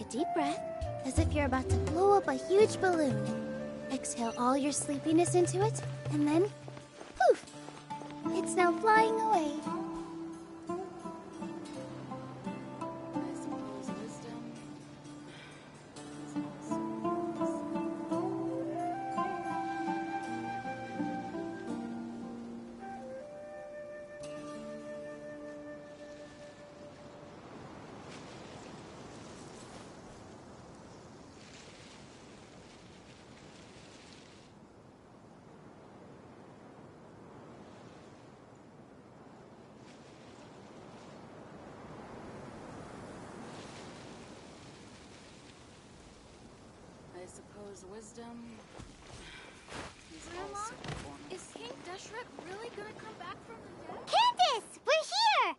deep breath, as if you're about to blow up a huge balloon. Exhale all your sleepiness into it, and then, poof! It's now flying away. I suppose wisdom is Grandma, also performance. is King Deshret really gonna come back from the dead? Candace! We're here!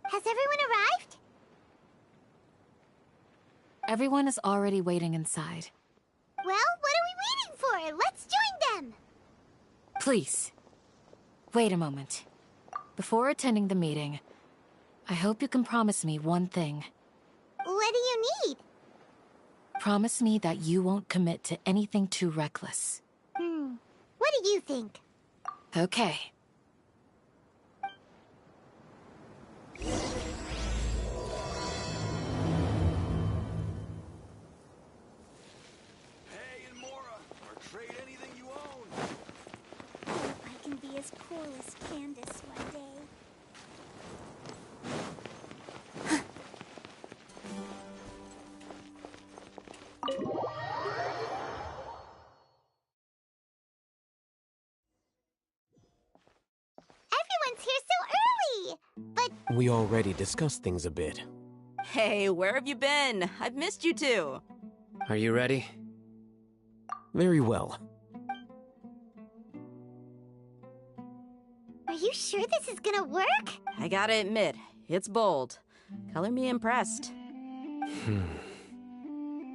Has everyone arrived? Everyone is already waiting inside. Well, what are we waiting for? Let's join them! Please, wait a moment. Before attending the meeting, I hope you can promise me one thing. What do you need? Promise me that you won't commit to anything too reckless. What do you think? Okay. Hey, and Mora, or trade anything you own. Hope I can be as cool as Candace one day. Everyone's here so early! But We already discussed things a bit. Hey, where have you been? I've missed you too. Are you ready? Very well. are you sure this is gonna work? I gotta admit, it's bold. Color me impressed.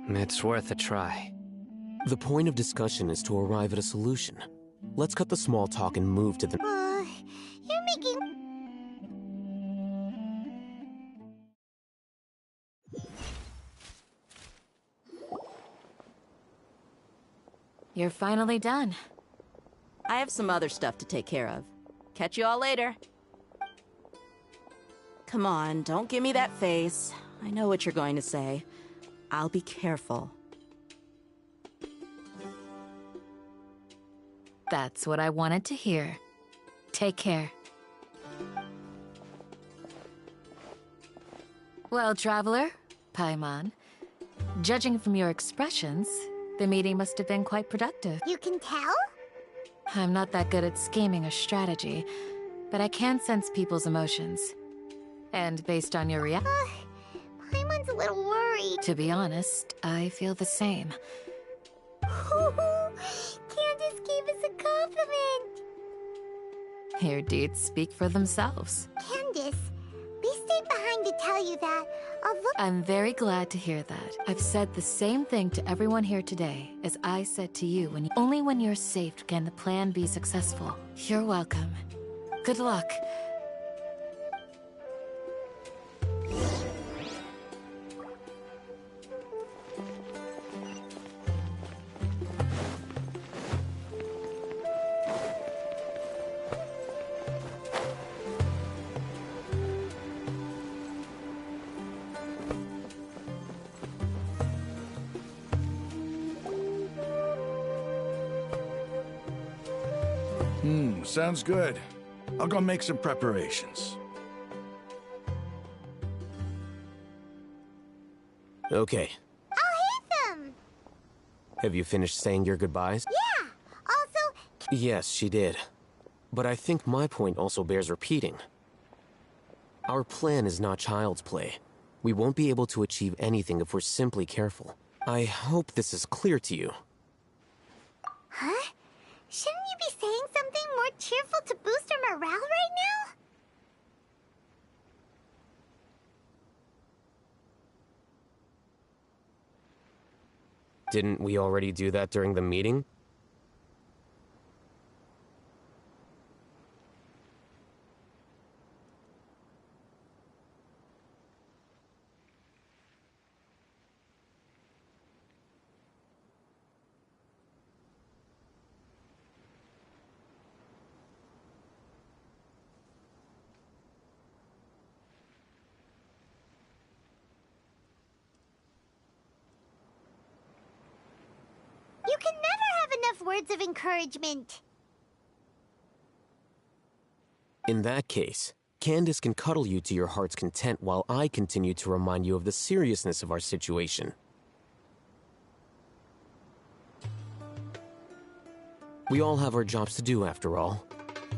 It's worth a try. The point of discussion is to arrive at a solution. Let's cut the small talk and move to the... You're making... You're finally done. I have some other stuff to take care of. Catch you all later. Come on, don't give me that face. I know what you're going to say. I'll be careful. That's what I wanted to hear. Take care. Well, Traveler, Paimon, judging from your expressions, the meeting must have been quite productive. You can tell? I'm not that good at scheming or strategy, but I can sense people's emotions. And based on your reaction, Paimon's a little worried. to be honest, I feel the same. Candace gave us a compliment! Your deeds speak for themselves. Candace, we stayed behind to tell you that, although... I'm very glad to hear that. I've said the same thing to everyone here today as I said to you only when you're safe can the plan be successful. You're welcome. Good luck. Sounds good. I'll go make some preparations. Okay. I'll hit them! Have you finished saying your goodbyes? Yeah! Also, Yes, she did. But I think my point also bears repeating. Our plan is not child's play. We won't be able to achieve anything if we're simply careful. I hope this is clear to you. huh? Shouldn't you be saying something more cheerful to boost our morale right now? Didn't we already do that during the meeting? can never have enough words of encouragement. In that case, Candace can cuddle you to your heart's content while I continue to remind you of the seriousness of our situation. We all have our jobs to do, after all.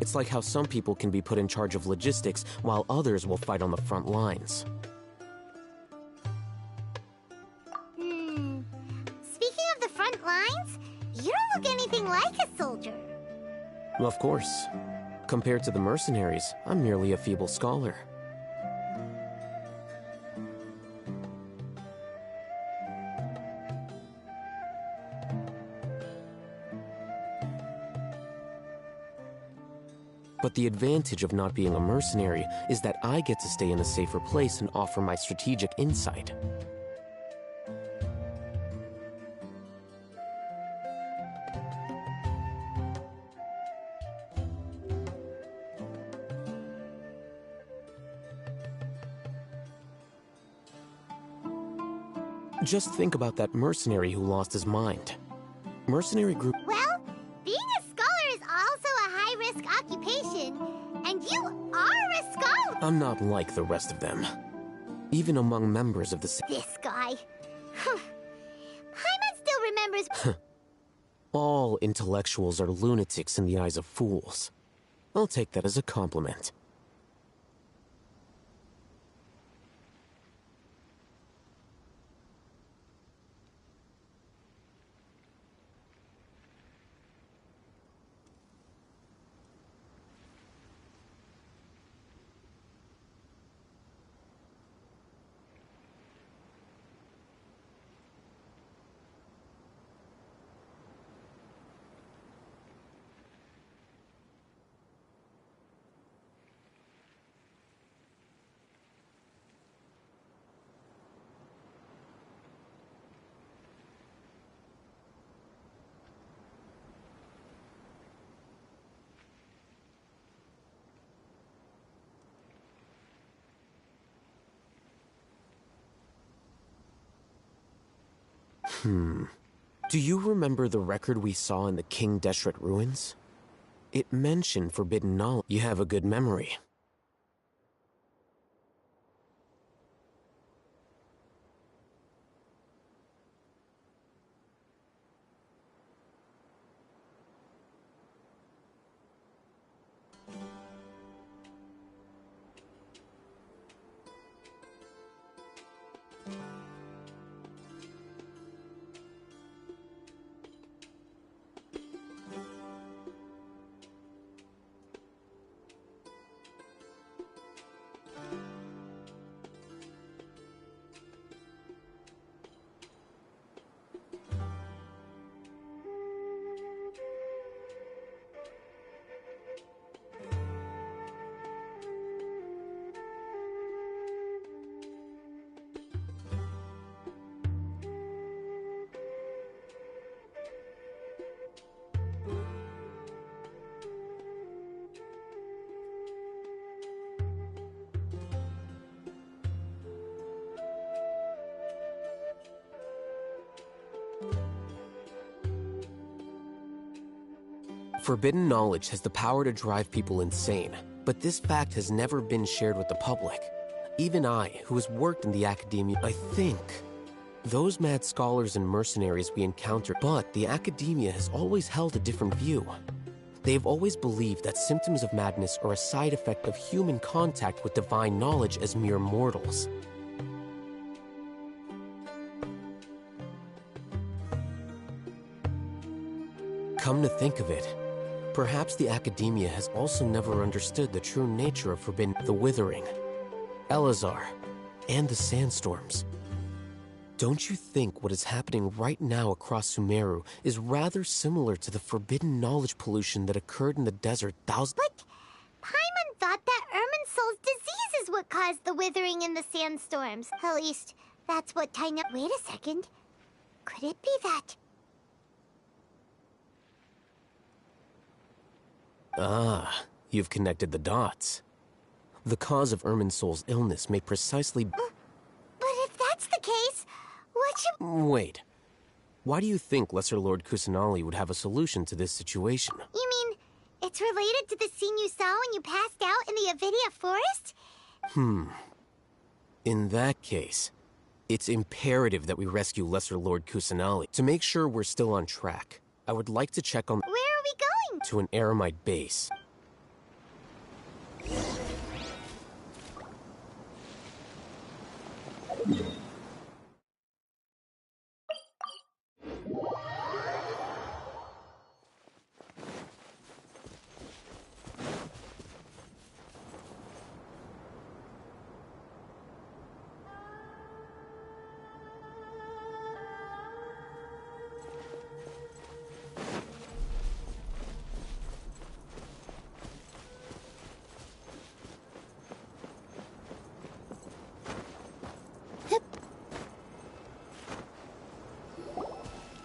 It's like how some people can be put in charge of logistics while others will fight on the front lines. Speaking of the front lines, you don't look anything like a soldier. Of course. Compared to the mercenaries, I'm merely a feeble scholar. But the advantage of not being a mercenary is that I get to stay in a safer place and offer my strategic insight. Just think about that mercenary who lost his mind. Mercenary group... Well, being a scholar is also a high-risk occupation, and you are a scholar! I'm not like the rest of them. Even among members of the... This guy. Paimon still remembers... All intellectuals are lunatics in the eyes of fools. I'll take that as a compliment. Do you remember the record we saw in the King Deshret ruins? It mentioned forbidden knowledge. You have a good memory. Forbidden knowledge has the power to drive people insane, but this fact has never been shared with the public. Even I, who has worked in the academia, I think. Those mad scholars and mercenaries we encounter, but the academia has always held a different view. They have always believed that symptoms of madness are a side effect of human contact with divine knowledge as mere mortals. Come to think of it, perhaps the academia has also never understood the true nature of forbidden, the withering, Elazar, and the sandstorms. Don't you think what is happening right now across Sumeru is rather similar to the forbidden knowledge pollution that occurred in the desert thousands... But Paimon thought that Irminsul's disease is what caused the withering and the sandstorms. At least, that's what Taina... Wait a second. Could it be that... Ah, you've connected the dots. The cause of Irminsul's illness may precisely... But if that's the case, what should... Wait. Why do you think Lesser Lord Kusanali would have a solution to this situation? You mean it's related to the scene you saw when you passed out in the Avidia forest? In that case, it's imperative that we rescue Lesser Lord Kusanali. To make sure we're still on track, I would like to check on Where are we going? to an Eremite base.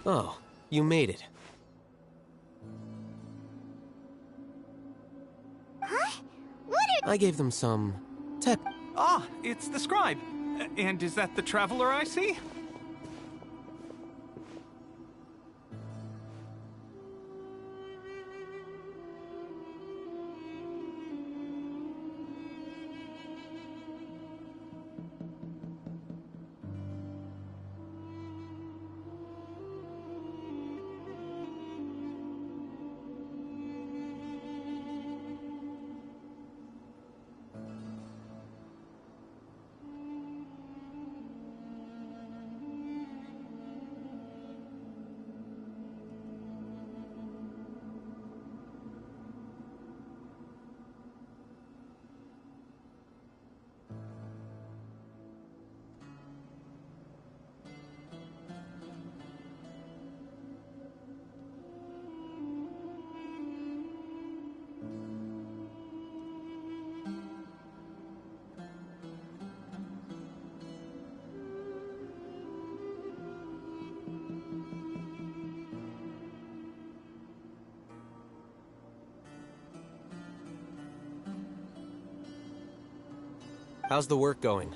Oh, you made it. Huh? What are... I gave them some tech. Ah, it's the scribe. And is that the traveler I see? How's the work going?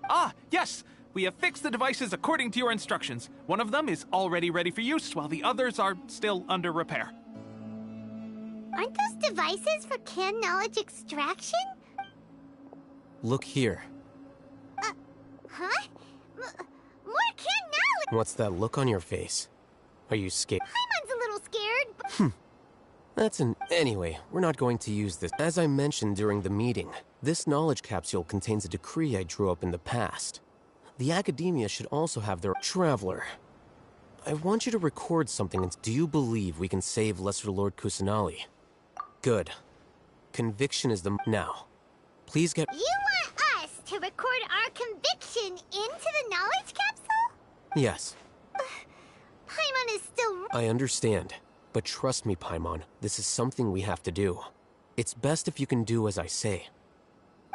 Ah, yes! We have fixed the devices according to your instructions. One of them is already ready for use, while the others are still under repair. Aren't those devices for canned knowledge extraction? Look here. Huh? More canned knowledge! What's that look on your face? Are you scared? Paimon's a little scared, but... Anyway, we're not going to use this. As I mentioned during the meeting, this knowledge capsule contains a decree I drew up in the past. The academia should also have their traveler. I want you to record something. Do you believe we can save Lesser Lord Kusanali? Good. Conviction is the... Now, please get... You want us to record our conviction into the knowledge capsule? Yes, Paimon is still... I understand. But trust me, Paimon, this is something we have to do. It's best if you can do as I say.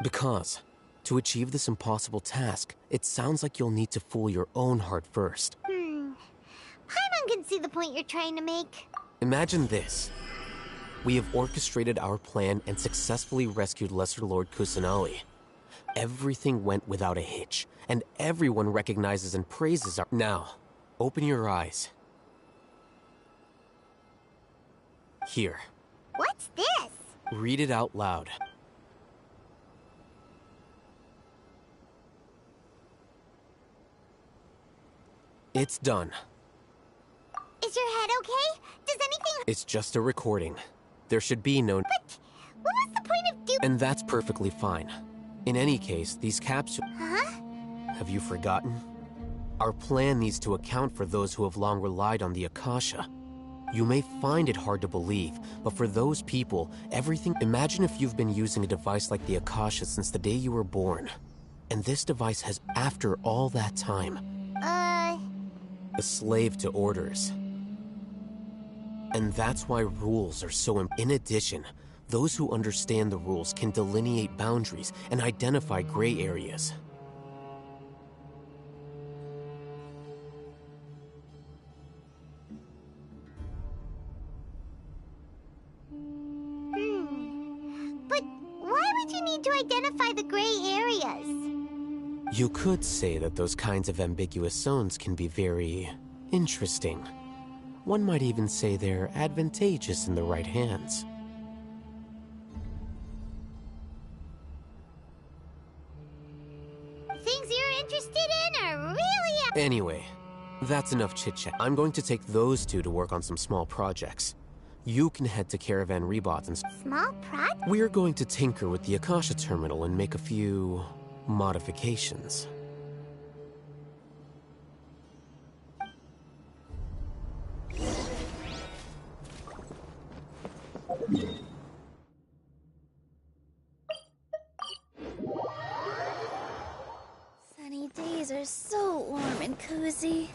Because, to achieve this impossible task, it sounds like you'll need to fool your own heart first. Paimon can see the point you're trying to make. Imagine this. We have orchestrated our plan and successfully rescued Lesser Lord Kusanali. Everything went without a hitch, and everyone recognizes and praises our... Now, open your eyes. Here. What's this? Read it out loud. It's done. Is your head okay? Does anything... It's just a recording. There should be no... But what was the point of doing... And that's perfectly fine. In any case, these capsules... Huh? Have you forgotten? Our plan needs to account for those who have long relied on the Akasha. You may find it hard to believe, but for those people, everything... Imagine if you've been using a device like the Akasha since the day you were born. And this device has, after all that time... A slave to orders. And that's why rules are so In addition, those who understand the rules can delineate boundaries and identify gray areas. But why would you need to identify the gray areas? You could say that those kinds of ambiguous zones can be very interesting. One might even say they're advantageous in the right hands. Things you're interested in are really... Anyway, that's enough chit-chat. I'm going to take those two to work on some small projects. You can head to Caravan Rebot and... Small prod? We're going to tinker with the Akasha terminal and make a few... modifications. Sunny days are so warm and cozy.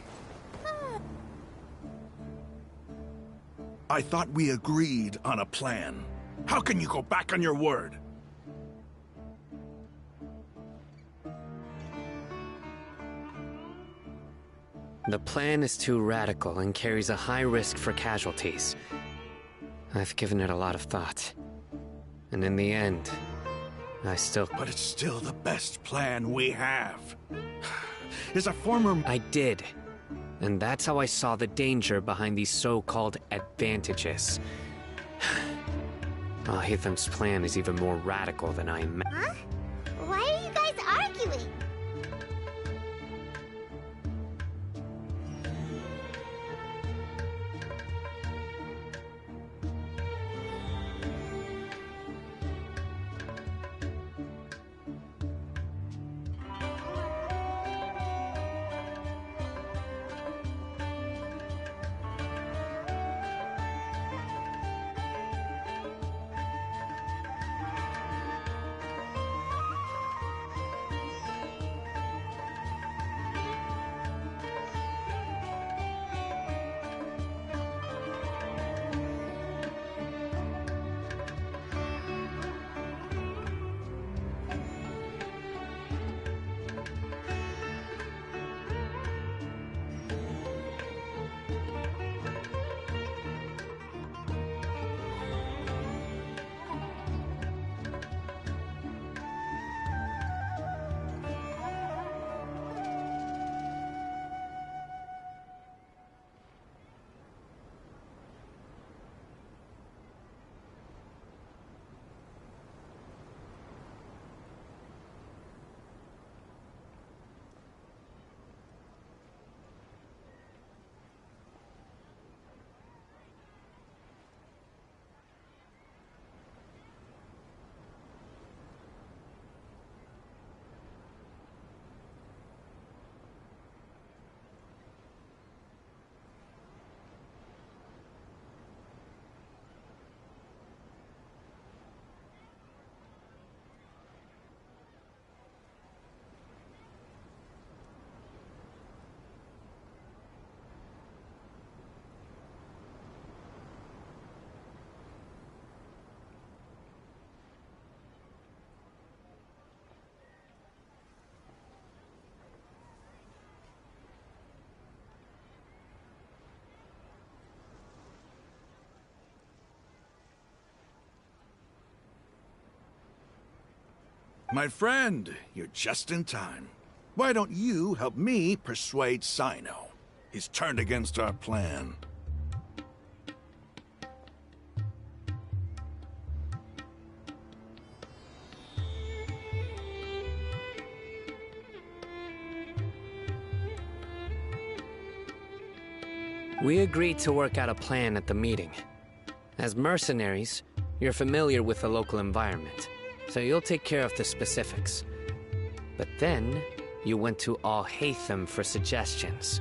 I thought we agreed on a plan. How can you go back on your word? The plan is too radical and carries a high risk for casualties. I've given it a lot of thought. And in the end, I still... But it's still the best plan we have. As a former... I did. And that's how I saw the danger behind these so-called advantages. Al-Hitham's plan is even more radical than I imagined. Huh? Why are you guys arguing? My friend, you're just in time. Why don't you help me persuade Sino? He's turned against our plan. We agreed to work out a plan at the meeting. As mercenaries, you're familiar with the local environment, so you'll take care of the specifics. But then, you went to Al-Haytham for suggestions.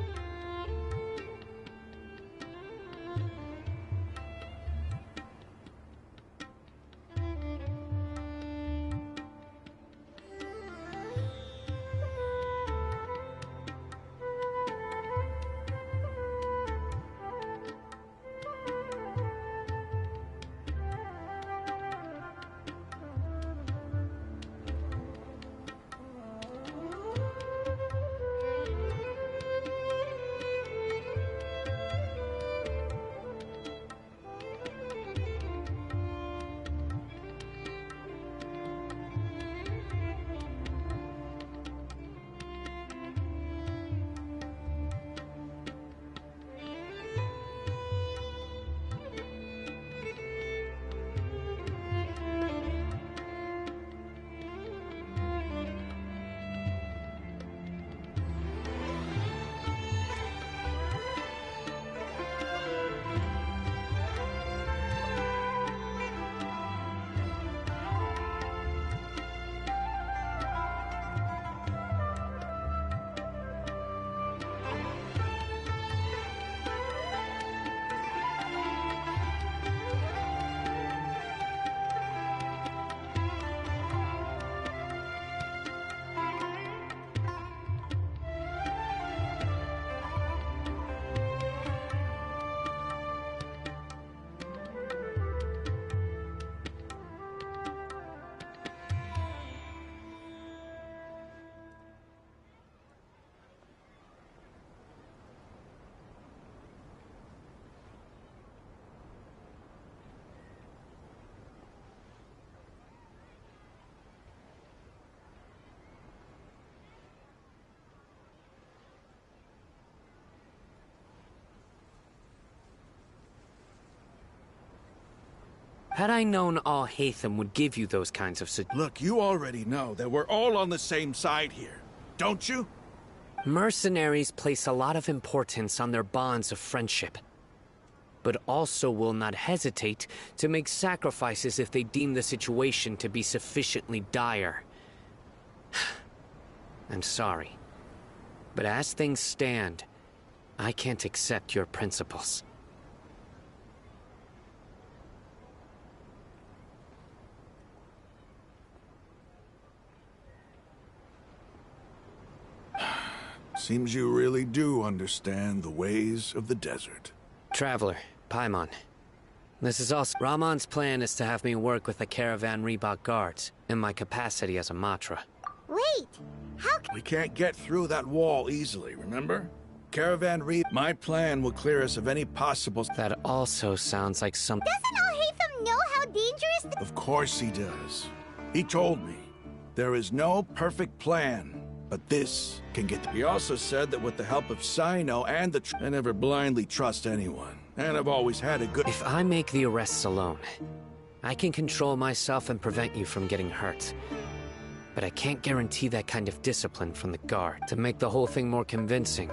Had I known all Hatham would give you those kinds of Look, you already know that we're all on the same side here, don't you? Mercenaries place a lot of importance on their bonds of friendship, but also will not hesitate to make sacrifices if they deem the situation to be sufficiently dire. I'm sorry, but as things stand, I can't accept your principles. Seems you really do understand the ways of the desert. Traveler, Paimon. This is also... Rahman's plan is to have me work with the Caravan Reebok guards in my capacity as a Matra. Wait, how We can't get through that wall easily, remember? My plan will clear us of any possible... That also sounds like some... Doesn't Al-Haytham know how dangerous Of course he does. He told me. There is no perfect plan, but this can get... He also said that with the help of Sino and the... I never blindly trust anyone, and I've always had a good... If I make the arrests alone, I can control myself and prevent you from getting hurt. But I can't guarantee that kind of discipline from the guard. To make the whole thing more convincing,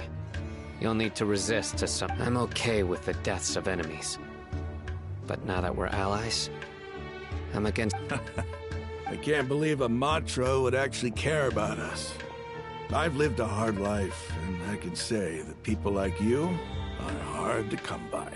you'll need to resist to some... I'm okay with the deaths of enemies. But now that we're allies, I'm against... I can't believe a Matra would actually care about us. I've lived a hard life, and I can say that people like you are hard to come by.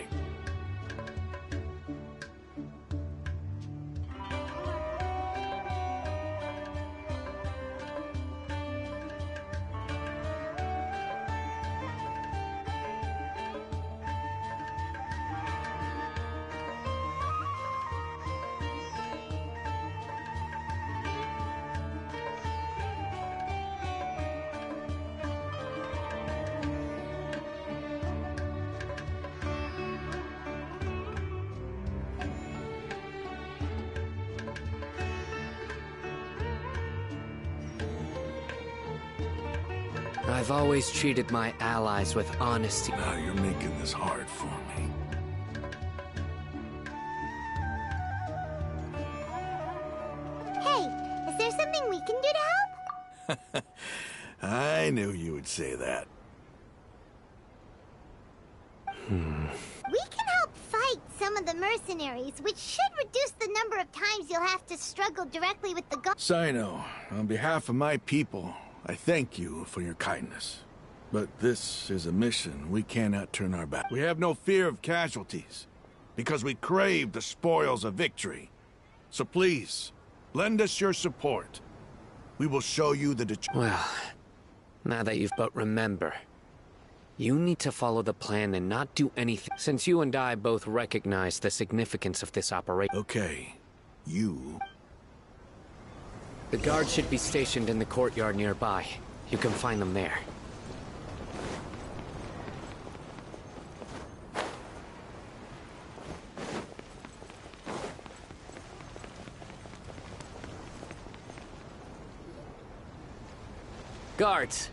I've always treated my allies with honesty. Now you're making this hard for me. Hey, is there something we can do to help? I knew you would say that. We can help fight some of the mercenaries, which should reduce the number of times you'll have to struggle directly with the guards. Sino, on behalf of my people, I thank you for your kindness. But this is a mission we cannot turn our back. We have no fear of casualties, because we crave the spoils of victory. So please, lend us your support. We will show you the... Well, now that you've... But remember, you need to follow the plan and not do anything, since you and I both recognize the significance of this operation. Okay, you... The guards should be stationed in the courtyard nearby. You can find them there. Guards!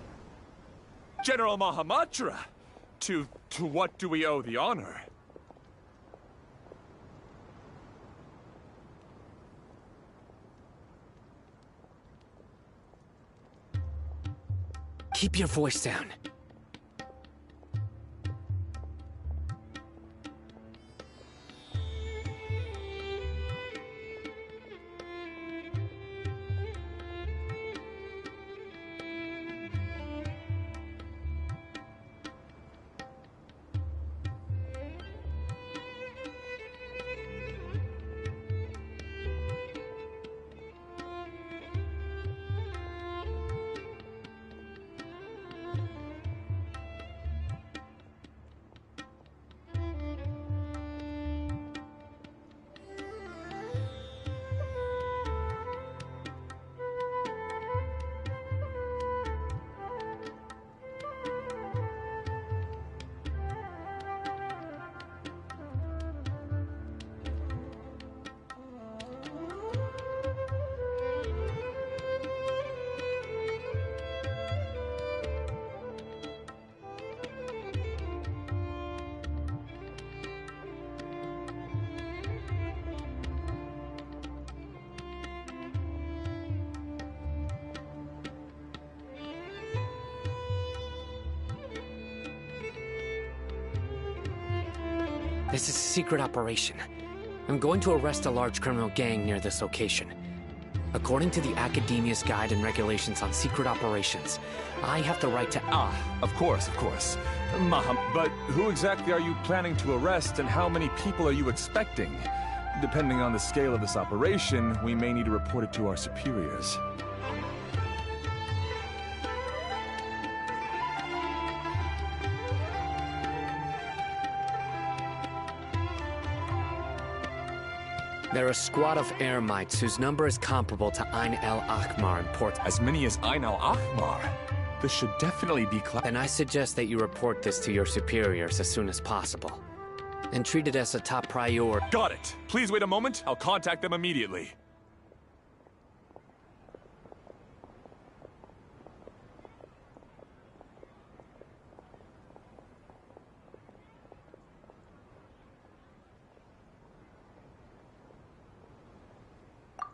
General Mahamatra! To what do we owe the honor? Keep your voice down. This is a secret operation. I'm going to arrest a large criminal gang near this location. According to the Academia's Guide and Regulations on Secret Operations, I have the right to... Of course. But who exactly are you planning to arrest, and how many people are you expecting? Depending on the scale of this operation, we may need to report it to our superiors. They're a squad of Eremites whose number is comparable to Ain el-Ahmar in Port. As many as Ain al-Ahmar? This should definitely be And I suggest that you report this to your superiors as soon as possible. And treat it as a top priority. Got it! Please wait a moment, I'll contact them immediately.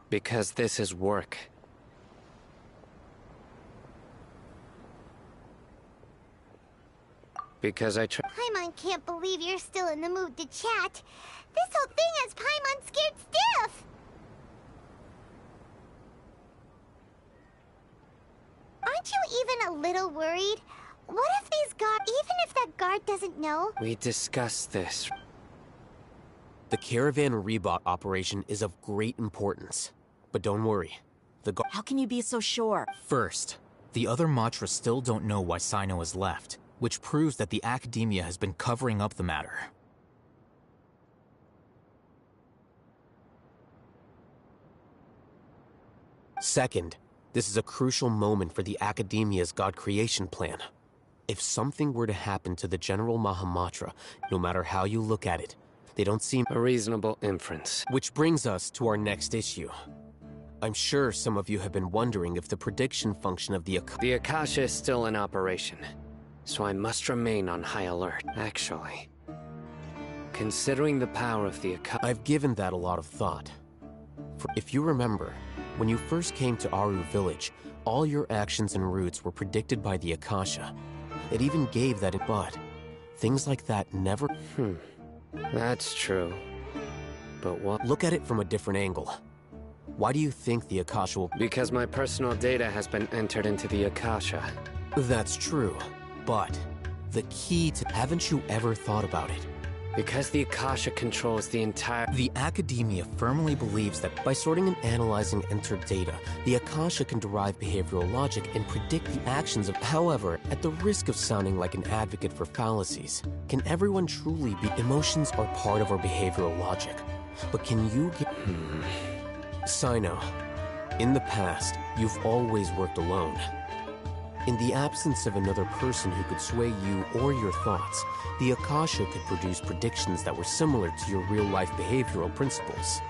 Because this is work. Because I try. Paimon can't believe you're still in the mood to chat. This whole thing has Paimon scared stiff. Aren't you even a little worried? What if these guards, even if that guard doesn't know? We discussed this. The Caravan Rebot operation is of great importance. But don't worry. How can you be so sure? First, the other Matra still don't know why Sino has left, which proves that the Academia has been covering up the matter. Second, this is a crucial moment for the Academia's God creation plan. If something were to happen to the General Mahamatra, no matter how you look at it, they don't seem a reasonable inference. Which brings us to our next issue. I'm sure some of you have been wondering if the prediction function of the Akasha is still in operation, so I must remain on high alert. Actually, considering the power of the Akasha... I've given that a lot of thought. If you remember, when you first came to Aru Village, all your actions and routes were predicted by the Akasha. It even gave that... But things like that never... That's true. But what? Look at it from a different angle. Why do you think the Akasha will... Because my personal data has been entered into the Akasha. That's true, but the key to... Haven't you ever thought about it? Because the Akasha controls the entire... The Academia firmly believes that by sorting and analyzing entered data, the Akasha can derive behavioral logic and predict the actions of... However, at the risk of sounding like an advocate for fallacies, can everyone truly be... Emotions are part of our behavioral logic, but can you get... Sino, in the past, you've always worked alone. In the absence of another person who could sway you or your thoughts, the Akasha could produce predictions that were similar to your real-life behavioral principles.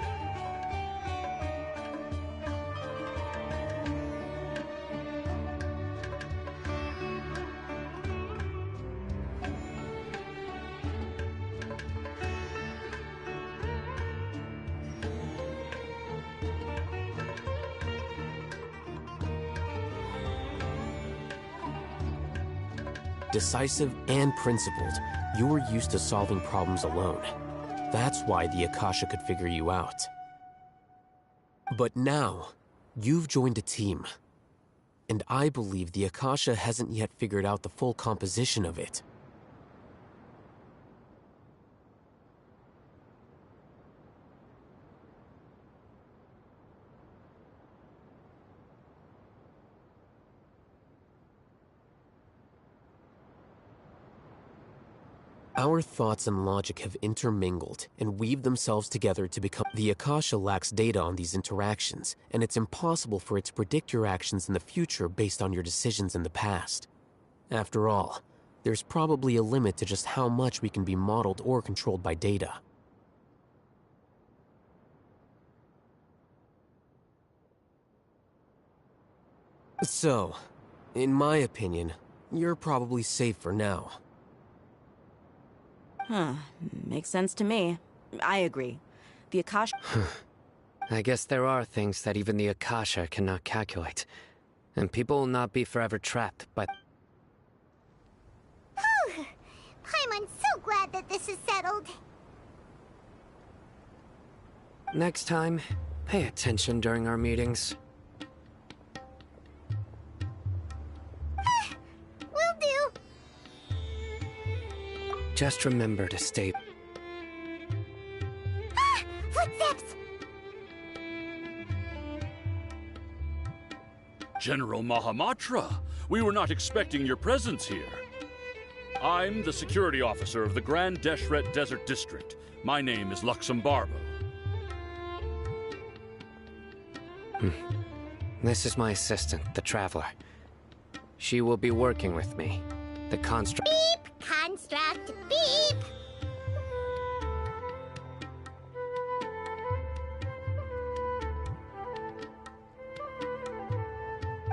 Decisive and principled, you were used to solving problems alone. That's why the Akasha could figure you out. But now, you've joined a team. And I believe the Akasha hasn't yet figured out the full composition of it. Our thoughts and logic have intermingled and weaved themselves together to become... The Akasha lacks data on these interactions, and it's impossible for it to predict your actions in the future based on your decisions in the past. After all, there's probably a limit to just how much we can be modeled or controlled by data. So, in my opinion, you're probably safe for now. Makes sense to me. I agree. The Akasha... I guess there are things that even the Akasha cannot calculate. And people will not be forever trapped by... Whew! Paimon's so glad that this is settled. Next time, pay attention during our meetings. Will do. Just remember to stay... Footsteps! General Mahamatra, we were not expecting your presence here. I'm the security officer of the Grand Deshret Desert District. My name is Luxembarbo. This is my assistant, the Traveler. She will be working with me. The construct... Beep! Construct! Beep!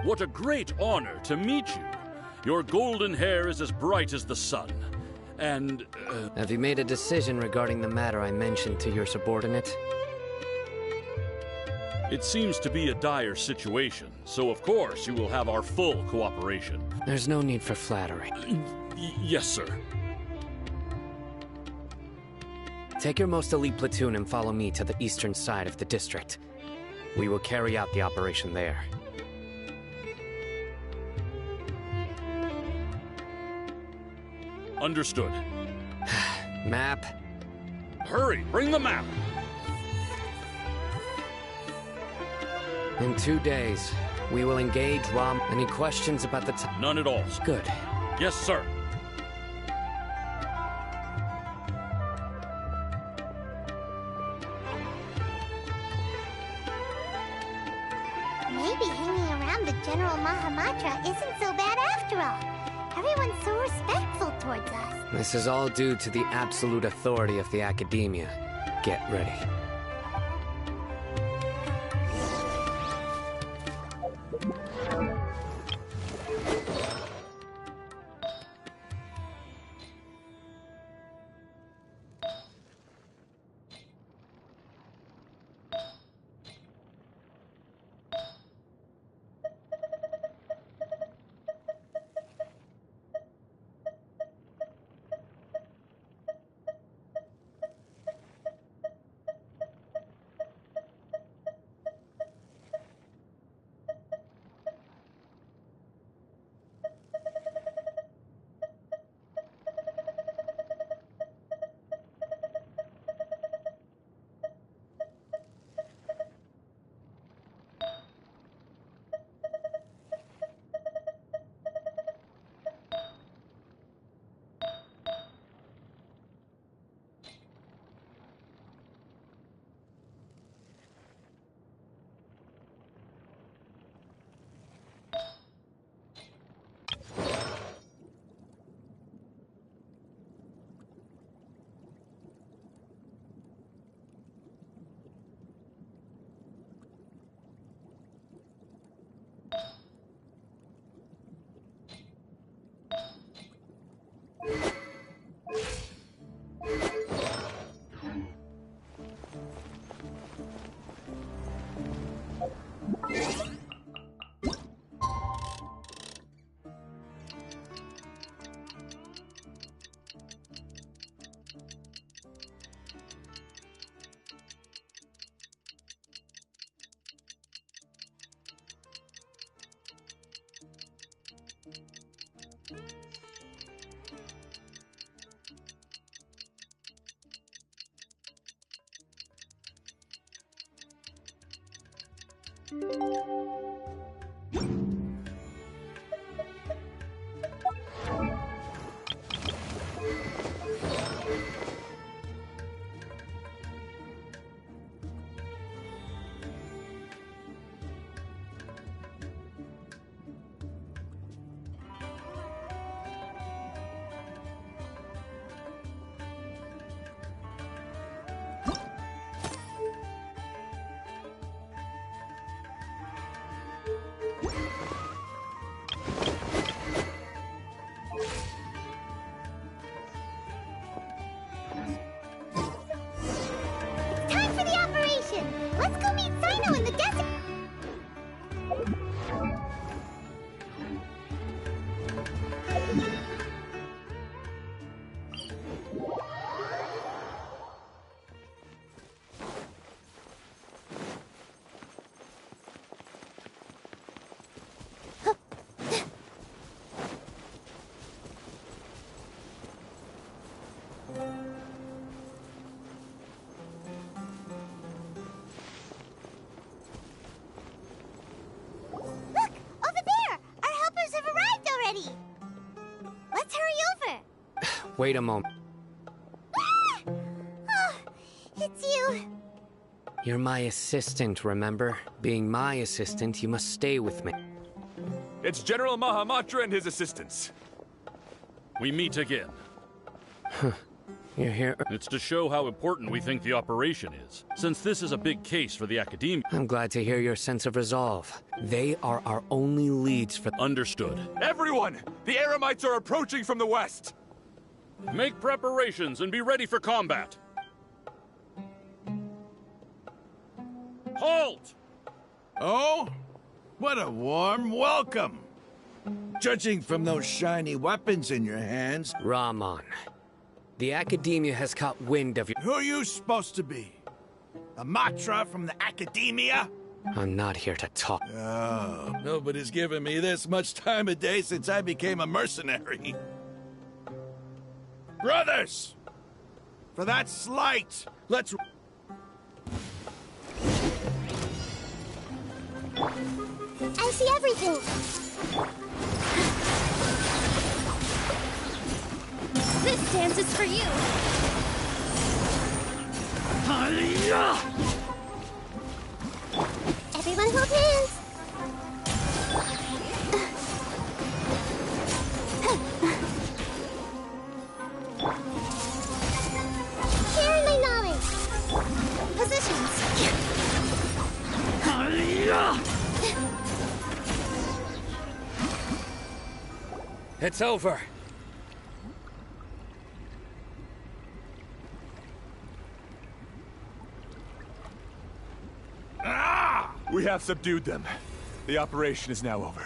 What a great honor to meet you. Your golden hair is as bright as the sun. And, Have you made a decision regarding the matter I mentioned to your subordinate? it seems to be a dire situation, so of course you will have our full cooperation. There's no need for flattery. Yes, sir. Take your most elite platoon and follow me to the eastern side of the district. We will carry out the operation there. Understood. Map. Hurry, bring the map! In 2 days, we will engage Rom. Any questions about the time? None at all. Good. Yes, sir. Maybe hanging around the General Mahamatra isn't so bad after all. Everyone's so respectful towards us. This is all due to the absolute authority of the Academia. Get ready. Wait a moment. Oh, it's you. You're my assistant, remember? Being my assistant, you must stay with me. It's General Mahamatra and his assistants. We meet again. You're here. It's to show how important we think the operation is, since this is a big case for the Academia. I'm glad to hear your sense of resolve. They are our only leads for... Understood. Everyone! The Eremites are approaching from the west! Make preparations and be ready for combat. Halt! Oh? What a warm welcome! Judging from those shiny weapons in your hands... Rahman, the Academia has caught wind of you. Who are you supposed to be? A Matra from the Academia? I'm not here to talk. Oh, nobody's given me this much time of day since I became a mercenary. Brothers! For that slight, let's... I see everything. This dance is for you. Everyone hold hands. Sharing my knowledge. Positions. It's over. We have subdued them. The operation is now over.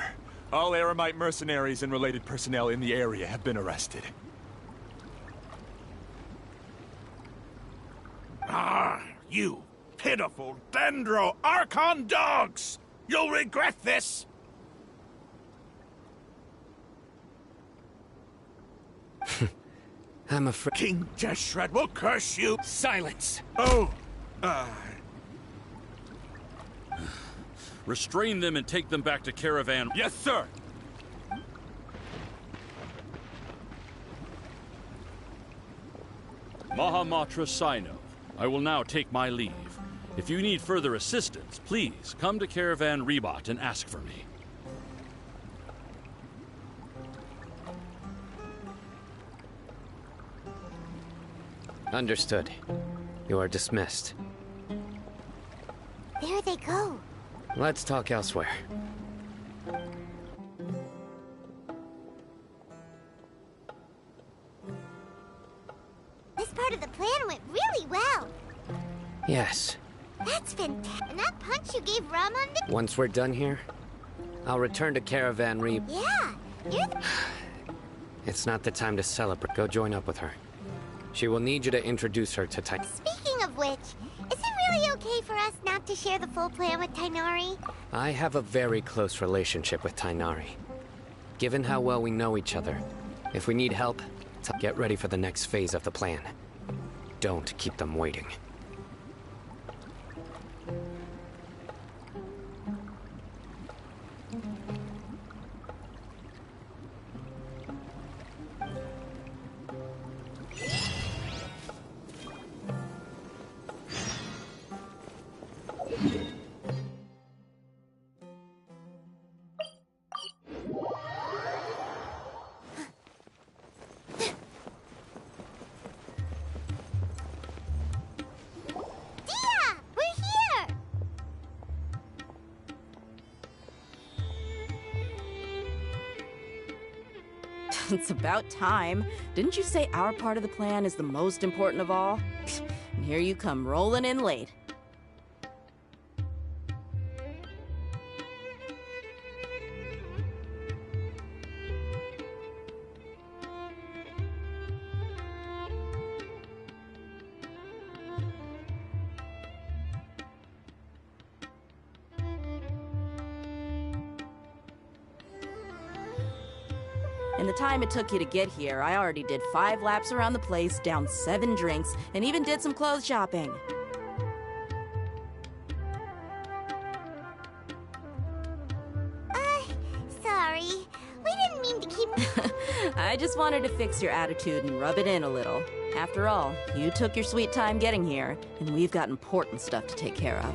All Eremite mercenaries and related personnel in the area have been arrested. Ah, you pitiful Dendro Archon dogs! You'll regret this! I'm afraid... King Deshret will curse you! Silence! Oh, Restrain them and take them back to Caravan. Yes, sir! Mahamatra Sino, I will now take my leave. If you need further assistance, please come to Caravan Rebot and ask for me. Understood. You are dismissed. There they go. Let's talk elsewhere. This part of the plan went really well. Yes. That's fantastic. And that punch you gave Rahman... Once we're done here, I'll return to Caravan Reb. Yeah, you're... It's not the time to celebrate. Go join up with her. She will need you to introduce her to Speaking of which, is it really okay for us not to share the full plan with Tainari? I have a very close relationship with Tainari. Given how well we know each other, if we need help, get ready for the next phase of the plan. Don't keep them waiting. It's about time. Didn't you say our part of the plan is the most important of all? And here you come rolling in late. In the time it took you to get here, I already did 5 laps around the place, downed 7 drinks, and even did some clothes shopping. Sorry. We didn't mean to keep I just wanted to fix your attitude and rub it in a little. After all, you took your sweet time getting here, and we've got important stuff to take care of.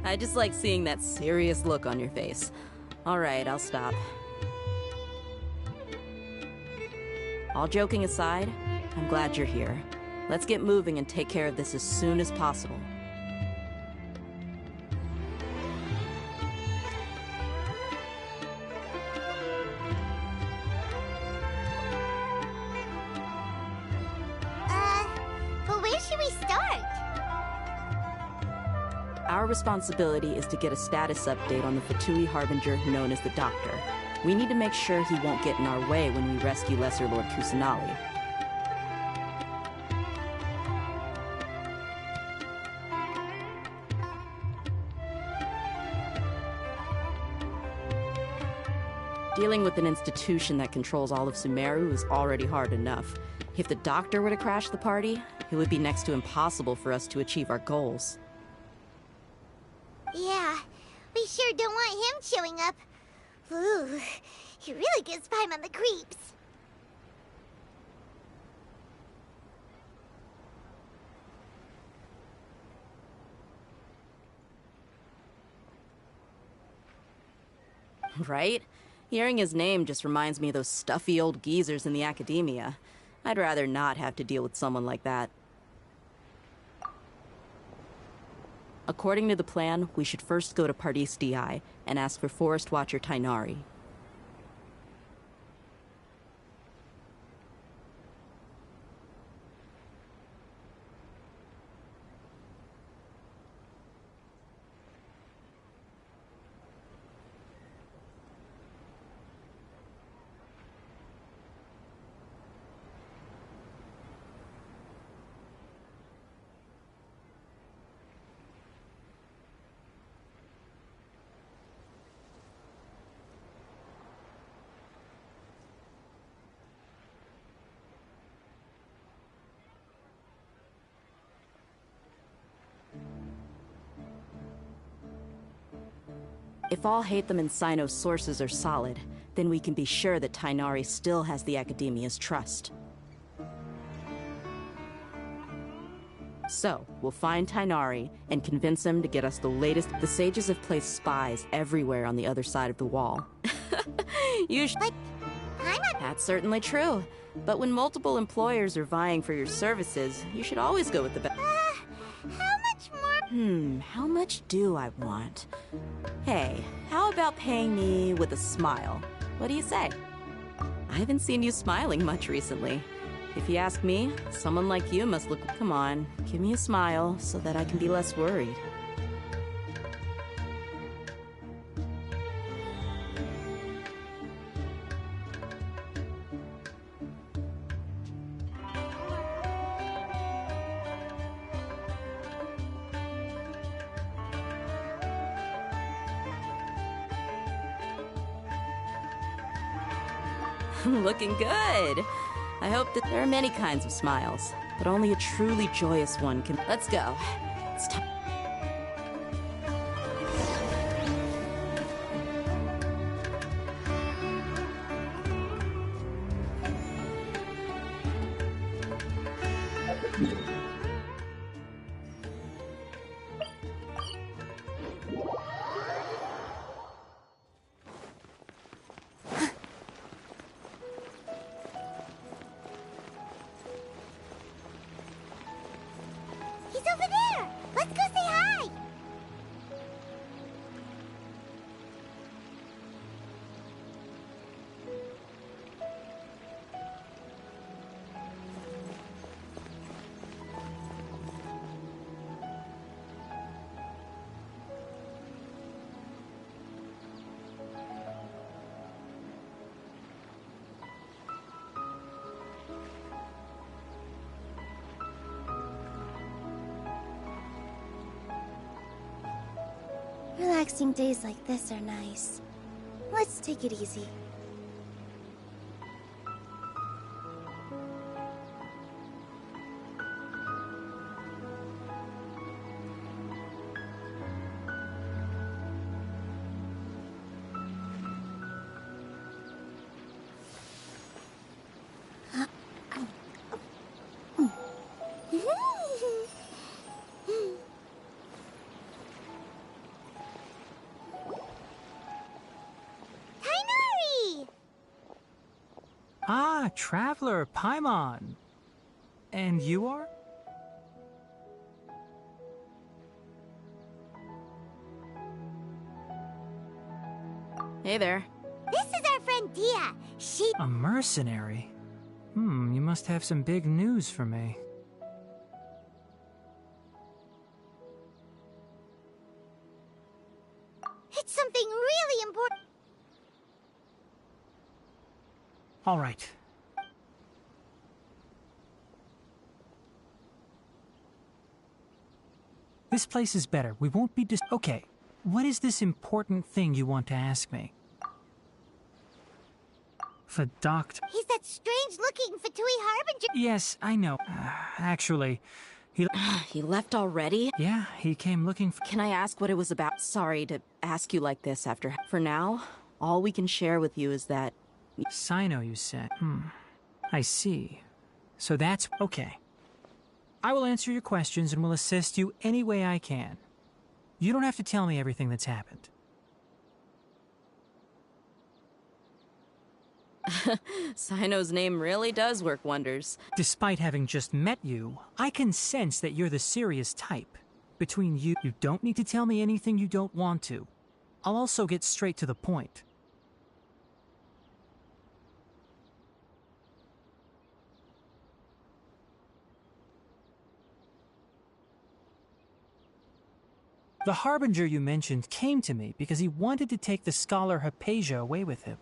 I just like seeing that serious look on your face. All right, I'll stop. All joking aside, I'm glad you're here. Let's get moving and take care of this as soon as possible. But where should we start? Our responsibility is to get a status update on the Fatui Harbinger known as the Doctor. We need to make sure he won't get in our way when we rescue Lesser Lord Kusanali. Dealing with an institution that controls all of Sumeru is already hard enough. If the Doctor were to crash the party, it would be next to impossible for us to achieve our goals. Yeah, we sure don't want him showing up. Ooh, he really gives Paimon the creeps. Right? Hearing his name just reminds me of those stuffy old geezers in the academia. I'd rather not have to deal with someone like that. According to the plan, we should first go to Pardis DI and ask for Forest Watcher Tainari. If all Hatham and Sino's sources are solid, then we can be sure that Tainari still has the Academia's trust. So, we'll find Tainari and convince him to get us the latest. The sages have placed spies everywhere on the other side of the wall. But Paimon... That's certainly true. But when multiple employers are vying for your services, you should always go with the best. How much more? How much do I want? Hey, how about paying me with a smile? What do you say? I haven't seen you smiling much recently. If you ask me, someone like you must look... Come on, give me a smile so that I can be less worried. Looking good. I hope that there are many kinds of smiles, but only a truly joyous one can... Let's go. It's time. He's over there! Let's go say hi! Relaxing days like this are nice. Let's take it easy. Traveler, Paimon. And you are? Hey there. This is our friend Dia. She... A mercenary? You must have some big news for me. It's something really important. All right. This place is better. We won't be Okay. What is this important thing you want to ask me? The doctor... He's that strange-looking Fatui Harbinger... Yes, I know. Actually, he... He left already? Yeah, he came looking for... Can I ask what it was about? Sorry to ask you like this after... For now, all we can share with you is that... Sino, you said. I see. So that's... Okay. I will answer your questions and will assist you any way I can. You don't have to tell me everything that's happened. Sino's name really does work wonders. Despite having just met you, I can sense that you're the serious type. Between you don't need to tell me anything you don't want to. I'll also get straight to the point. The Harbinger you mentioned came to me because he wanted to take the scholar Hypatia away with him.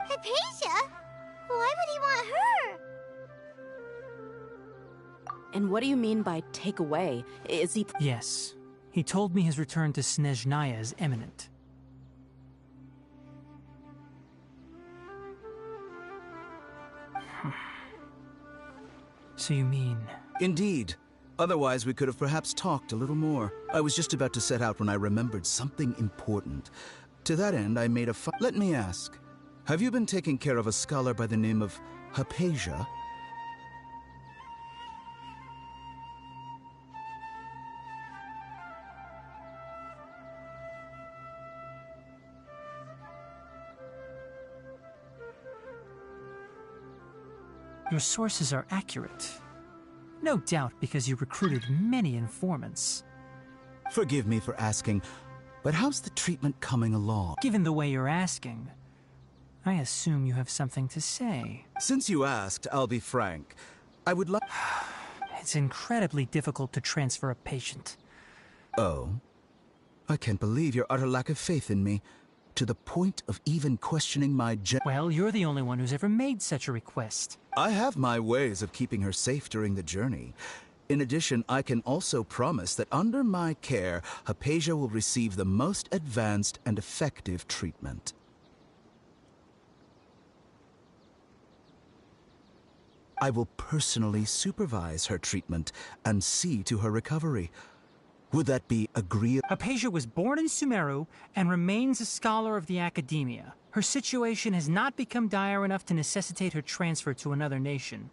Hypatia? Why would he want her? And what do you mean by take away? Is he... Yes. He told me his return to Snezhnaya is imminent. So you mean... Indeed. Otherwise, we could have perhaps talked a little more. I was just about to set out when I remembered something important. To that end, I made a Let me ask, have you been taking care of a scholar by the name of Hypatia? Your sources are accurate. No doubt because you recruited many informants. Forgive me for asking, but how's the treatment coming along? Given the way you're asking, I assume you have something to say. Since you asked, I'll be frank. I would like... It's incredibly difficult to transfer a patient. Oh? I can't believe your utter lack of faith in me, to the point of even questioning my Well, you're the only one who's ever made such a request. I have my ways of keeping her safe during the journey. In addition, I can also promise that under my care, Hypatia will receive the most advanced and effective treatment. I will personally supervise her treatment and see to her recovery. Would that be agreeable? Hypatia was born in Sumeru and remains a scholar of the academia. Her situation has not become dire enough to necessitate her transfer to another nation.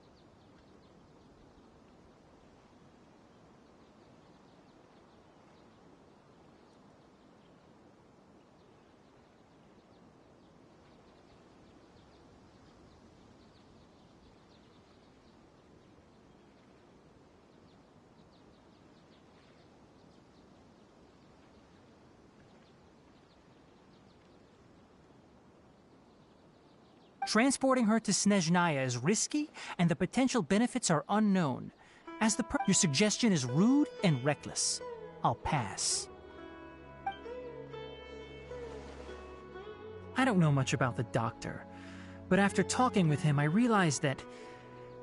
Transporting her to Snezhnaya is risky, and the potential benefits are unknown. Your suggestion is rude and reckless. I'll pass. I don't know much about the doctor, but after talking with him, I realized that,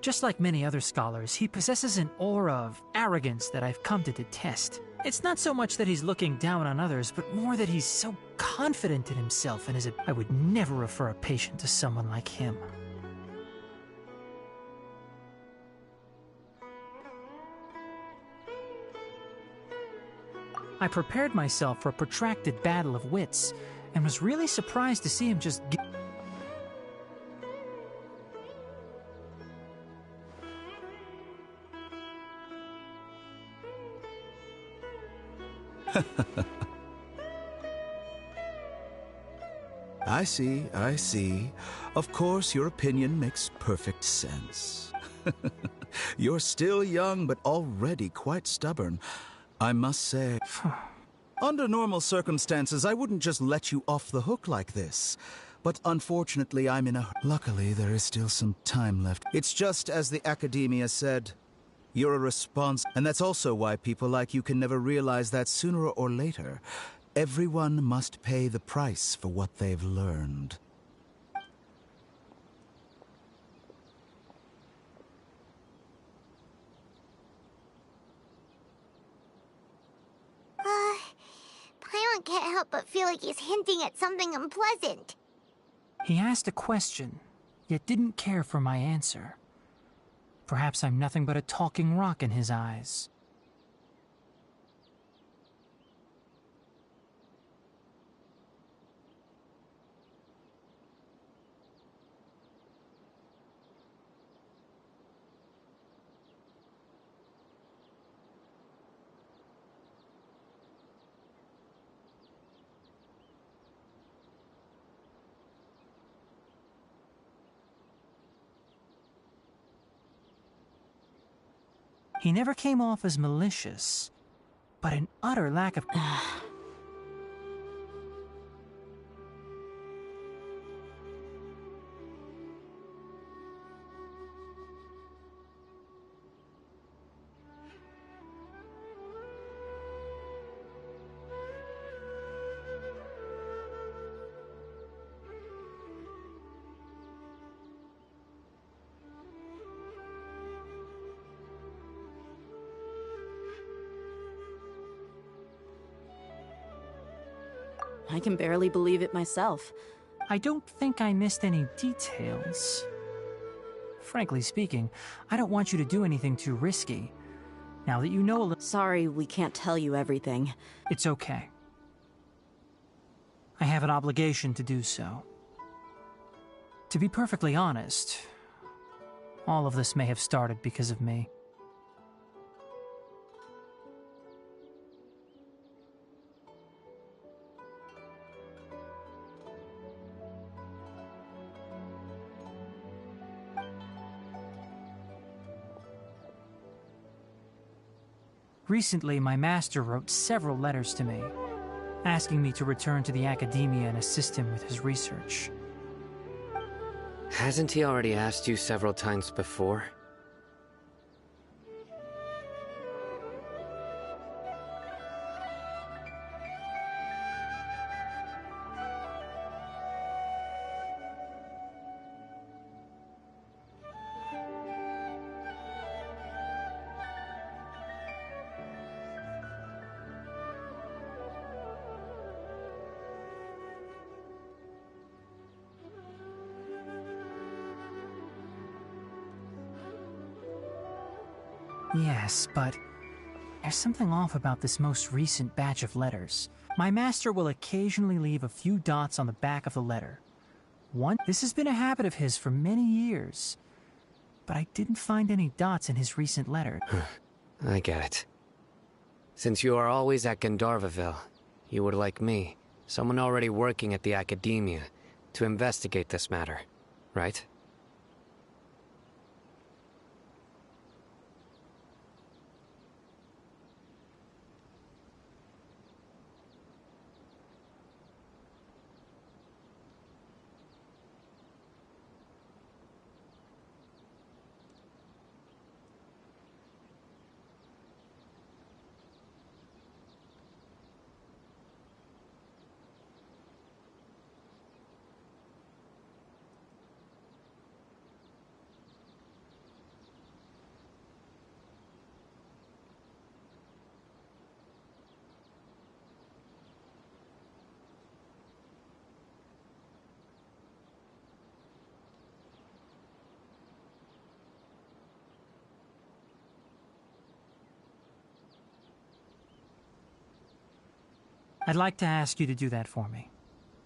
just like many other scholars, he possesses an aura of arrogance that I've come to detest. It's not so much that he's looking down on others, but more that he's so confident in himself and I would never refer a patient to someone like him. I prepared myself for a protracted battle of wits, and was really surprised to see him just I see. Of course, your opinion makes perfect sense. You're still young, but already quite stubborn. I must say, under normal circumstances, I wouldn't just let you off the hook like this. But unfortunately, I'm in a... Luckily, there is still some time left. It's just as the Academia said. You're a response, and that's also why people like you can never realize that sooner or later, everyone must pay the price for what they've learned. Paimon can't help but feel like he's hinting at something unpleasant. He asked a question, yet didn't care for my answer. Perhaps I'm nothing but a talking rock in his eyes. He never came off as malicious, but an utter lack of... I can barely believe it myself. I don't think I missed any details. Frankly speaking, I don't want you to do anything too risky. Now that you know a little... Sorry, we can't tell you everything. It's okay. I have an obligation to do so. To be perfectly honest, all of this may have started because of me. Recently, my master wrote several letters to me, asking me to return to the Academia and assist him with his research. Hasn't he already asked you several times before? Yes, but there's something off about this most recent batch of letters. My master will occasionally leave a few dots on the back of the letter. This has been a habit of his for many years, but I didn't find any dots in his recent letter. I get it. Since you are always at Gandharvaville, you would like me, someone already working at the Academia, to investigate this matter, right? I'd like to ask you to do that for me.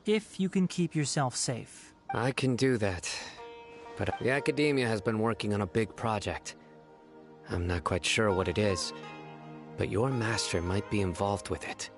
If you can keep yourself safe. I can do that. But the Academia has been working on a big project. I'm not quite sure what it is, but your master might be involved with it.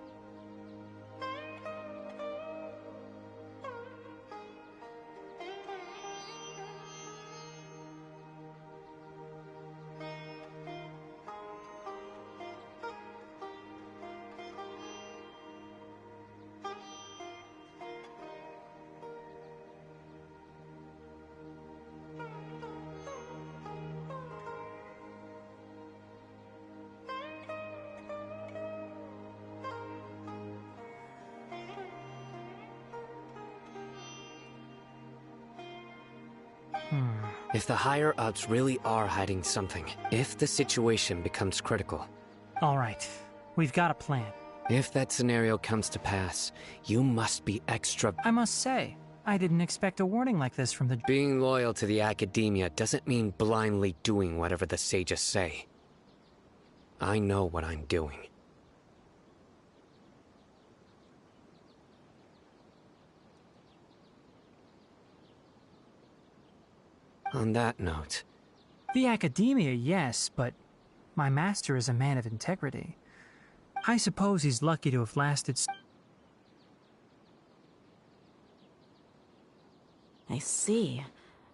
If the higher-ups really are hiding something, if the situation becomes critical... All right, we've got a plan. If that scenario comes to pass, you must be extra... I must say, I didn't expect a warning like this from the... Being loyal to the Academia doesn't mean blindly doing whatever the sages say. I know what I'm doing. On that note... The Academia, yes, but my master is a man of integrity. I suppose he's lucky to have lasted... I see.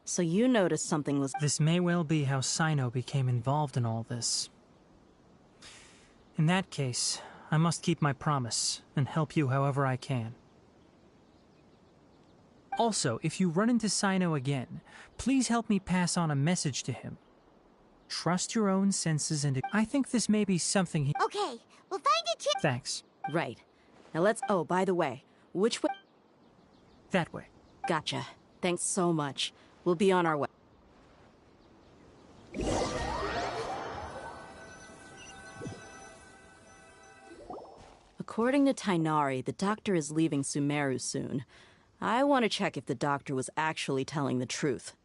So you noticed something was... This may well be how Sino became involved in all this. In that case, I must keep my promise and help you however I can. Also, if you run into Sino again, please help me pass on a message to him. Trust your own senses and... I think this may be something he... Okay, we'll find a chip... Thanks. Right. Now let's... Oh, by the way, which way... That way. Gotcha. Thanks so much. We'll be on our way. According to Tainari, the doctor is leaving Sumeru soon. I want to check if the doctor was actually telling the truth.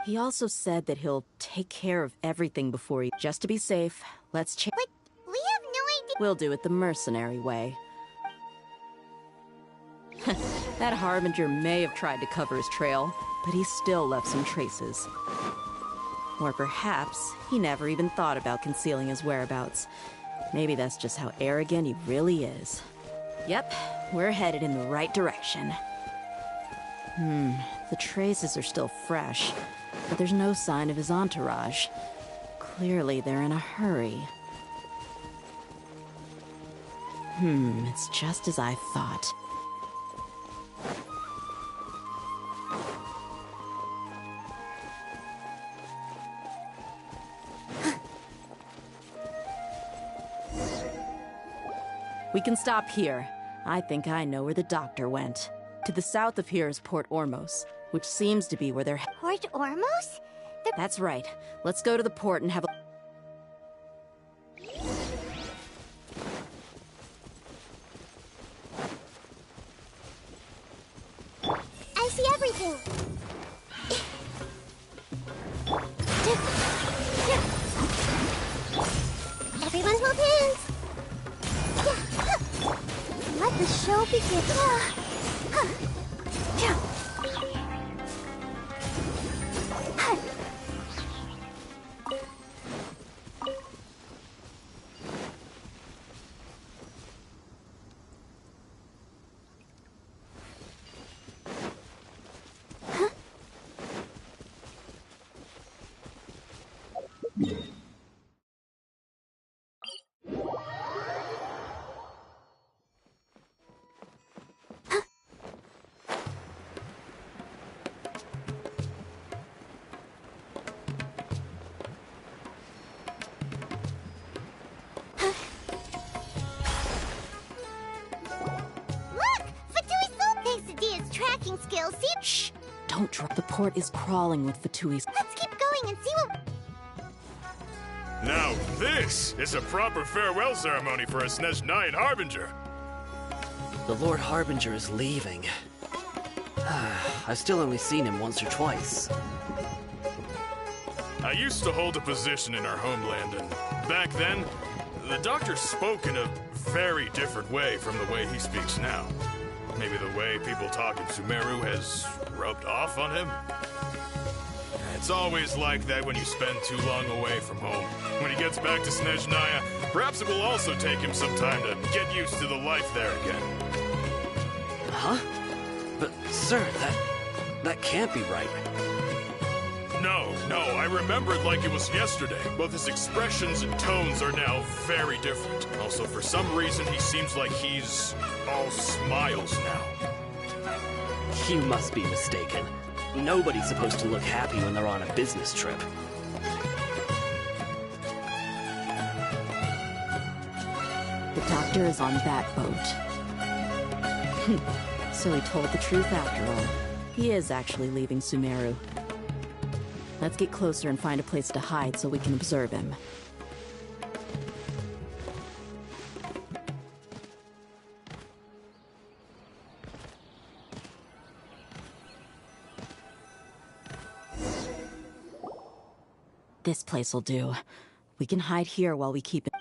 He also said that he'll take care of everything before he... Just to be safe, let's check... But we have no idea... We'll do it the mercenary way. That Harbinger may have tried to cover his trail, but he still left some traces. Or perhaps he never even thought about concealing his whereabouts. Maybe that's just how arrogant he really is. Yep, we're headed in the right direction. The traces are still fresh, but there's no sign of his entourage. Clearly they're in a hurry. It's just as I thought. We can stop here. I think I know where the doctor went. To the south of here is Port Ormos, which seems to be where they're... Port Ormos? That's right. Let's go to the port and have a... I see everything. Everyone hold hands. Let the show begin. Skills. See? Shh! Don't drop. The port is crawling with Fatui's. Let's keep going and see what... Now this is a proper farewell ceremony for a SNES-9 Harbinger. The Lord Harbinger is leaving. I've still only seen him once or twice. I used to hold a position in our homeland, and back then, the doctor spoke in a very different way from the way he speaks now. Maybe the way people talk in Sumeru has rubbed off on him? It's always like that when you spend too long away from home. When he gets back to Snezhnaya, perhaps it will also take him some time to get used to the life there again. Huh? But, sir, that can't be right. No, I remember it like it was yesterday. Both his expressions and tones are now very different. Also, for some reason, he seems like he's all smiles now. You must be mistaken. Nobody's supposed to look happy when they're on a business trip. The doctor is on that boat. So he told the truth after all. He is actually leaving Sumeru. Let's get closer and find a place to hide so we can observe him. This place will do. We can hide here while we keep it.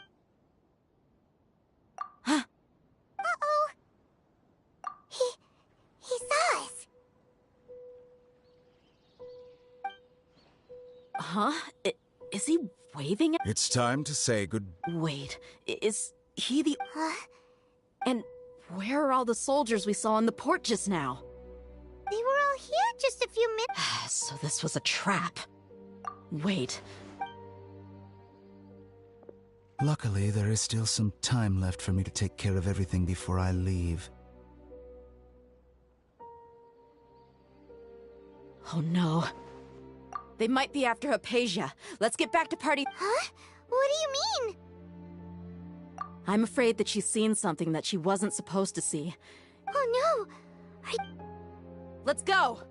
Uh-oh. He saw us. Huh? Is he waving at— It's time to say good... Wait, is he the— Huh? And where are all the soldiers we saw in the port just now? They were all here just a few minutes. So this was a trap. Wait. Luckily, there is still some time left for me to take care of everything before I leave. Oh no. They might be after Hypatia. Let's get back to party— Huh? What do you mean? I'm afraid that she's seen something that she wasn't supposed to see. Oh no! Let's go!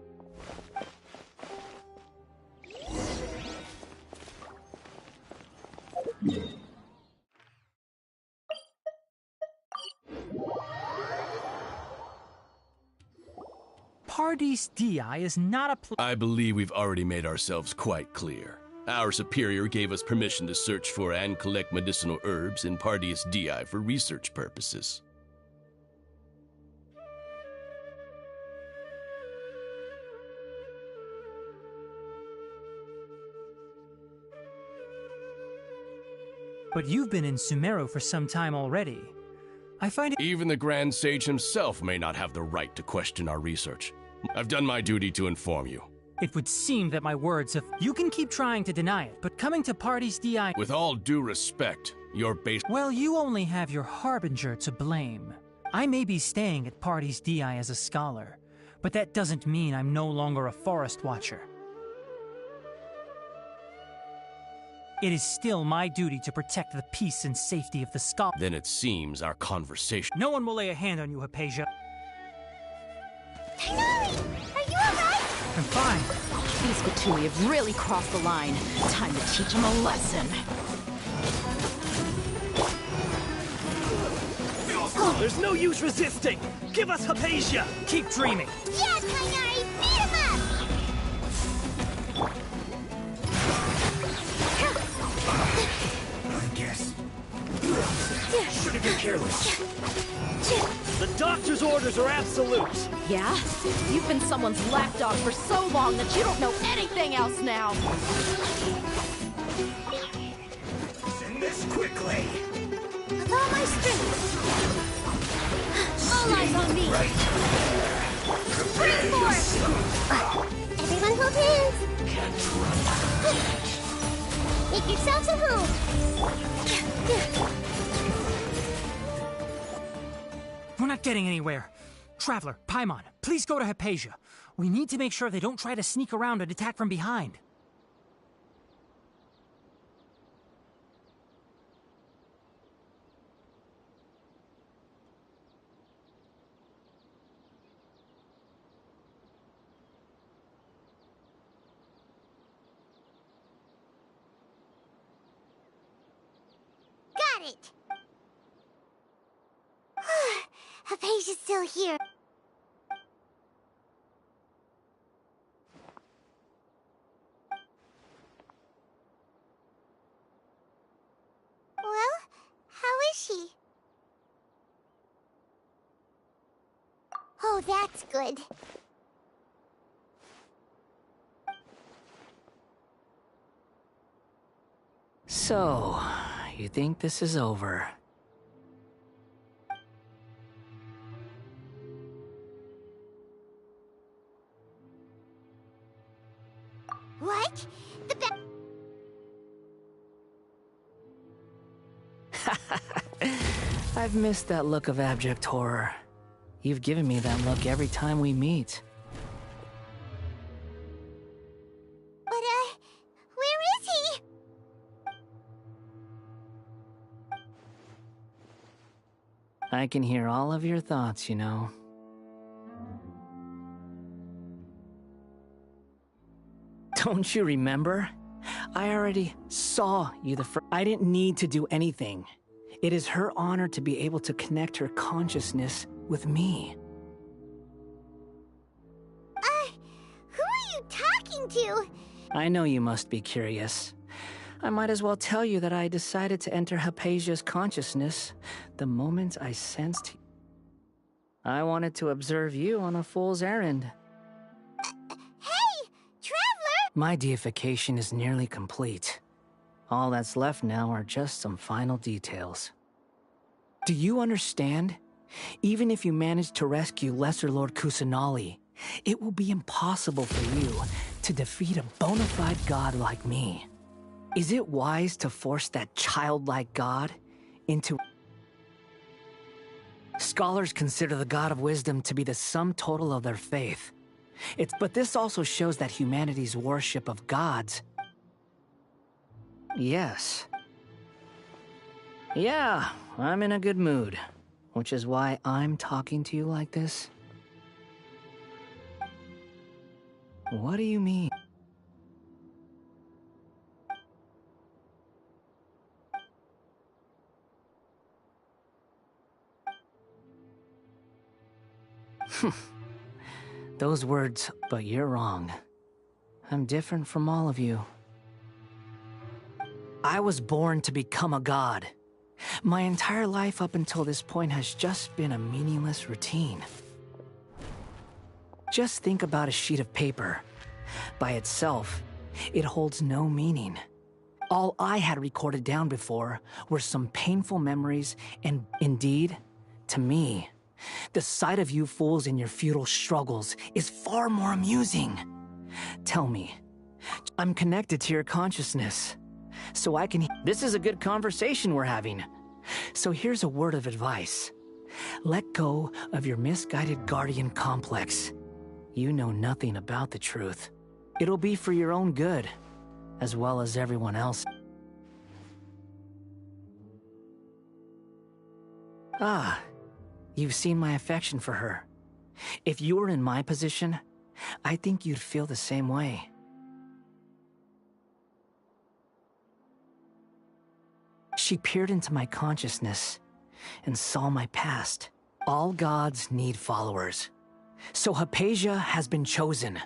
Pardis Di is not a I believe we've already made ourselves quite clear. Our superior gave us permission to search for and collect medicinal herbs in Pardis Di for research purposes. But you've been in Sumeru for some time already. I find it— Even the Grand Sage himself may not have the right to question our research. I've done my duty to inform you. It would seem that my words have— You can keep trying to deny it, but coming to Pardis Di— With all due respect, you're based— Well, you only have your Harbinger to blame. I may be staying at Pardis Di as a scholar, but that doesn't mean I'm no longer a forest watcher. It is still my duty to protect the peace and safety of the scholar. Then it seems our conversation— No one will lay a hand on you, Hypatia. Tighnari! Are you alright? I'm fine. These Fatui have really crossed the line. Time to teach them a lesson. Oh, there's no use resisting! Give us Hypatia! Keep dreaming! Yeah, Tighnari! Beat him up! I guess. Shouldn't get careless. The doctor's orders are absolute! Yeah? You've been someone's lapdog for so long that you don't know anything else now! Send this quickly! With all my strength! All eyes on me! Right. Bring forth! Everyone hold hands! Can't trust. Make yourselves at home! We're not getting anywhere. Traveler, Paimon, please go to Hypatia. We need to make sure they don't try to sneak around and attack from behind. Got it! Hypatia's still here. Well, how is she? Oh, that's good. So, you think this is over? What? I've missed that look of abject horror. You've given me that look every time we meet. But, where is he? I can hear all of your thoughts, you know. Don't you remember? I already saw you the first. I didn't need to do anything. It is her honor to be able to connect her consciousness with me. Who are you talking to? I know you must be curious. I might as well tell you that I decided to enter Hypatia's consciousness the moment I sensed... I wanted to observe you on a fool's errand. Hey, Traveler! My deification is nearly complete. All that's left now are just some final details. Do you understand? Even if you manage to rescue Lesser Lord Kusanali, it will be impossible for you to defeat a bona fide god like me. Is it wise to force that childlike god into... Scholars consider the god of wisdom to be the sum total of their faith. But this also shows that humanity's worship of gods... Yes. Yeah, I'm in a good mood, which is why I'm talking to you like this. What do you mean? Those words, but you're wrong. I'm different from all of you. I was born to become a god. My entire life up until this point has just been a meaningless routine. Just think about a sheet of paper. By itself, it holds no meaning. All I had recorded down before were some painful memories, and indeed, to me, the sight of you fools in your futile struggles is far more amusing. Tell me, I'm connected to your consciousness. So I can... This is a good conversation we're having. So here's a word of advice. Let go of your misguided guardian complex. You know nothing about the truth. It'll be for your own good, as well as everyone else. Ah, you've seen my affection for her. If you were in my position, I think you'd feel the same way. She peered into my consciousness and saw my past. All gods need followers. So Hypatia has been chosen.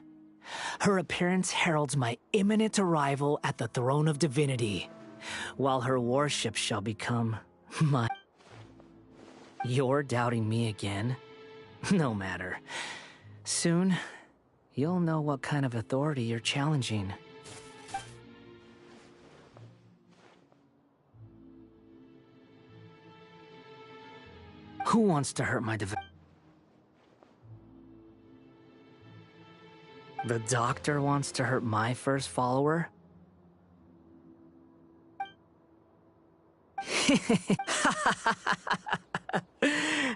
Her appearance heralds my imminent arrival at the throne of divinity, while her worship shall become my... You're doubting me again? No matter. Soon, you'll know what kind of authority you're challenging. Who wants to hurt my The doctor wants to hurt my first follower?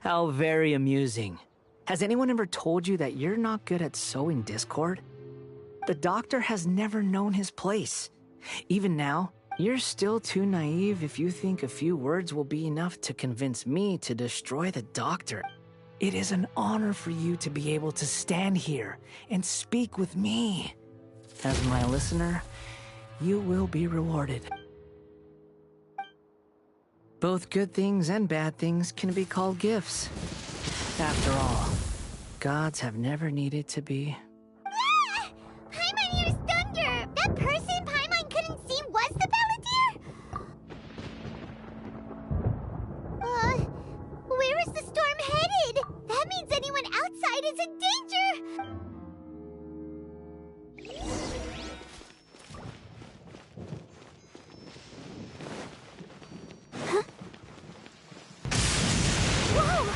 How very amusing. Has anyone ever told you that you're not good at sowing discord? The doctor has never known his place. Even now, you're still too naive if you think a few words will be enough to convince me to destroy the doctor. It is an honor for you to be able to stand here and speak with me. As my listener, you will be rewarded. Both good things and bad things can be called gifts. After all, gods have never needed to be... Paimon used thunder! That person Paimon couldn't see was the Palantir? Where is the storm headed? That means anyone outside outside is in danger! Huh? Whoa!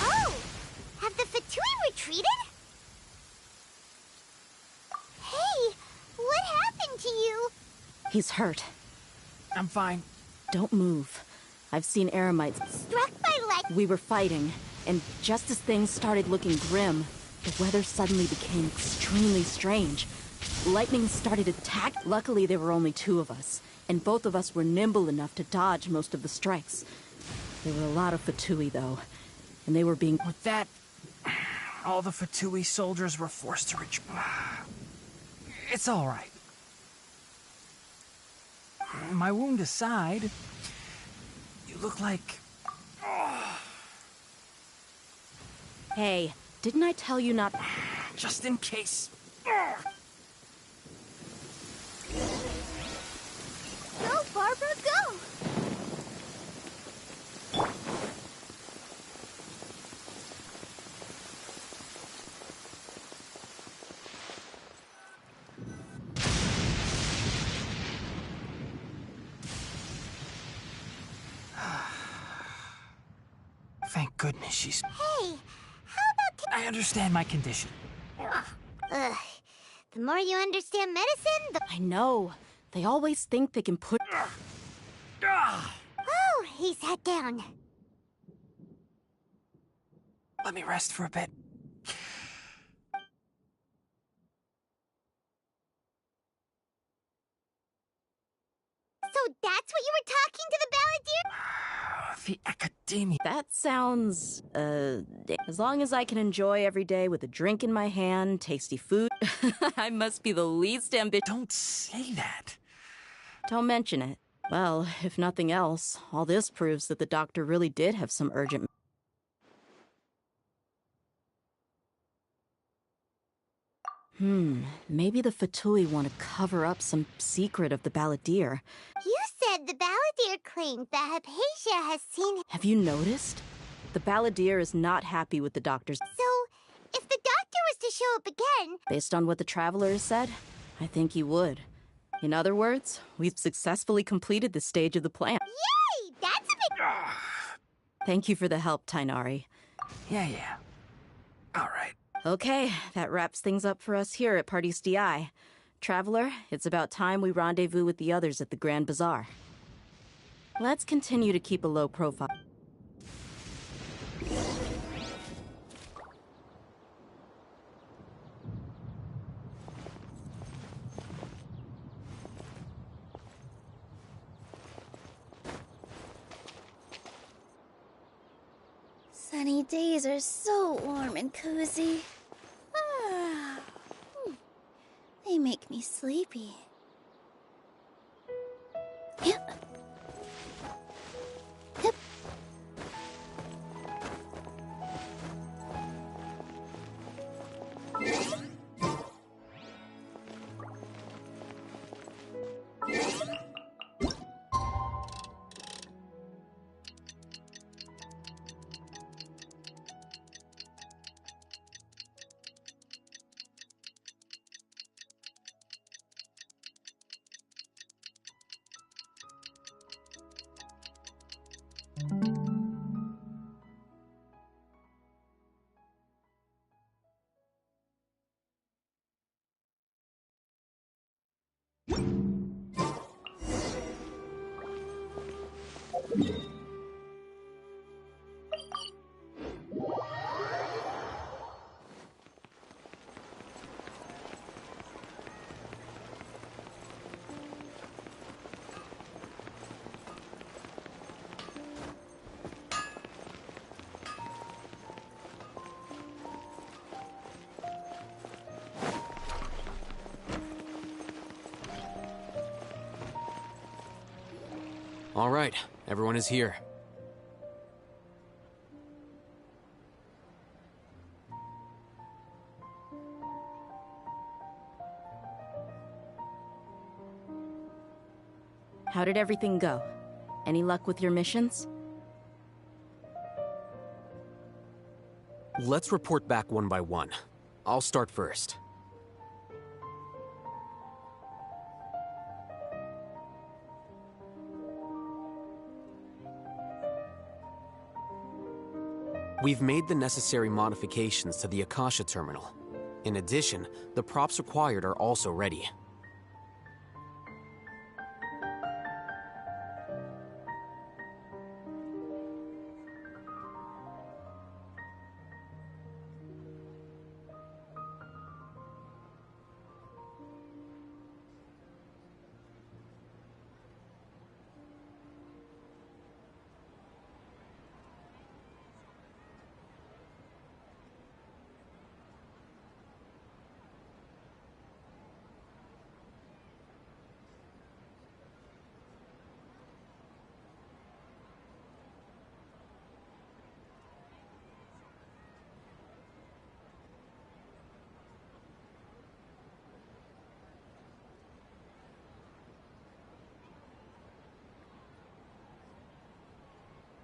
Oh! Have the Fatui retreated? Hey! What happened to you? He's hurt. I'm fine. Don't move. I've seen Eremites. Struck by lightning? We were fighting, and just as things started looking grim, the weather suddenly became extremely strange. Lightning started to attack. Luckily, there were only two of us, and both of us were nimble enough to dodge most of the strikes. There were a lot of Fatui, though, and they were being... With that, all the Fatui soldiers were forced to retreat. It's all right. My wound aside, you look like... Hey, didn't I tell you not... Just in case. Go, Barbara, go! Thank goodness she's... Hey, how about... I understand my condition. Ugh. The more you understand medicine, the... I know. They always think they can put... Oh, he sat down. Let me rest for a bit. So that's what you were talking to the balladeer? The Academia. That sounds, as long as I can enjoy every day with a drink in my hand, tasty food, I must be the least ambitious. Don't say that. Don't mention it. Well, if nothing else, all this proves that the doctor really did have some urgent... Maybe the Fatui want to cover up some secret of the balladeer. You said the balladeer claimed that Hypatia has seen... Have you noticed? The balladeer is not happy with the doctor's... So, if the doctor was to show up again... Based on what the traveler has said, I think he would. In other words, we've successfully completed this stage of the plan. Yay! That's a big... Thank you for the help, Tainari. Yeah. All right. Okay, that wraps things up for us here at Party's DI. Traveler, it's about time we rendezvous with the others at the Grand Bazaar. Let's continue to keep a low profile. Sunny days are so warm and cozy. They make me sleepy. Yep. All right, everyone is here. How did everything go? Any luck with your missions? Let's report back one by one. I'll start first. We've made the necessary modifications to the Akasha terminal. In addition, the props required are also ready.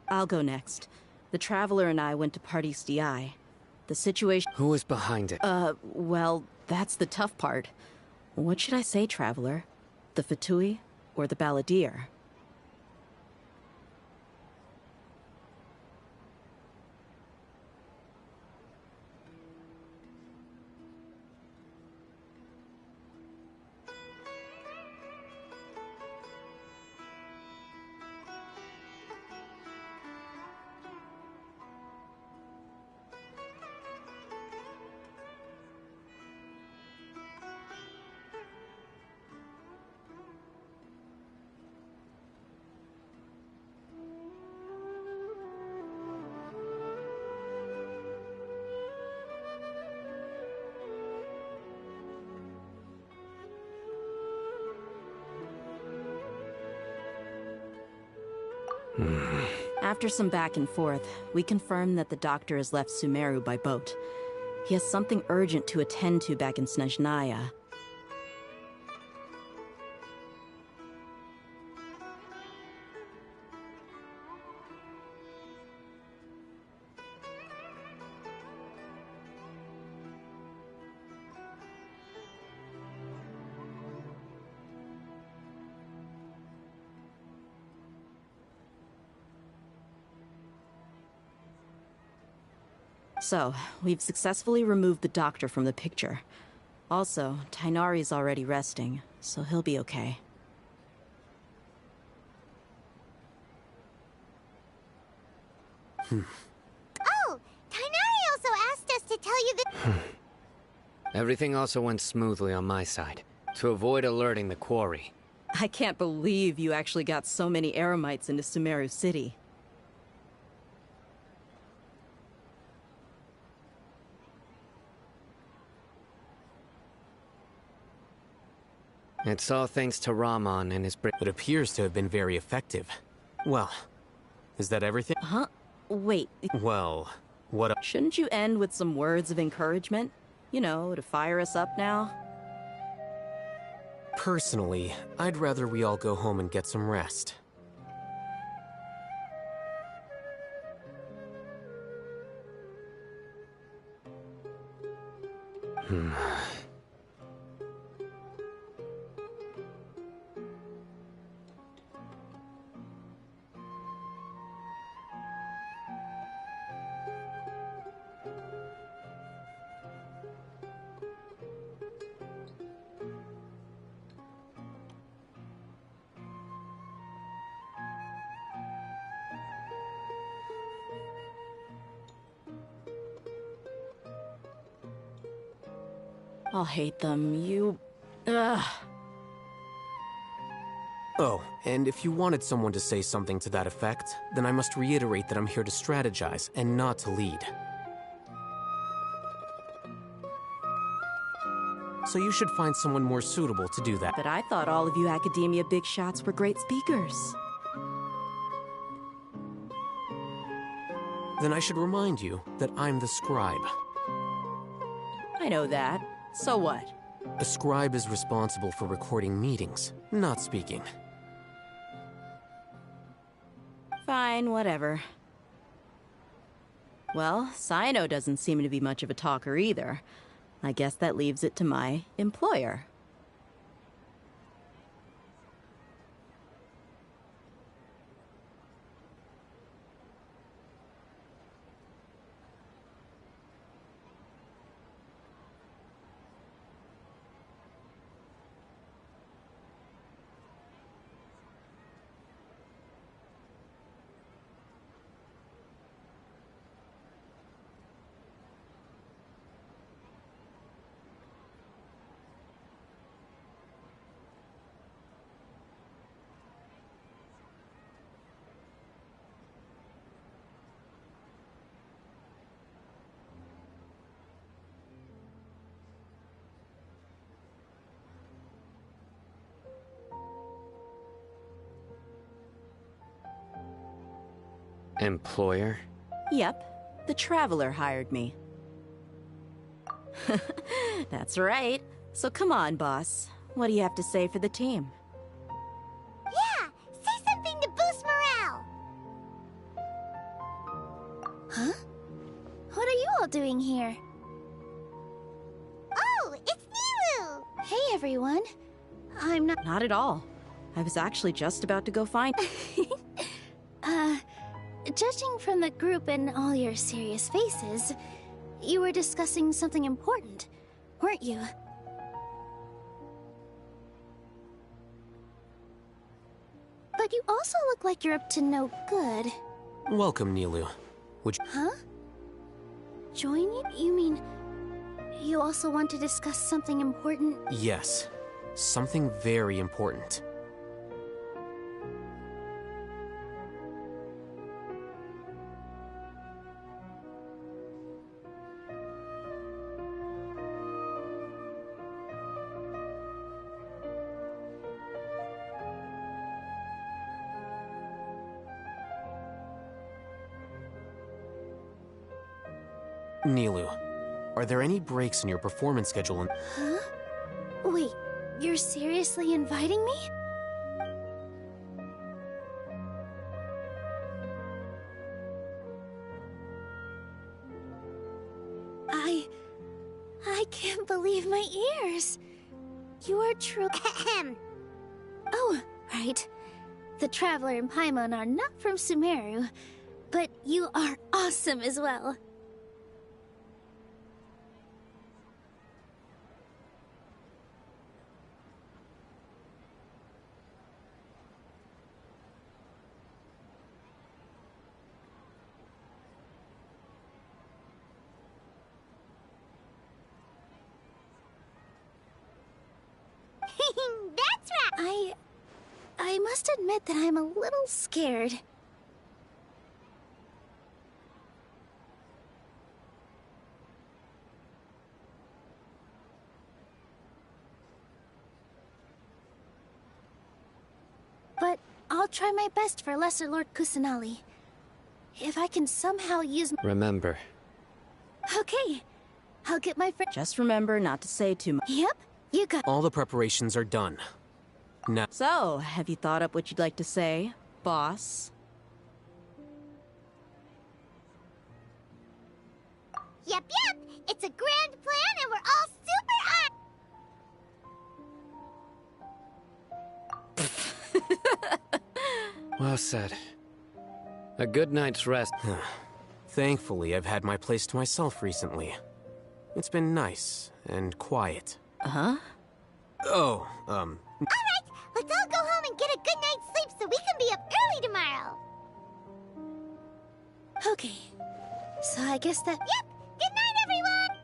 I'll go next. The Traveler and I went to Party's DI. The situation— Who is behind it? Well, that's the tough part. What should I say, Traveler? The Fatui or the Balladeer? After some back and forth, we confirmed that the doctor has left Sumeru by boat. He has something urgent to attend to back in Snezhnaya. So, we've successfully removed the doctor from the picture. Also, Tighnari's already resting, so he'll be okay. Oh! Tighnari also asked us to tell you that— Everything also went smoothly on my side, to avoid alerting the quarry. I can't believe you actually got so many Eremites into Sumeru City. It's all thanks to Rahman and his It appears to have been very effective. Well, is that everything? Huh? Wait. Well, what— Shouldn't you end with some words of encouragement? You know, to fire us up now? Personally, I'd rather we all go home and get some rest. I'll hate them. Ugh. Oh, and if you wanted someone to say something to that effect, then I must reiterate that I'm here to strategize and not to lead. So you should find someone more suitable to do that. But I thought all of you academia big shots were great speakers. Then I should remind you that I'm the scribe. I know that. So what? A scribe is responsible for recording meetings, not speaking. Fine, whatever. Well, Cyno doesn't seem to be much of a talker either. I guess that leaves it to my employer. Employer? Yep, the Traveler hired me. That's right. So come on, boss. What do you have to say for the team? Yeah, say something to boost morale. Huh? What are you all doing here? Oh, it's Nilu! Hey, everyone. I'm not... Not at all. I was actually just about to go find... Judging from the group and all your serious faces, you were discussing something important, weren't you? But you also look like you're up to no good. Welcome, Nilu. Would you... Huh? Join you? You mean... you also want to discuss something important? Yes. Something very important. Nilu, are there any breaks in your performance schedule in— Huh? Wait, you're seriously inviting me? I can't believe my ears. You are true. Oh, right. The Traveler and Paimon are not from Sumeru, but you are awesome as well. That's right! I must admit that I'm a little scared. But I'll try my best for Lesser Lord Kusanali. If I can somehow use... Remember. Okay. I'll get my friend... Just remember not to say too much. Yep, you got... All the preparations are done. Now... So, have you thought up what you'd like to say, boss? Yep. It's a grand plan and we're all super armed. Well said. A good night's rest. Thankfully, I've had my place to myself recently. It's been nice and quiet. Uh-huh. Oh, Alright, let's all go home and get a good night's sleep so we can be up early tomorrow. Okay. So I guess that... Yep! Good night, everyone!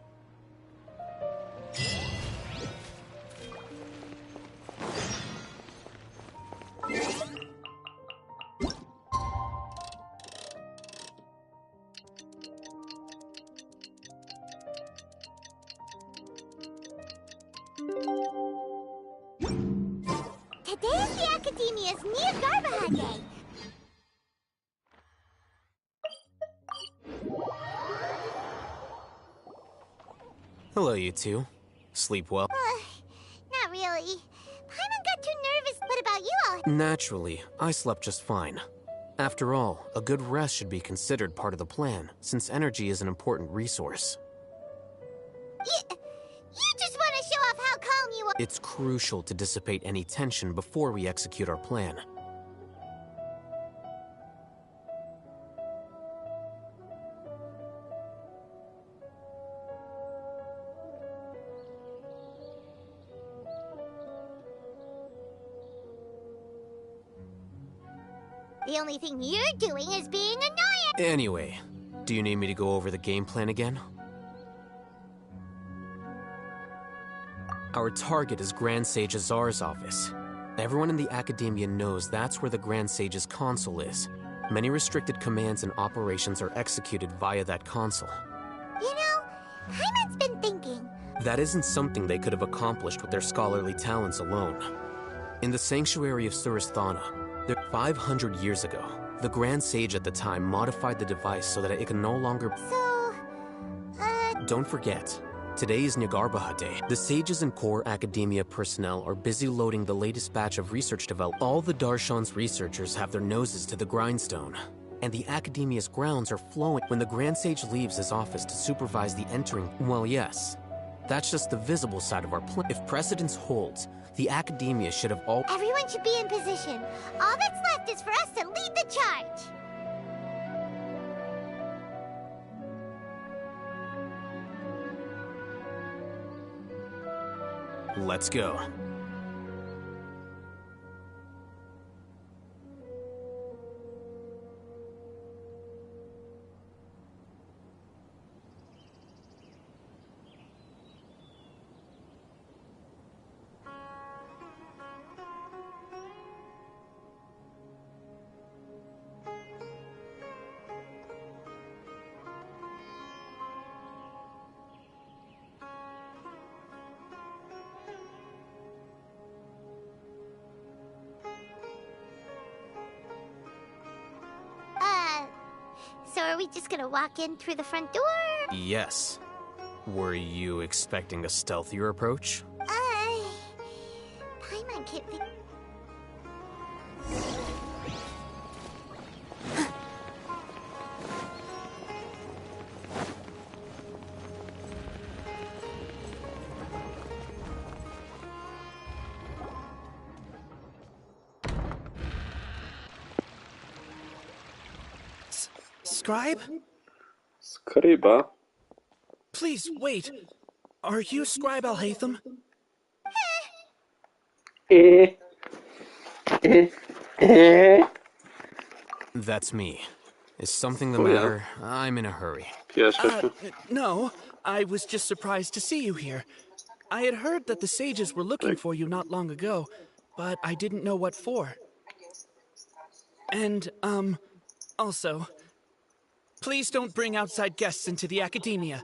Today is the Academia's new Garbaha Day. hello, you two. Sleep well? Not really. Paimon got too nervous. What about you all? Naturally, I slept just fine. After all, a good rest should be considered part of the plan, since energy is an important resource. You just want to show off how calm you are. It's crucial to dissipate any tension before we execute our plan. The only thing you're doing is being annoying. Anyway, do you need me to go over the game plan again? Our target is Grand Sage Azar's office. Everyone in the Academia knows that's where the Grand Sage's console is. Many restricted commands and operations are executed via that console. You know, Hyman's been thinking. That isn't something they could have accomplished with their scholarly talents alone. In the Sanctuary of Surasthana, 500 years ago, the Grand Sage at the time modified the device so that it can no longer... Don't forget, today is Nyagarbha Day. The sages and core Academia personnel are busy loading the latest batch of research development. All the Darshan's researchers have their noses to the grindstone, and the Academia's grounds are flowing. When the Grand Sage leaves his office to supervise the entering... Well, yes, that's just the visible side of our plan. If precedence holds, the Academia should have all... Everyone should be in position. All that's left is for us to lead the charge. Let's go. So are we just gonna walk in through the front door? Yes. Were you expecting a stealthier approach? Paimon can't think... Scribe? Skryba? Please, wait. Are you Scribe Al-Haytham? That's me. Is something the matter? I'm in a hurry. No, I was just surprised to see you here. I had heard that the sages were looking for you not long ago, but I didn't know what for. And, also, please don't bring outside guests into the Academia.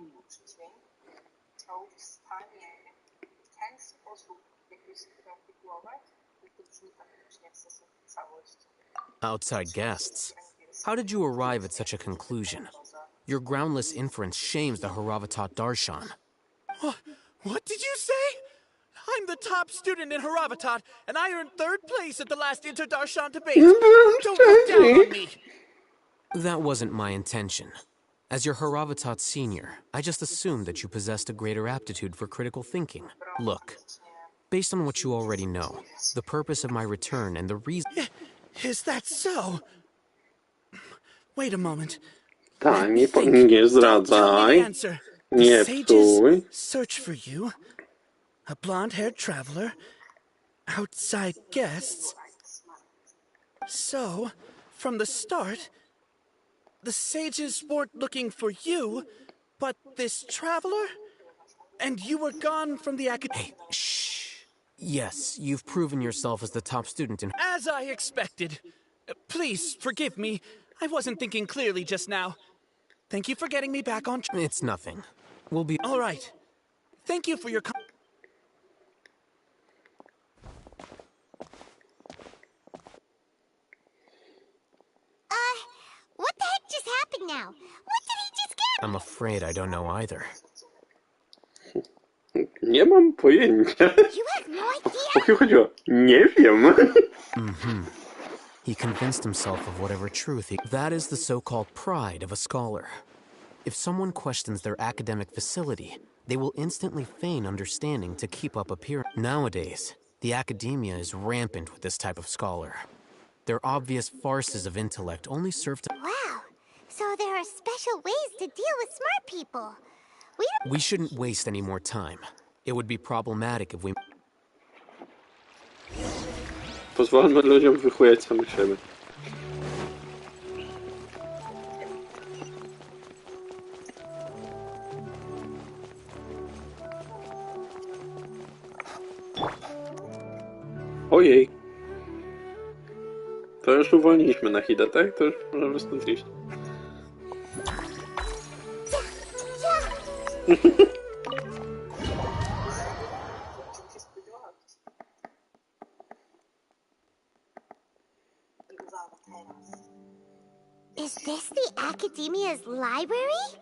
Outside guests? How did you arrive at such a conclusion? Your groundless inference shames the Haravatat Darshan. What did you say? I'm the top student in Haravatat, and I earned 3rd place at the last Inter-Darshan debate. Don't look down on me. That wasn't my intention. As your Haravatat senior, I just assumed that you possessed a greater aptitude for critical thinking. Look, based on what you already know, the purpose of my return and the reason... Is that so? Wait a moment. Tak, nie zdradzaj. Nie psuj. Search for you. A blonde-haired traveler. Outside guests. So, from the start, the sages weren't looking for you, but this traveler? And you were gone from the academy. Hey, shh. Yes, you've proven yourself as the top student in... As I expected. Please, forgive me. I wasn't thinking clearly just now. Thank you for getting me back on... It's nothing. We'll be... All right. Thank you for your... What the heck just happened now? What did he just get? I'm afraid I don't know either. Nie mam pojęcia. You have no idea? O kim chodziło? Nie wiem. He convinced himself of whatever truth he... That is the so-called pride of a scholar. If someone questions their academic facility, they will instantly feign understanding to keep up appearance. Nowadays, the academia is rampant with this type of scholar. Their obvious farces of intellect only serve to... Wow, so there are special ways to deal with smart people. We shouldn't waste any more time. It would be problematic if we... Pozwólmy ludziom wychujać samych siebie. Ojej. To już uwolniliśmy na Hidę, tak? To już możemy stąd iść. Is this the Academia's library?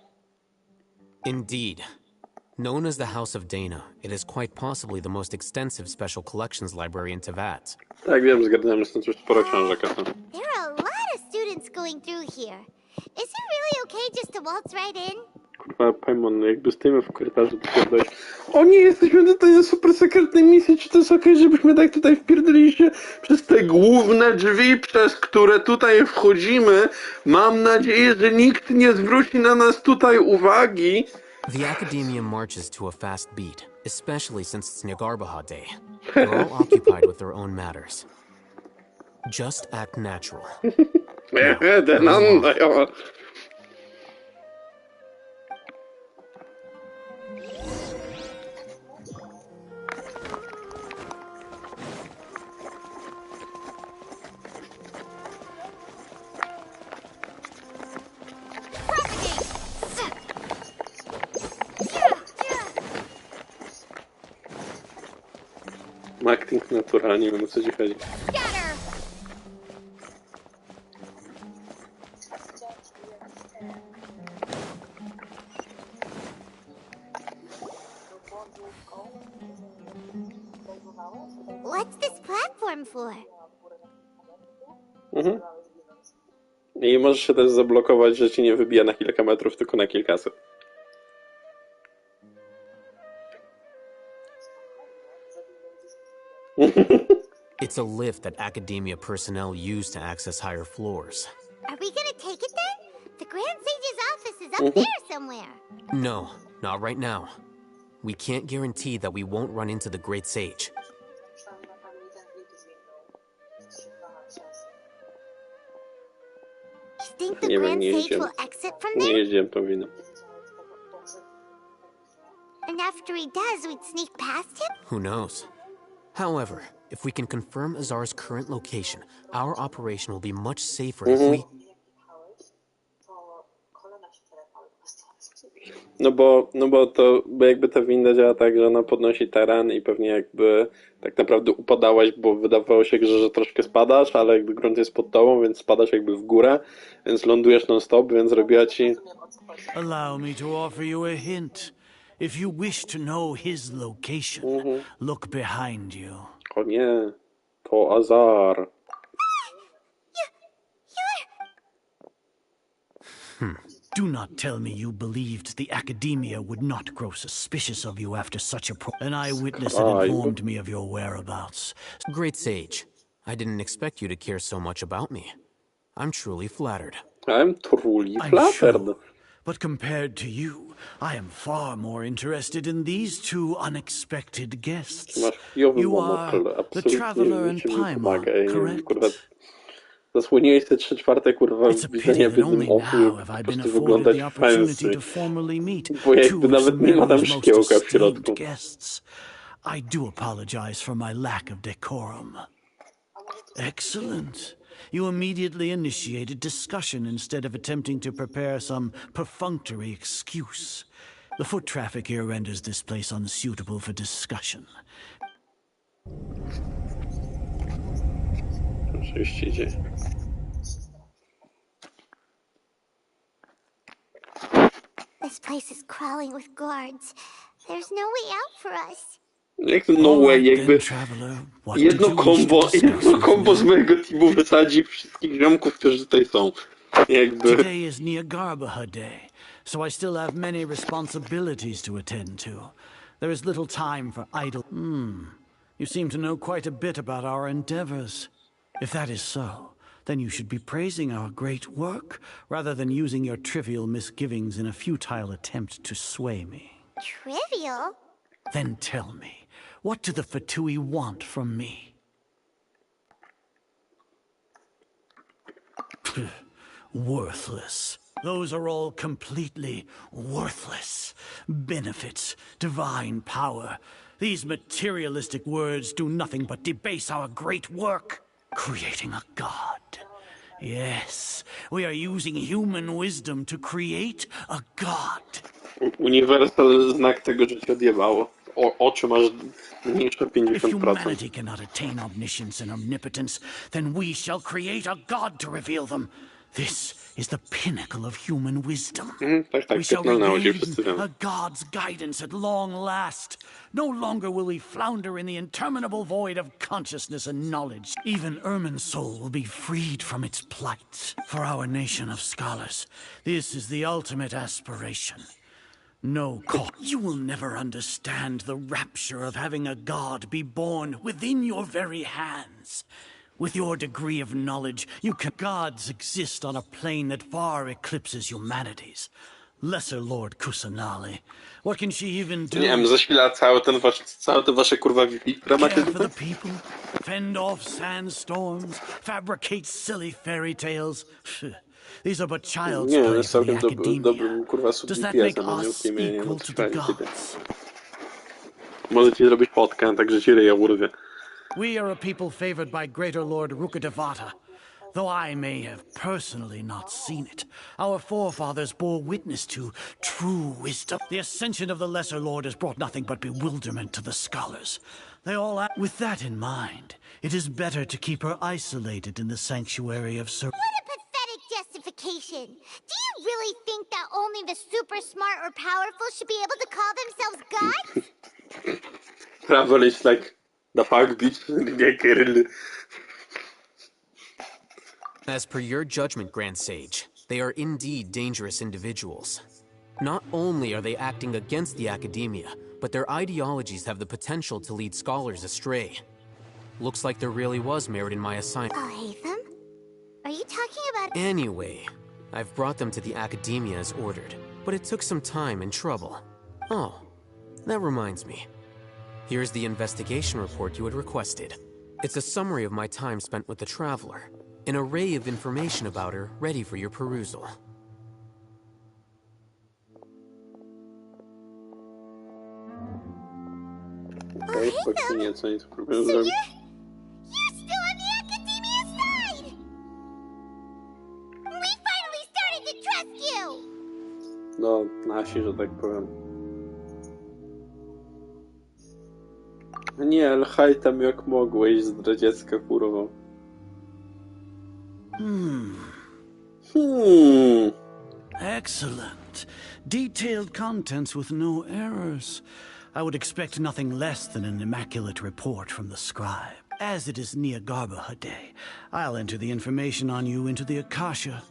Indeed. Known as the House of Dana, it is quite possibly the most extensive special collections library in Teyvat. Tak, wiem, zgarniamy stąd już sporo książek. There are a lot of students going through here. Is it really okay just to waltz right in? Kurwa, Paimon, jakby stoimy w korytarzu, to pierdolisz. O nie, jesteśmy tutaj na super sekretnej misji, czy to jest okej, żebyśmy tak tutaj wpierdolili się przez te główne drzwi, przez które tutaj wchodzimy? Mam nadzieję, że nikt nie zwróci na nas tutaj uwagi. The Academia marches to a fast beat, especially since it's Nagarbaha Day. They're all occupied with their own matters. Just act natural. Acting naturalnie, wiem o co ci chodzi. What's this platform for? I możesz się też zablokować, że ci nie wybija na kilka metrów, tylko na kilkaset. It's a lift that Academia personnel use to access higher floors. Are we gonna take it then? The Grand Sage's office is up there somewhere. No, not right now. We can't guarantee that we won't run into the Great Sage. You think the Grand Sage will exit from there? Nie jeździłem tą winą. And after he does, we'd sneak past him? Who knows? However, if we can confirm Azar's current location, our operation will be much safer if we... No bo jakby ta winda działa tak, że ona podnosi teren i pewnie jakby tak naprawdę upadałaś, bo wydawało się, że troszkę spadasz, ale jakby grunt jest pod tobą, więc spadasz jakby w górę, więc lądujesz non-stop, więc robiła ci... Allow me to offer you a hint. If you wish to know his location, look behind you. O nie, to Azar. Do not tell me you believed the Academia would not grow suspicious of you after such a An eyewitness had informed me of your whereabouts. Great Sage, I didn't expect you to care so much about me. I'm truly flattered. I'm truly flattered. Sure, but compared to you, I am far more interested in these two unexpected guests. You are the Traveler and Paimon, correct? Zasłoniłeś te 3/4 kurwa widzenia w jednym oku i po prostu wyglądać fancy. Bo jakby nawet nie ma tam szkiełka w środku. I do apologize for my lack of decorum. Excellent. You immediately initiated discussion instead of attempting to prepare some perfunctory excuse. The foot traffic here renders this place unsuitable for discussion. Oczywiście dzieje. This place is crawling with guards. There's no way out for us. Jak no way, jakby jedno kombo z mojego teamu wysadzi wszystkich ziomków, którzy tutaj są. Jakby... Today is Niagarbaha Day, so I still have many responsibilities to attend to. There is little time for idle... You seem to know quite a bit about our endeavors. If that is so, then you should be praising our great work, rather than using your trivial misgivings in a futile attempt to sway me. Trivial? Then tell me, what do the Fatui want from me? Worthless. Those are all completely worthless. Benefits, divine power. These materialistic words do nothing but debase our great work. Creating a god. Yes, we are using human wisdom to create a god. Uniwersal znak tego, że ci odjebało. Oczy masz mniejsze 50%. If humanity cannot attain omniscience and omnipotence, then we shall create a god to reveal them. This is the pinnacle of human wisdom. We shall regain a god's guidance at long last. No longer will we flounder in the interminable void of consciousness and knowledge. Even Ermin's soul will be freed from its plight. For our nation of scholars, this is the ultimate aspiration. No call. You will never understand the rapture of having a god be born within your very hands. With your degree of knowledge, you can... Gods exist on a plane that far eclipses humanity's. Lesser Lord Kusanali. What can she even do? Nie wiem, zaświla całe te wasze kurwa wipi, które macie Care for the people, fend off sandstorms, fabricate silly fairy tales. These are but child's play for the academia. Does that make us equal to the gods? Możecie zrobić potkę, także ci ryja urwie. We are a people favored by Greater Lord Rukadevata. Though I may have personally not seen it, our forefathers bore witness to true wisdom. The ascension of the Lesser Lord has brought nothing but bewilderment to the scholars. They all act with that in mind. It is better to keep her isolated in the sanctuary of Sir... What a pathetic justification. Do you really think that only the super smart or powerful should be able to call themselves gods? Travel is like... The fuck, bitch. As per your judgment, Grand Sage, they are indeed dangerous individuals. Not only are they acting against the academia, but their ideologies have the potential to lead scholars astray. Looks like there really was merit in my assignment. Oh, Hatham? Are you talking about... Anyway, I've brought them to the academia as ordered, but it took some time and trouble. Oh, that reminds me. Here's the investigation report you had requested. It's a summary of my time spent with the Traveler. An array of information about her, ready for your perusal. Okay, you're still on the Academia side! We finally started to trust you! No, nasi, że tak powiem. Nie, ale haj tam jak mogłeś, zdradziecka kurwa. Excellent. Detailed contents with no errors. I would expect nothing less than an immaculate report from the scribe. As it is Niagarbaha Day, I'll enter the information on you into the Akasha.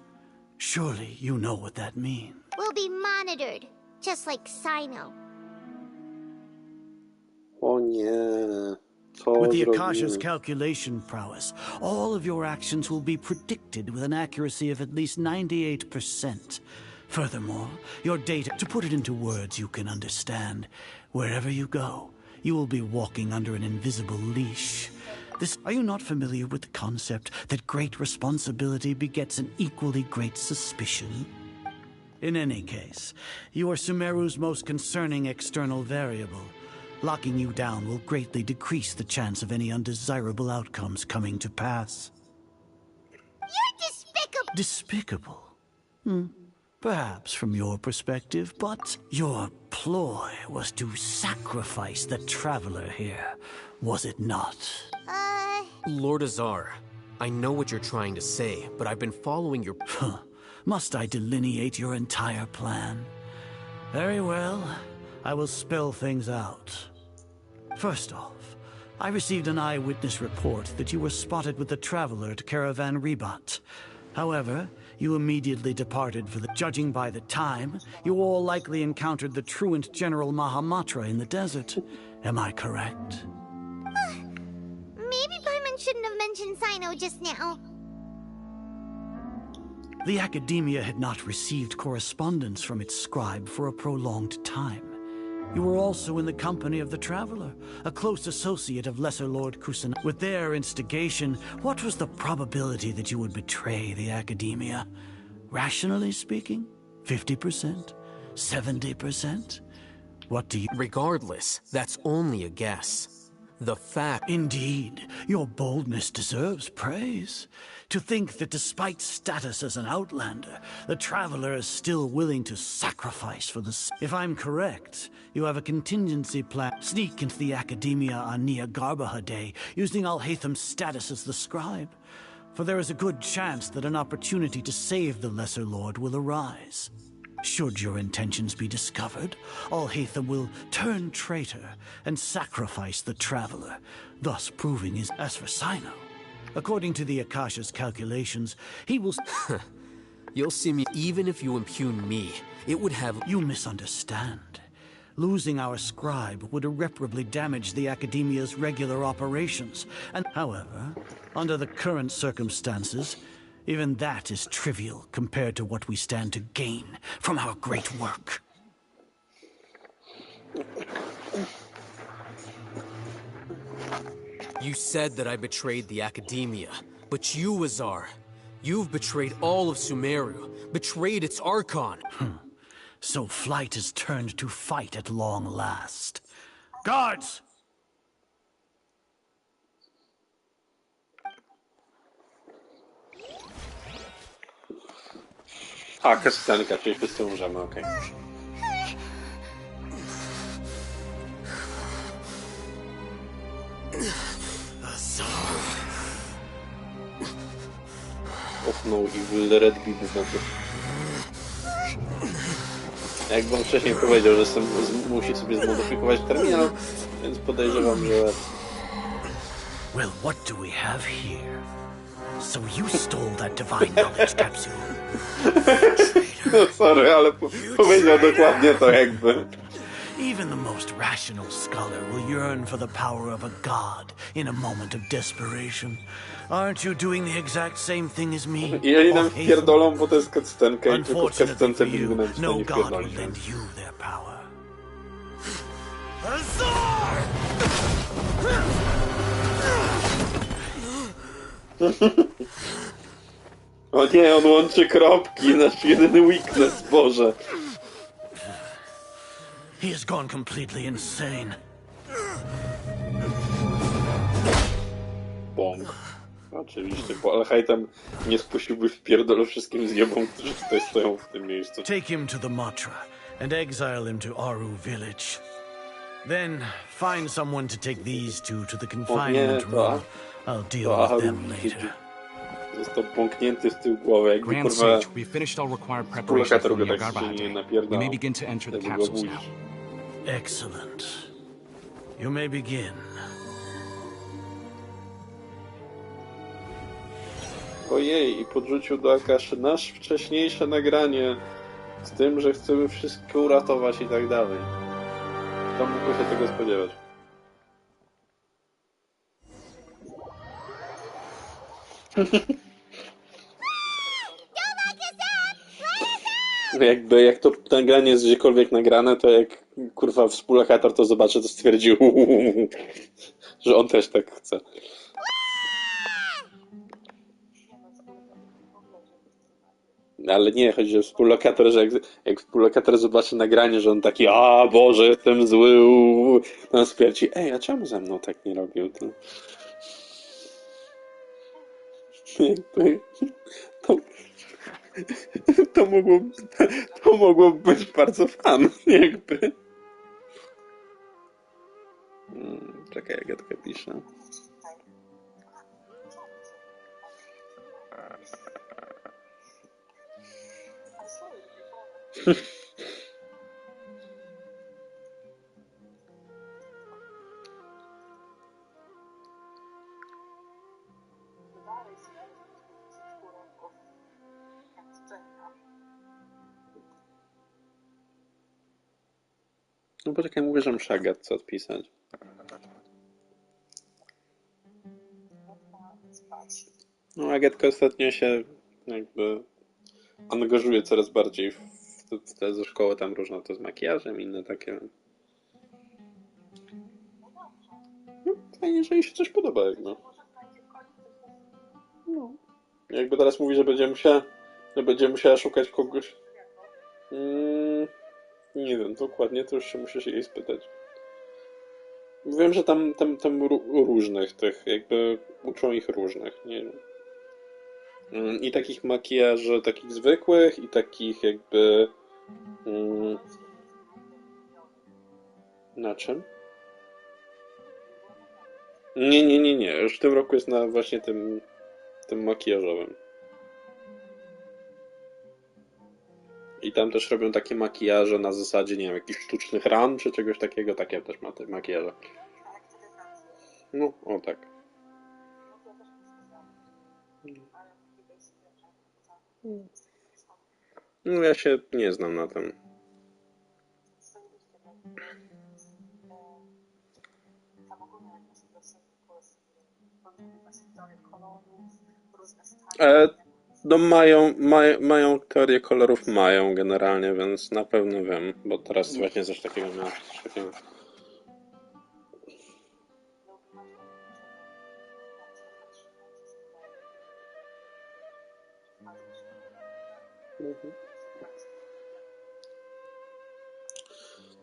Surely you know what that means. We'll be monitored, just like Sino. O nie. With the Akasha's calculation prowess, all of your actions will be predicted with an accuracy of at least 98%. Furthermore, your data, to put it into words you can understand, wherever you go, you will be walking under an invisible leash. Are you not familiar with the concept that great responsibility begets an equally great suspicion? In any case, you are Sumeru's most concerning external variable. Locking you down will greatly decrease the chance of any undesirable outcomes coming to pass. You're despicable! Despicable? Perhaps from your perspective, but your ploy was to sacrifice the Traveler here, was it not? Lord Azar, I know what you're trying to say, but I've been following your... Must I delineate your entire plan? Very well. I will spell things out. First off, I received an eyewitness report that you were spotted with the traveler at Caravan Rebat. However, you immediately departed for the... Judging by the time, you all likely encountered the truant General Mahamatra in the desert. Am I correct? Maybe Paimon shouldn't have mentioned Sino just now. The Academia had not received correspondence from its scribe for a prolonged time. You were also in the company of the Traveler, a close associate of Lesser Lord Kusan. With their instigation, what was the probability that you would betray the Academia? Rationally speaking, 50%? 70%? What do you... Regardless, that's only a guess. The fact... Indeed, your boldness deserves praise. To think that despite status as an outlander, the Traveler is still willing to sacrifice for the... If I'm correct, you have a contingency plan. Sneak into the Academia on Nia Garbaha Day, using Alhaitham's status as the scribe. For there is a good chance that an opportunity to save the Lesser Lord will arise. Should your intentions be discovered, Alhaitham will turn traitor and sacrifice the Traveler, thus proving his... As for Sino, according to the Akasha's calculations, he will... You'll see me... Even if you impugn me, it would have... You misunderstand. Losing our scribe would irreparably damage the Academia's regular operations. And, however, under the current circumstances, even that is trivial compared to what we stand to gain from our great work. You said that I betrayed the Academia, but you, Azar, you've betrayed all of Sumeru, betrayed its Archon. So flight has turned to fight at long last. Guards! A, kastanka, czyli wszyscy umrzemy, okej. No evil red beat znaczy. Jak wam wcześniej powiedział, że musi sobie zmodyfikować terminal, więc podejrzewam, że... Well, what do we have here? So you stole that divine knowledge capsule. No sorry, ale powiedział dokładnie to jakby. Even the most rational scholar will yearn for the power of a god in a moment of desperation. Aren't you doing the exact same thing as me? I oni nam wpierdolą, bo to jest cutscenka i tylko w cutscence będziemy nam no nie god wpierdolić. will lend you their power. O nie, on łączy kropki, nasz jedyny weakness, Boże. He has gone completely insane. Bong. Oczywiście, bo Alhaitham nie spuściłby w pierdolu wszystkim zjebom, którzy tutaj stoją w tym miejscu. Take him to the Matra and exile him to Aru village. Then find someone to take these two to the confinement room. I'll deal with them later. Został pąknięty z tyłu głowy, jakby Grand kurwa... Sage, we've finished all required preparations for the tak Garbaha się Day. napierdał. We may begin to enter the capsules now. Excellent. You may begin. Ojej, i podrzucił do Akaszy nasz wcześniejsze nagranie z tym, że chcemy wszystko uratować i tak dalej. Kto mógł się tego spodziewać? Jak to nagranie jest gdziekolwiek nagrane, to jak kurwa współlokator to zobaczy, to stwierdził, że on też tak chce. Ale nie, chodzi o współlokator, że jak współlokator zobaczy nagranie, że on taki, a Boże, jestem zły, to on stwierdzi, ej, a czemu ze mną tak nie robił? To mogło być bardzo fan, jakby. Czekaj, jak ja to piszę. No poczekaj, mówię, że muszę Agatce odpisać. No Agatka ostatnio się jakby angażuje coraz bardziej w te ze szkoły, tam różne to z makijażem, inne takie. No, fajnie, że jej się coś podoba jakby. No. Jakby teraz mówi, że będzie musiała szukać kogoś. Nie wiem, dokładnie, to już się musisz jej spytać. Wiem, że tam różnych tych, jakby uczą ich różnych, nie wiem. I takich makijaży, takich zwykłych, i takich jakby... Na czym? Nie. Już w tym roku jest na właśnie tym makijażowym. I tam też robią takie makijaże na zasadzie, nie wiem, jakichś sztucznych ran, czy czegoś takiego. Takie też ma te makijaże. No, o tak. No, ja się nie znam na tym. No mają teorię kolorów, mają generalnie, więc na pewno wiem, bo teraz właśnie coś takiego miałem.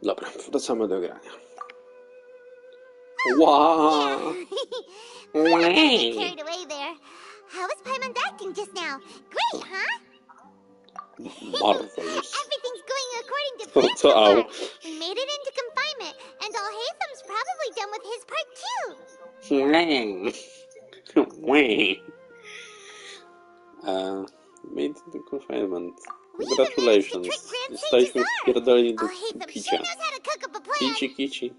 Dobra, wracamy do grania. Wow! Carried away there. How was Paimon acting just now? Great, huh? Marvelous. Everything's going according to plan so far. We made it into confinement, and Alhaitham's probably done with his part too. Made into confinement. Congratulations. Jesteśmy wpierdoleni do picia. Kici.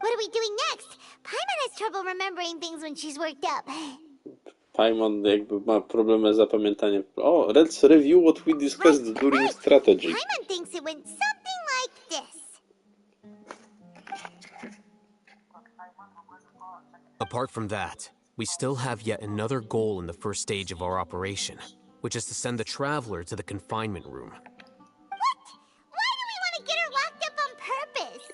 What are we doing next? Paimon has trouble remembering things when she's worked up. Paimon jakby ma problemy z zapamiętaniem. Oh, let's review what we discussed during strategy. Paimon thinks it went something like this. Apart from that, we still have yet another goal in the first stage of our operation, which is to send the Traveler to the confinement room. What? Why do we want to get her locked up on purpose?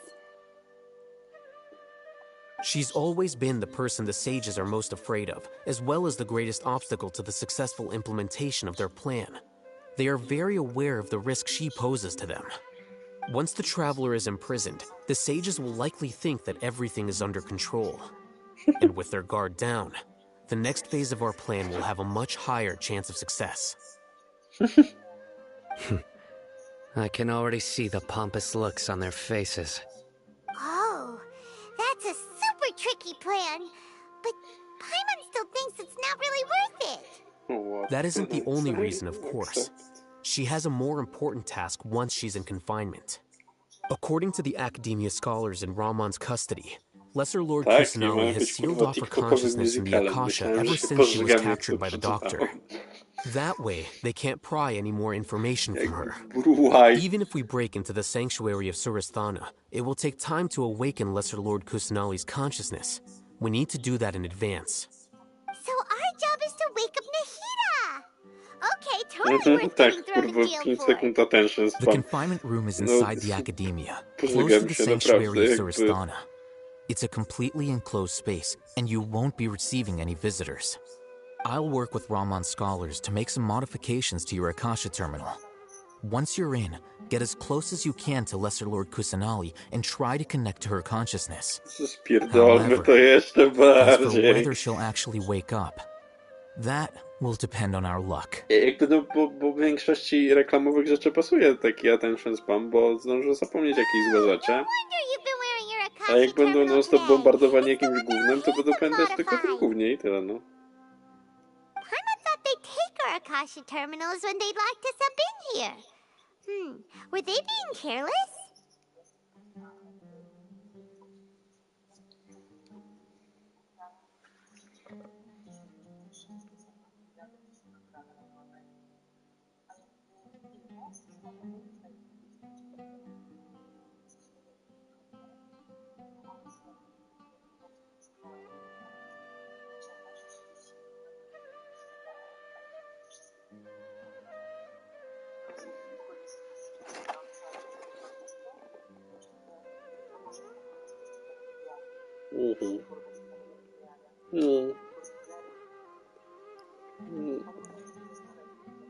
She's always been the person the sages are most afraid of, as well as the greatest obstacle to the successful implementation of their plan. They are very aware of the risk she poses to them. Once the Traveler is imprisoned, the sages will likely think that everything is under control. And with their guard down, the next phase of our plan will have a much higher chance of success. I can already see the pompous looks on their faces. Oh, that's a super tricky plan. But Paimon still thinks it's not really worth it. That isn't the only reason, of course. She has a more important task once she's in confinement. According to the Academia scholars in Ramon's custody, Lesser Lord Kusanali has sealed off her consciousness in the Akasha ever since she was captured by the Doctor. That way, they can't pry any more information from her. Even if we break into the sanctuary of Surasthana, it will take time to awaken Lesser Lord Kusanali's consciousness. We need to do that in advance. So our job is to wake up Nahida! Okay, totally worth getting thrown in jail for. The confinement room is inside the Academia, close to the sanctuary of Surasthana. It's a completely enclosed space, and you won't be receiving any visitors. I'll work with Ramon's scholars to make some modifications to your Akasha terminal. Once you're in, get as close as you can to Lesser Lord Kusanali and try to connect to her consciousness. However, as for whether she'll actually wake up, that will depend on our luck. Jakby bo w większości reklamowych rzeczy pasuje taki attention spam, bo zdążę zapomnieć jakieś złe rzeczy. A jak będą non-stop bombardowani jakimś gównem, to będą pamiętać tylko tym gównie i tyle, no. Paimon thought they'd take our Akasha terminals when they locked us up in here. Were they being careless? No.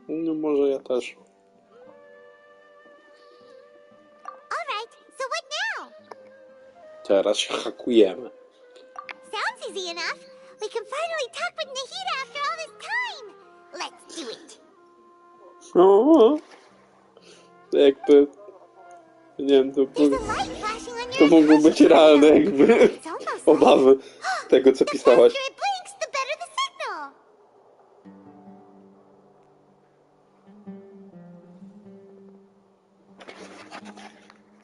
No może ja też. Alright, so what now? Teraz się hakujemy. Sounds easy enough. We can finally talk with Nahida after all this time. Let's do it. O, jakby... Nie wiem, to mogą być realne jakby obawy z tego, co pisałaś.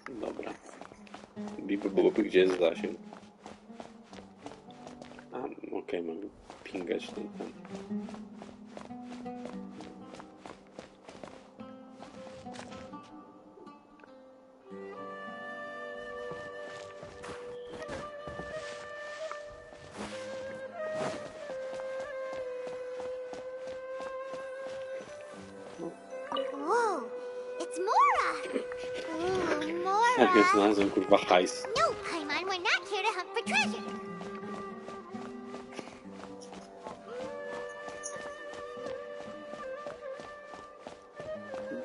Dobra. Biby byłoby gdzie jest zasięg. Okej, mam pingać ten. Whoa, it's Mora! Ooh, Mora! Jak ja znalazłem, kurwa, hajs. No, Paimon, we're not here to hunt for treasure.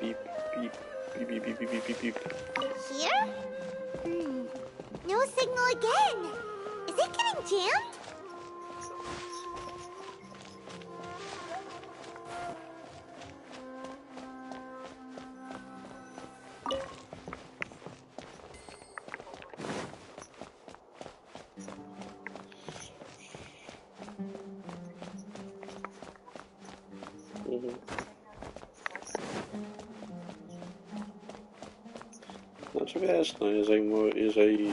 Beep, beep, beep, beep, beep, beep, beep, beep. Here? No signal again. Is it getting jammed? Znaczy wiesz, no jeżeli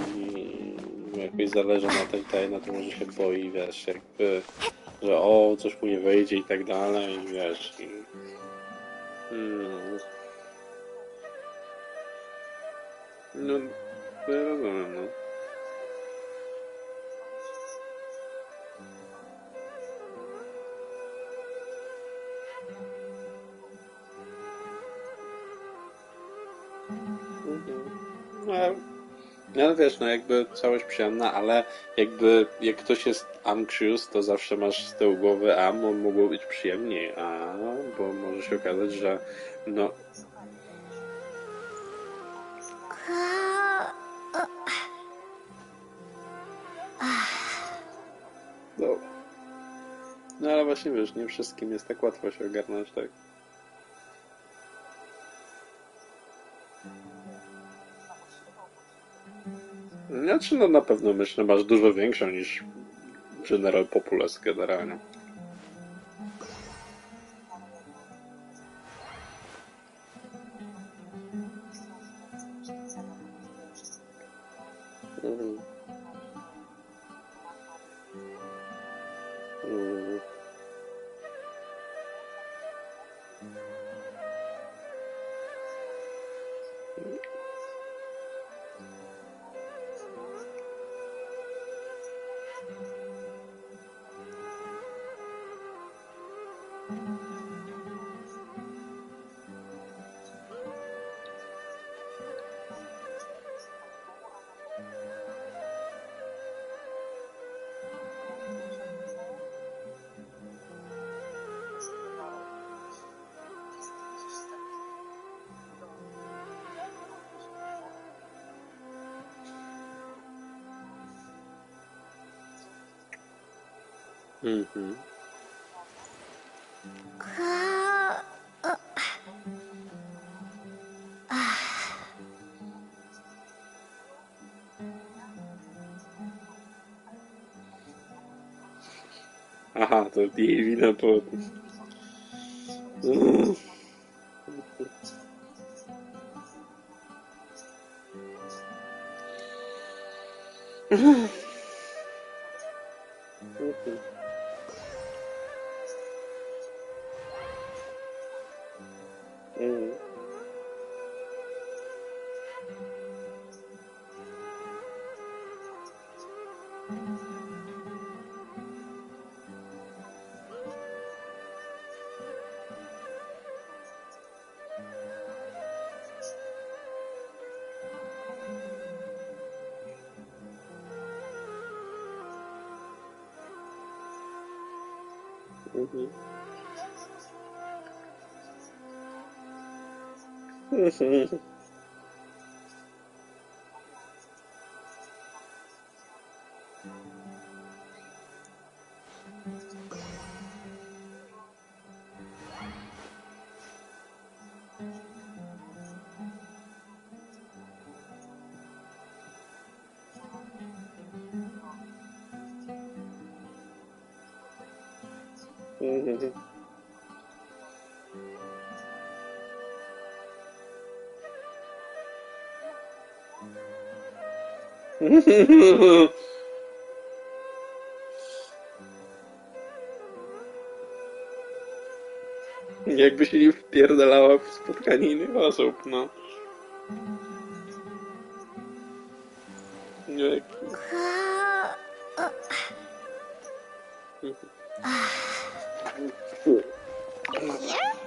mu jakoś zależy na tej, no to może się boi, wiesz, jakby, że coś mu nie wyjdzie i tak dalej, wiesz. No, ja rozumiem, no. No wiesz, no jakby całość przyjemna, ale jakby jak ktoś jest anxious, to zawsze masz z tyłu głowy, mogło być przyjemniej, bo może się okazać, że no... No ale właśnie wiesz, nie wszystkim jest tak łatwo się ogarnąć, tak? Znaczy, no na pewno myślę, masz dużo większą niż General Populace generalnie. Aha, to jej wina, to... Mhm. Mhm. Mhm. Jakby się nie wpierdalała w spotkanie innych osób, no. Nie.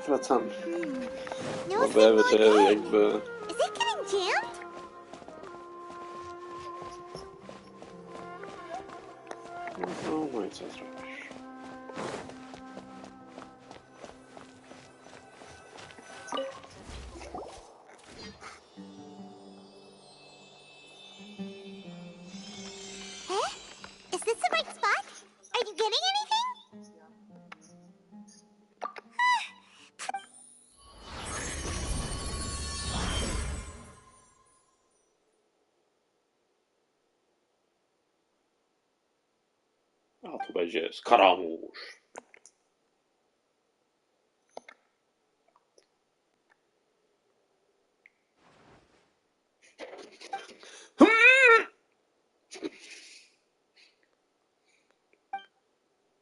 Wracamy. No Obawy, że signal again. jakby... Is it getting jammed? No i co zrobisz? Eh? Is this the right spot? Are you getting anything? A tu będzie skaramusz.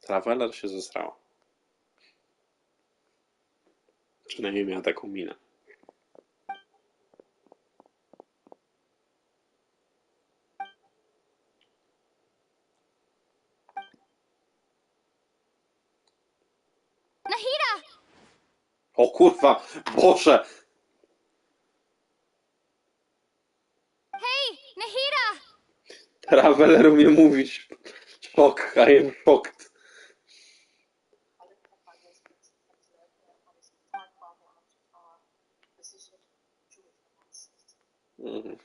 Traveler się zesrała. Przynajmniej miała taką minę. Nahida! O kurwa! Boże! Hey, Nahida! Traveler umie mówić. Szok, I am shocked. Mhm.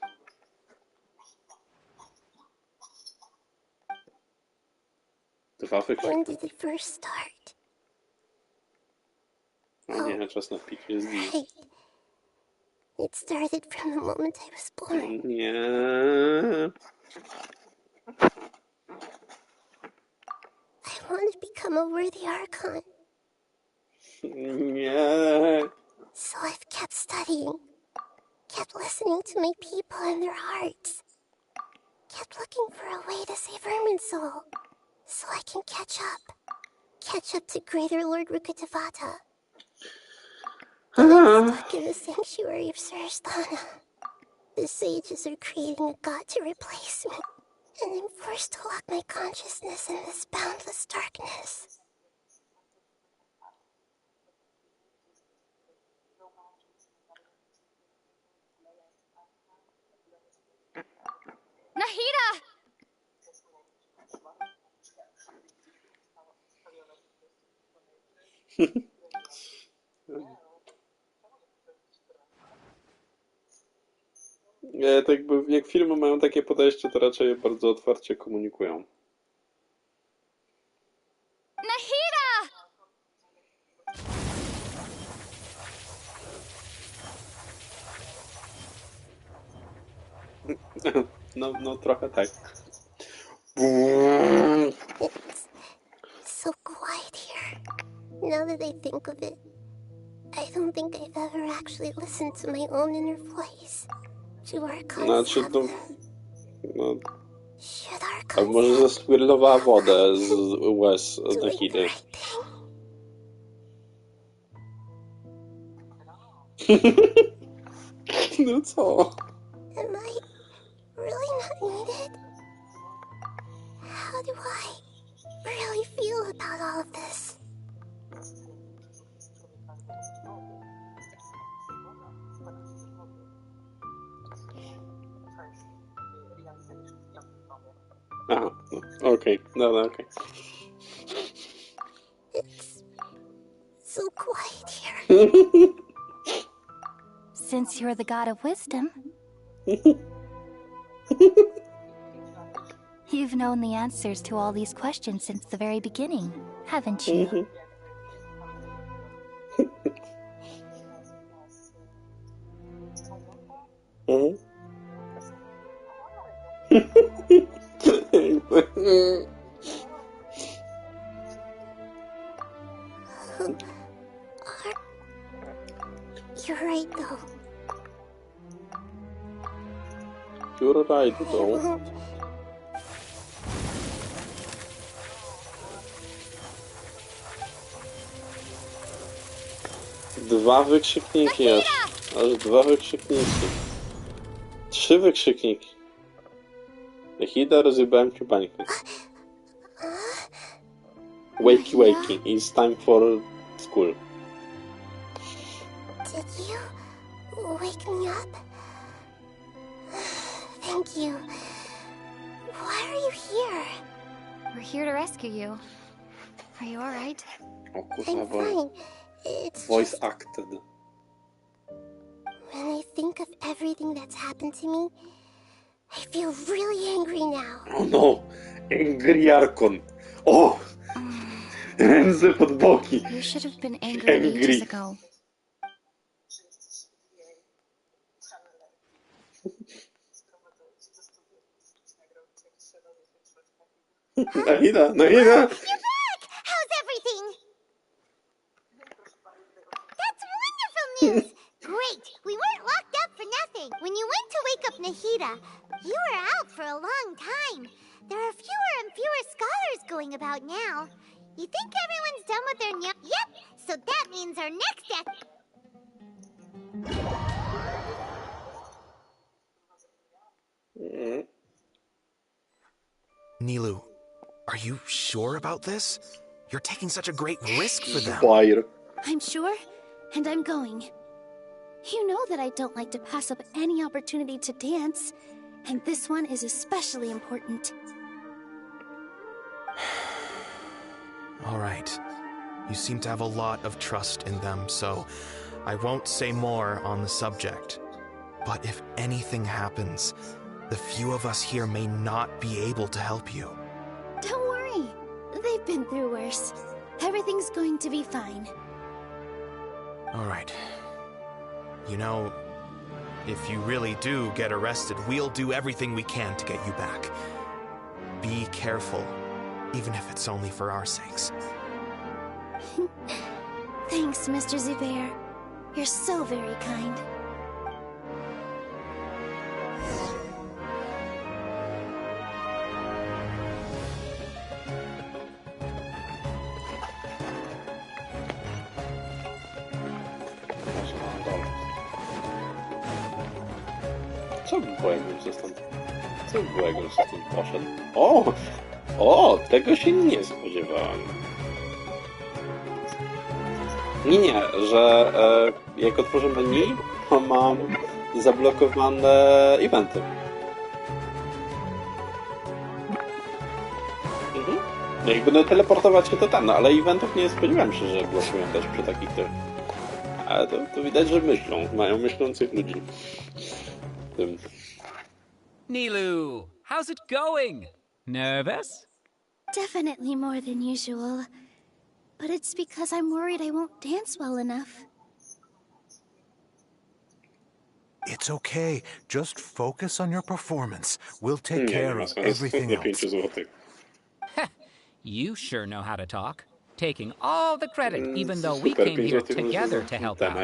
When did it first start? O nie, czas na picie z nim. Right. It started from the moment I was born. Nie. I want to become a worthy Archon. Nie. So I've kept studying, kept listening to my people and their hearts, kept looking for a way to save Irminsul, so I can catch up to Greater Lord Rukkhadevata. But I'm stuck in the sanctuary of Sarasthana. The sages are creating a god to replace me, and I'm forced to lock my consciousness in this boundless darkness. Nahida! Tak jakby, jak filmy mają takie podejście, to raczej je bardzo otwarcie komunikują. Nahida! No trochę tak. It's so quiet here. Now that I think of it, I don't think I've ever actually listened to my own inner voice. Do Archons Znaczy, have to... them? No... Should A Archons może zasquirlowała wodę z łez Nahidy. No co? Am I really not needed? How do I really feel about all of this? Aha, no, okej, dobra, okej. It's Since you're the god of wisdom, you've known the answers to all these questions since the very beginning, haven't you? You're right, though. You're right, though. Dwa wykrzykniki aż. Aż dwa wykrzykniki. 3 wykrzykniki. Nehida, rozjebałem ci bańkę. Wakey, wakey. It's time for school. Did you wake me up? Thank you. Why are you here? We're here to rescue you. Are you alright? I'm fine. It's voice just... acted. When I think of everything that's happened to me, I feel really angry now. Oh no! Angry Arkon! Oh! Ręce pod boki! You should have been angry ages ago. Nahida! You're back! How's everything? That's wonderful news! Great! We weren't locked up for nothing. When you went to wake up Nahida, you were out for a long time. There are fewer and fewer scholars going about now. You think everyone's done with their Yep! So that means our next Nilu, are you sure about this? You're taking such a great risk for them. I'm sure, and I'm going. You know that I don't like to pass up any opportunity to dance, and this one is especially important. All right. You seem to have a lot of trust in them, so I won't say more on the subject. But if anything happens, the few of us here may not be able to help you. Don't worry. They've been through worse. Everything's going to be fine. All right. You know, if you really do get arrested, we'll do everything we can to get you back. Be careful, even if it's only for our sakes. Thanks, Mr. Zubair. You're so very kind. Co by było, jakbym się stąd... Co by było, jakbym się stąd poszedł? O! O! Tego się nie spodziewałem. Nie, że jak otworzę menu, to mam zablokowane eventy. Jak będę teleportować się, to tam, no ale eventów nie spodziewałem się, że blokują też przy takich tych. Ale to widać, że myślą. Mają myślących ludzi. Tym. Nilu, how's it going? Nervous? Definitely more than usual. But it's because I'm worried I won't dance well enough. It's okay. Just focus on your performance. We'll take care of everything else. You sure know how to talk. Taking all the credit, even though we came here together to help out.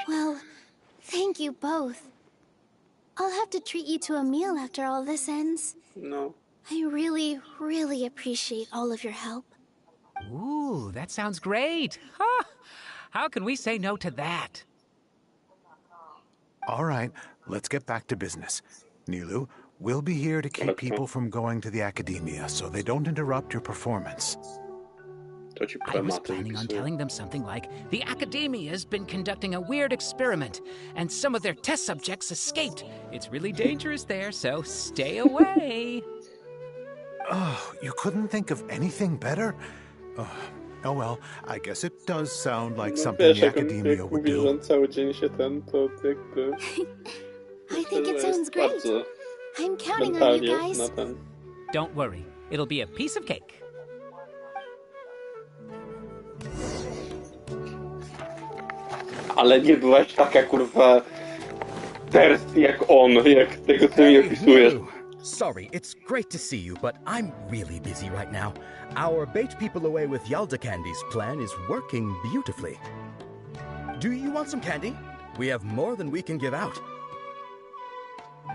Well, thank you both. I'll have to treat you to a meal after all this ends. No. I really, really appreciate all of your help. Ooh, that sounds great. Huh? How can we say no to that? All right, let's get back to business. Nilu, we'll be here to keep people from going to the academia so they don't interrupt your performance. I was planning on telling them something like, the Academia's been conducting a weird experiment, and some of their test subjects escaped. It's really dangerous there, so stay away. Oh, you couldn't think of anything better? Oh, Oh well, I guess it does sound like No something wiesz, the jak Academia would mówisz, że do. on cały dzień się to jakby... I think it że sounds jest great. bardzo I'm counting on you mentalnie guys. na ten... Don't worry, it'll be a piece of cake. Ale nie byłaś taka kurwa thirsty jak on, jak tego co mi opisujesz. Sorry, it's great to see you, but I'm really busy right now. Our bait people away with Yalda Candy's plan is working beautifully. Do you want some candy? We have more than we can give out.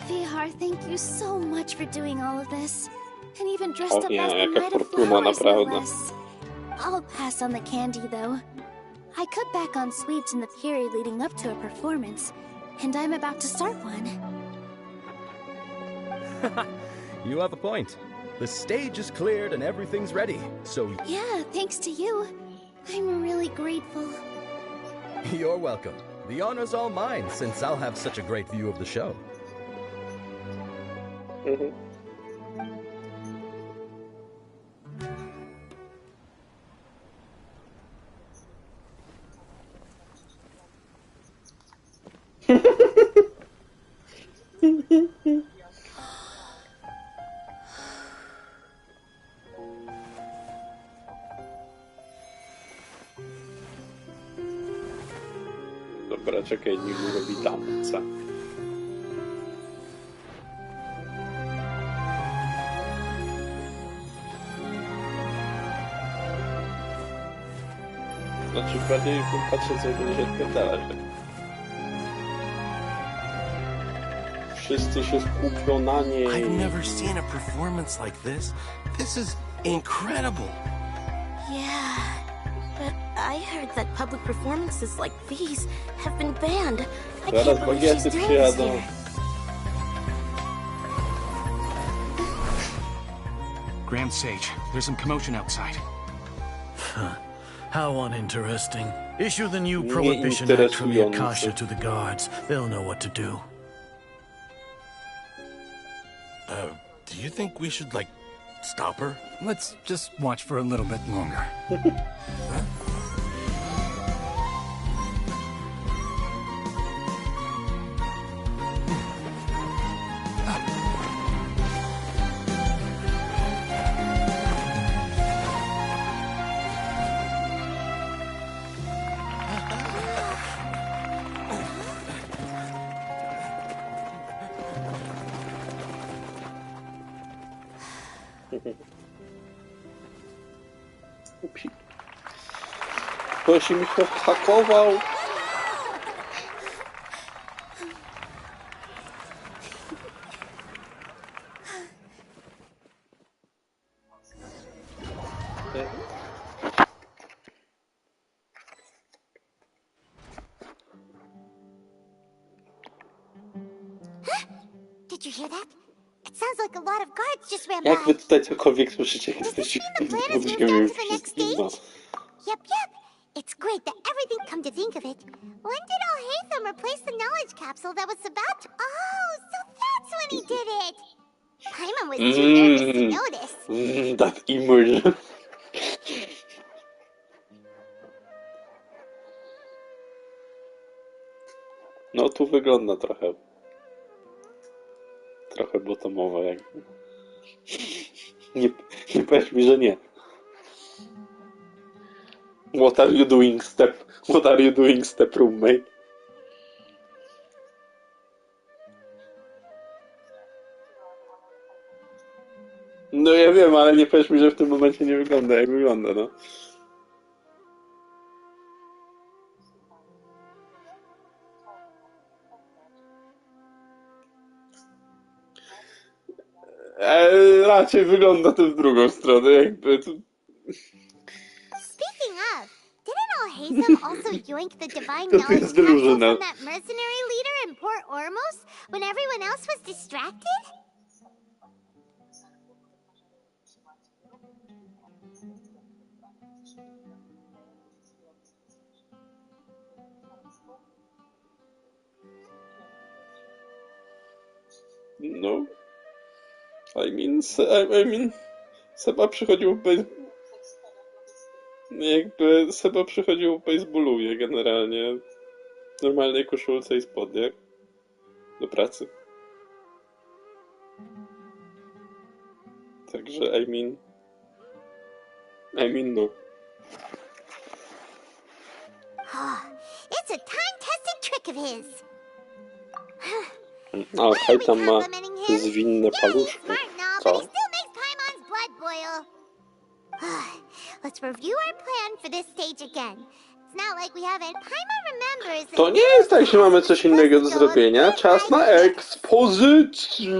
Vihar, thank you so much for doing all of this. And even dressed up nie, as the jaka Knight of fortuna, Flowers, no naprawdę. less. I'll pass on the candy, though. I cut back on sweets in the period leading up to a performance, and I'm about to start one. You have a point. The stage is cleared and everything's ready, so... Yeah, thanks to you. I'm really grateful. You're welcome. The honor's all mine, since I'll have such a great view of the show. Dobra, czekaj, niech mi robi tamca. Znaczy, bardziej patrzę, co będzie się odpierdalać. Wszyscy się skupią na niej. I've never seen a performance like this. This is incredible. Yeah, but I heard that public performances like these have been banned. I can't believe she's doing this here. Grand Sage, there's some commotion outside. How uninteresting. Issue the new Prohibition Act from the Akasha to the guards. They'll know what to do. Do you think we should, like, stop her? Let's just watch for a little bit longer. Ktoś mi się whakował. Did you hear that? It sounds like a lot of guards just ran Jak wy by. tutaj cokolwiek słyszycie, jesteście podźwiękiem wszystkim, no. Yep. It's great that everything come to think of it. When did Al-Haytham replace the knowledge capsule that was about to... Oh, so that's when he did it! Paimon was too nervous to notice. That immersion. No tu wygląda trochę bottomowo jakby. Nie powiedz mi, że nie. What are you doing, step roommate? No ja wiem, ale nie powiedz mi, że w tym momencie nie wygląda jak wygląda, no. Raczej wygląda to w drugą stronę, jakby tu... Speaking of, didn't Al-Haytham also yoink the divine knowledge capsule from that mercenary leader in Port Ormos when everyone else was distracted? No. I mean, Seba przychodził Jakby Seba przychodził w baseballu generalnie. W normalnej koszulce i spodniach. Do pracy. Także, I mean, no. Oh, it's a time-tested trick of his. Ale hej, tam ma zwinne paluszki. Co? Let's review our plan for this stage again. It's not like we haven't. Paimon remembers that. To nie jest tak, że mamy coś innego do zrobienia. Czas na ekspozycję.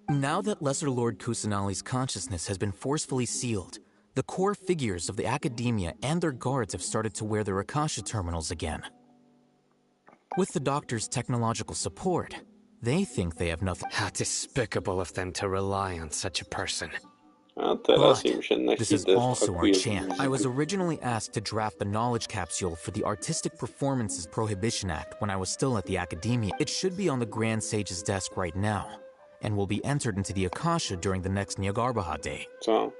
Now that Lesser Lord Kusanali's consciousness has been forcefully sealed, the core figures of the Academia and their guards have started to wear their Akasha terminals again. With the Doctor's technological support, they think they have nothing. How despicable of them to rely on such a person. But this is also our chance. I was originally asked to draft the knowledge capsule for the Artistic Performances Prohibition Act when I was still at the Academia. It should be on the Grand Sage's desk right now, and will be entered into the Akasha during the next Nyargarbaha Day. So.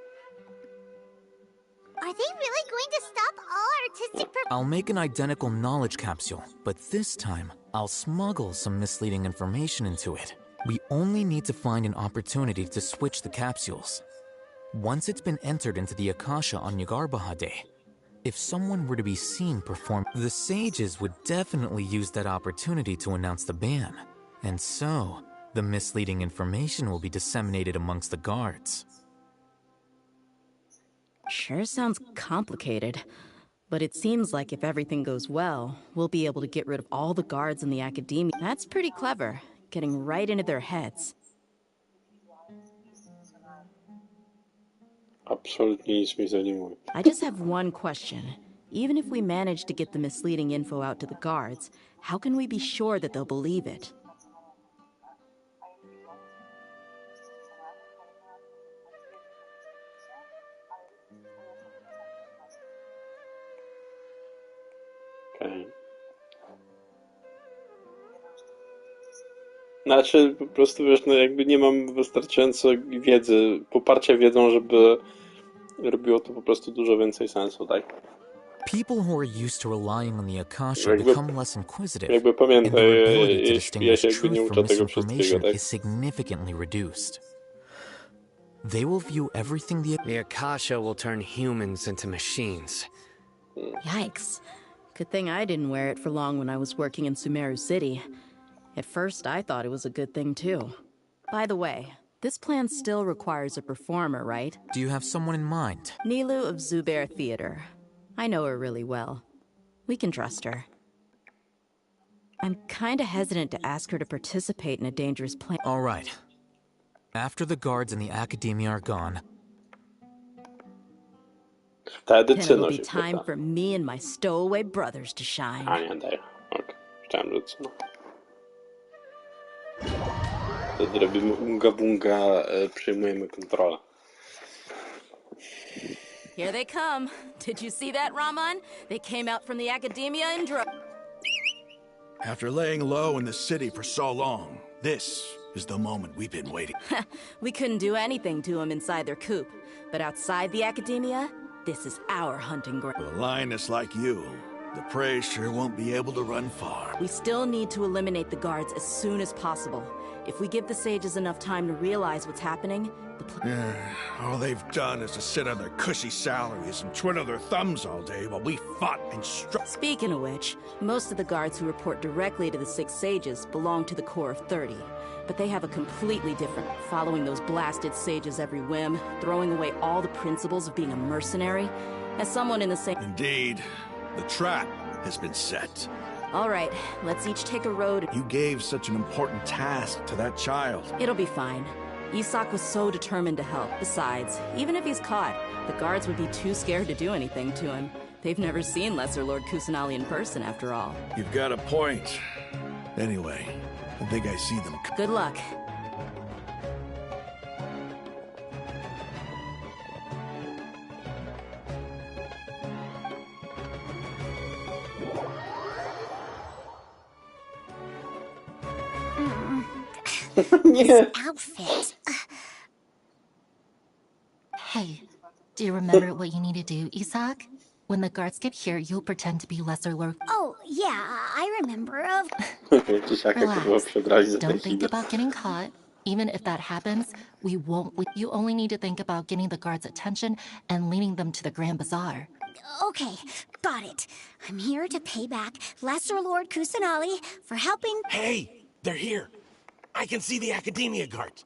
Are they really going to stop all artistic I'll make an identical knowledge capsule, but this time, I'll smuggle some misleading information into it. We only need to find an opportunity to switch the capsules. Once it's been entered into the Akasha on Nyargarbaha Day, if someone were to be seen perform, the sages would definitely use that opportunity to announce the ban. And so, the misleading information will be disseminated amongst the guards. Sure sounds complicated, but it seems like if everything goes well, we'll be able to get rid of all the guards in the Academia. That's pretty clever, getting right into their heads. Absolutnie nic mi zajmuje. I just have one question. Even if we manage to get the misleading info out to the guards, how can we be sure that they'll believe it? Okay. Znaczy, po prostu wiesz, no jakby nie mam wystarczająco wiedzy, poparcia wiedzą, żeby robiło to po prostu dużo więcej sensu, tak? People who are used to relying on the Akasha become less inquisitive, jakby and pamiętaj, their ability to ja distinguish się jakby nie truth uczę from tego wszystkiego, misinformation tak? is significantly reduced. They will view everything The Akasha will turn humans into machines. Yikes. Good thing I didn't wear it for long when I was working in Sumeru City. At first, I thought it was a good thing, too. By the way, this plan still requires a performer, right? Do you have someone in mind? Nilu of Zubair Theater. I know her really well. We can trust her. I'm kinda hesitant to ask her to participate in a dangerous plan. All right. After the guards in the Academia are gone, then it'll be time for me and my stowaway brothers to shine. A nie, daję. Ok. Chciałem, że co. Wtedy robimy unga bunga, przyjmujemy kontrolę. Here they come. Did you see that, Raman? They came out from the Academia in droves. After laying low in the city for so long, this is the moment we've been waiting. We couldn't do anything to them inside their coop. But outside the Academia, this is our hunting ground. With a lioness like you, the prey sure won't be able to run far. We still need to eliminate the guards as soon as possible. If we give the sages enough time to realize what's happening, all they've done is to sit on their cushy salaries and twiddle their thumbs all day while we fought and struck. Speaking of which, most of the guards who report directly to the 6 sages belong to the Corps of 30. But they have a completely different, following those blasted sages every whim, throwing away all the principles of being a mercenary. As someone in the same... Indeed, the trap has been set. All right, let's each take a road. You gave such an important task to that child. It'll be fine. Isak was so determined to help. Besides, even if he's caught, the guards would be too scared to do anything to him. They've never seen Lesser Lord Kusanali in person, after all. You've got a point. Anyway, I think I see them. Good luck. This outfit. Hey, Do you remember what you need to do, Isak? When the guards get here, you'll pretend to be Lesser Lord. Oh, yeah, I remember. Relax. Don't think about getting caught. Even if that happens, we won't. You only need to think about getting the guards' attention and leading them to the Grand Bazaar. Okay, got it. I'm here to pay back Lesser Lord Kusanali for helping. Hey, they're here. I can see the Academia guards.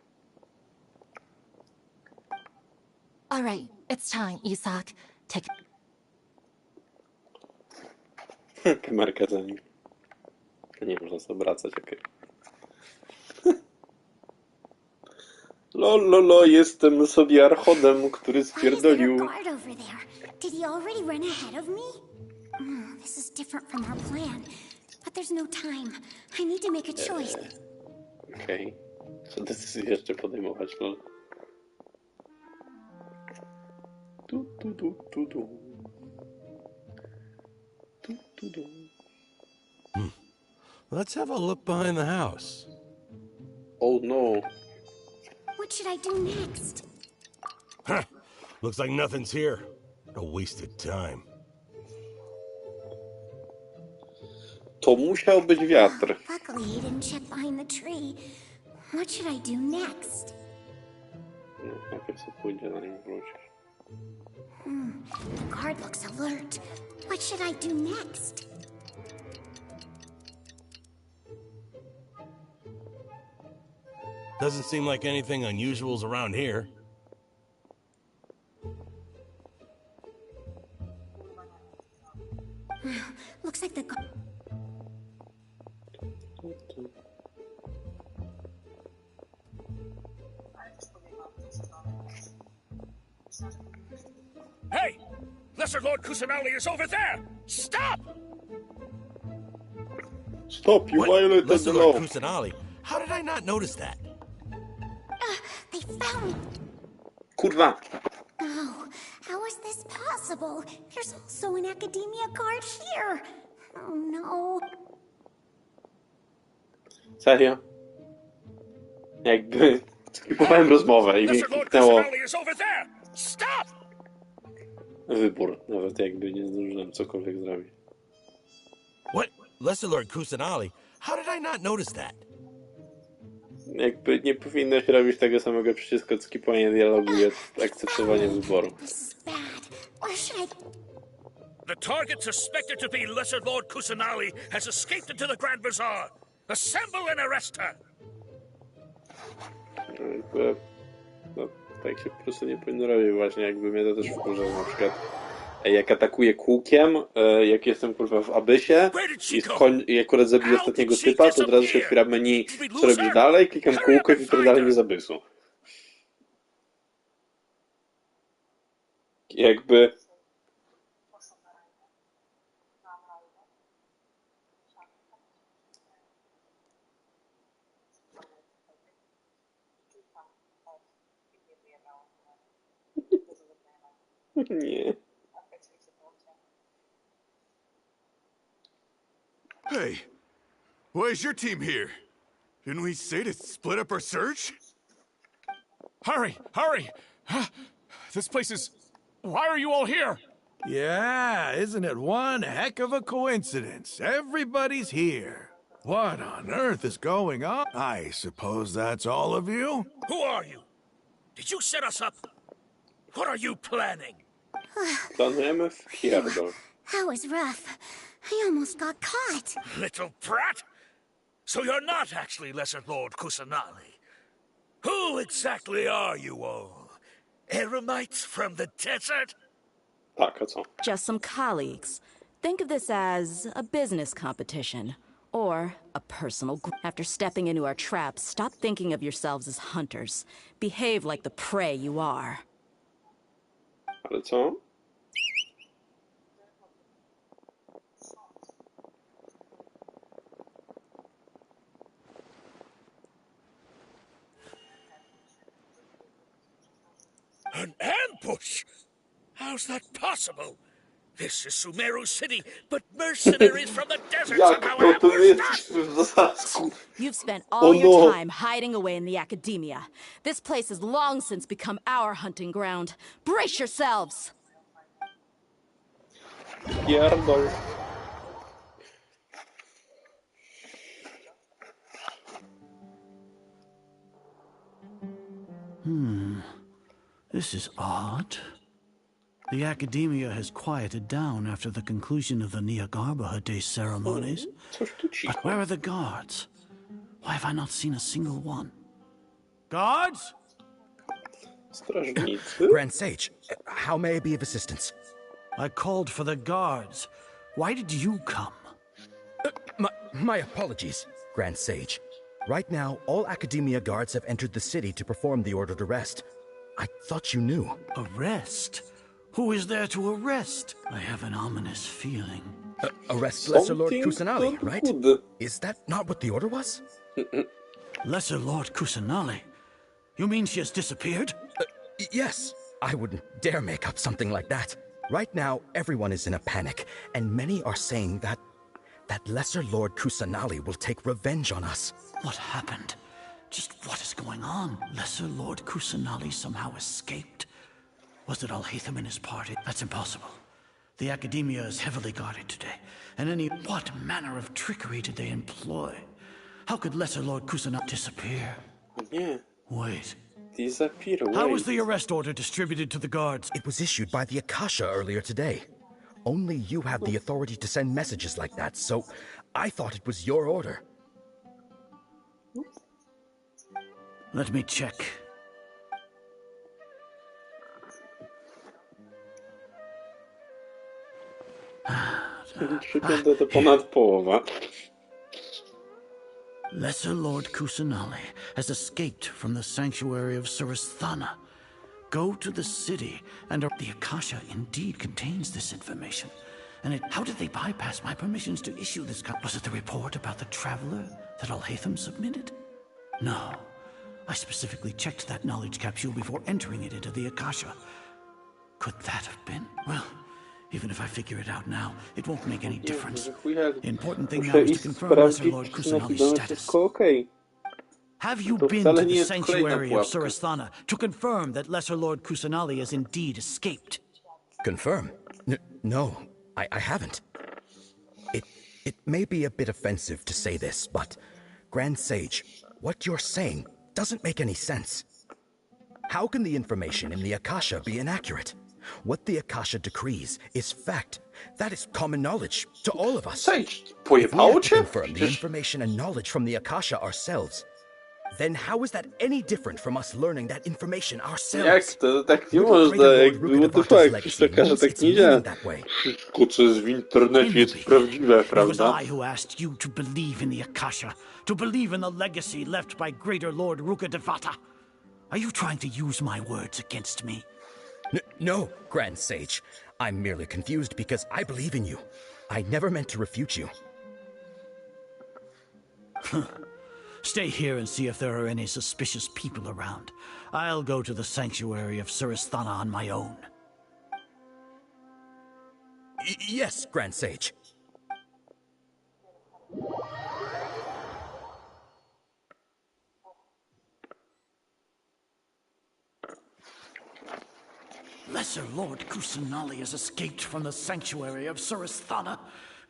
All right, it's time, Isak. Take. Kamerka za nim. Nie można sobie obracać, okej. Lololo, jestem sobie archodem, który spierdolił. Did he already run ahead of me? This is different from our plan. But there's no time. I need to make a choice. Okej. Co decyzję jeszcze podejmować, lol. Let's have a look behind the house. Oh no. What should I do next? Huh. Looks like nothing's here. A wasted time. To musiał być wiatr. Luckily, he didn't check behind the tree. What should I do next? No, najpierw sobie pójdzie, zanim wrócisz. The guard looks alert. What should I do next? Doesn't seem like anything unusual's around here. Looks like the guard. Hey! Lesser Lord Kusanali is over there! Stop! Stop, you violated Lesser the Lord law. Kusanali? How did I not notice that? They found me. Kurwa. Oh, how is this possible? There's also an Academia guard here. Oh no. Serio? Jakby skipowałem rozmowę i mi kliknęło wybór, nawet jakby nie zdążyłem cokolwiek zrobić. What? Lesser Lord Kusanali? How did I not notice that? Jakby nie powinno się robić tego samego przycisku od skipowania dialogu i od akceptowania wyboru. The target suspected to be Lesser Lord Kusanali has escaped into the Grand Bazaar. Assemble and arrest her! Jakby, no, tak się po prostu nie powinno robić właśnie, jakby mnie to też wkurza, na przykład jak atakuję kółkiem, jak jestem kurwa w abysie i akurat zabiję ostatniego typa, to od razu się otwiera menu, co robisz dalej, klikam kółko i wypierdalaj mnie z abysu. Jakby... Nie. Hey, why is your team here? Didn't we say to split up our search? Hurry, hurry! This place is... Why are you all here? Yeah, isn't it one heck of a coincidence? Everybody's here. What on earth is going on? I suppose that's all of you? Who are you? Did you set us up? What are you planning? That was rough. I almost got caught. Little brat! So you're not actually Lesser Lord Kusanali. Who exactly are you all? Eremites from the desert? Just some colleagues. Think of this as a business competition. Or a personal... After stepping into our traps, stop thinking of yourselves as hunters. Behave like the prey you are. Ale co? An ambush? How's that possible? This is Sumeru City, but mercenaries from the desert Jak somehow to? To nie ambushed us! jesteśmy w Zasadzku. You've spent Oh, all your no. time hiding away in the academia. This place has long since become our hunting ground. Brace yourselves! Pierdol. This is odd. The Academia has quieted down after the conclusion of the Niagarbaha Day ceremonies. But where are the guards? Why have I not seen a single one? Guards? Strażnicy? Grand Sage, how may I be of assistance? I called for the guards. Why did you come? My apologies, Grand Sage. Right now, all Academia guards have entered the city to perform the ordered arrest. I thought you knew. Arrest? Who is there to arrest? I have an ominous feeling. Arrest Lesser Lord Kusanali, right? Is that not what the order was? Lesser Lord Kusanali? You mean she has disappeared? Yes. I wouldn't dare make up something like that. Right now, everyone is in a panic, and many are saying that Lesser Lord Kusanali will take revenge on us. What happened? Just what is going on? Lesser Lord Kusanali somehow escaped? Was it Alhaitham and his party? That's impossible. The Academia is heavily guarded today, and what manner of trickery did they employ? How could Lesser Lord Kusanali disappear? Yeah. Wait. Disappear, wait. How was the arrest order distributed to the guards? It was issued by the Akasha earlier today. Only you have the authority to send messages like that, so I thought it was your order. Let me check. Przygląda to ponad połowa. Lesser Lord Kusanali has escaped from the sanctuary of Surasthana. Go to the city, and the Akasha indeed contains this information. And how did they bypass my permissions to issue this? Was it the report about the traveler that Alhaitham submitted? No. I specifically checked that knowledge capsule before entering it into the Akasha. Could that have been? Well, even if I figure it out now, it won't make any difference. The important thing now is to confirm Lesser Lord Kusanali's status. Have you been to the sanctuary of Surasthana to confirm that Lesser Lord Kusanali has indeed escaped? Confirm? No, I haven't. It may be a bit offensive to say this, but Grand Sage, what you're saying doesn't make any sense. How can the information in the Akasha be inaccurate? What the Akasha decrees is fact. That is common knowledge to all of us. Sage, if we have pojebało to cię? confirm the information and knowledge from the Akasha ourselves, then how is that any different from us learning that information ourselves? Jak to? Tak nie można, jakby what the fuck, przecież taka, że tak nie działa. Wszystko, co jest w internecie jest prawdziwe, It prawda? was I who asked you to believe in the Akasha, to believe in the legacy left by Greater Lord Rukkhadevata. Are you trying to use my words against me? No, Grand Sage. I'm merely confused because I believe in you. I never meant to refute you. Stay here and see if there are any suspicious people around. I'll go to the sanctuary of Surasthana on my own. Yes, Grand Sage. Lesser Lord Kusanali has escaped from the sanctuary of Surasthana.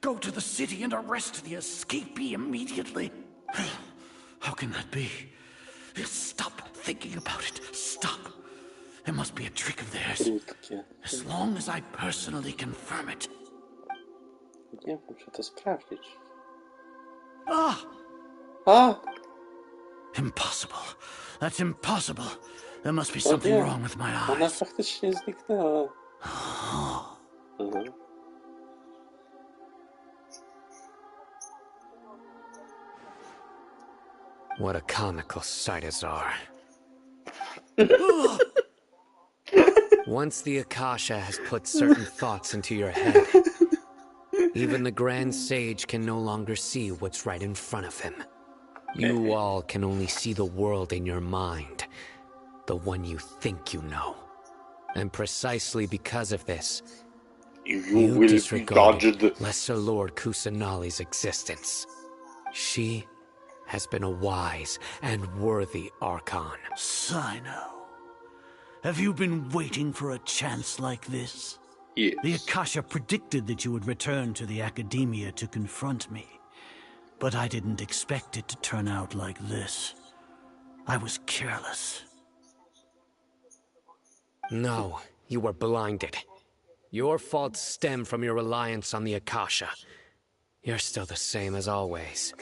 Go to the city and arrest the escapee immediately. How can that be? Stop thinking about it. Stop. It must be a trick of theirs. As long as I personally confirm it. Nie, muszę to sprawdzić. Ah! Impossible. That's impossible. There must be something wrong with my eyes. Ona faktycznie zniknęła. What a comical sight as are. Once the Akasha has put certain thoughts into your head, even the Grand Sage can no longer see what's right in front of him. You all can only see the world in your mind, the one you think you know. And precisely because of this, You will be judged. Lesser Lord Kusanali's existence. She has been a wise and worthy Archon. Sino, have you been waiting for a chance like this? Yes. The Akasha predicted that you would return to the Academia to confront me. But I didn't expect it to turn out like this. I was careless. No, you were blinded. Your faults stem from your reliance on the Akasha. You're still the same as always.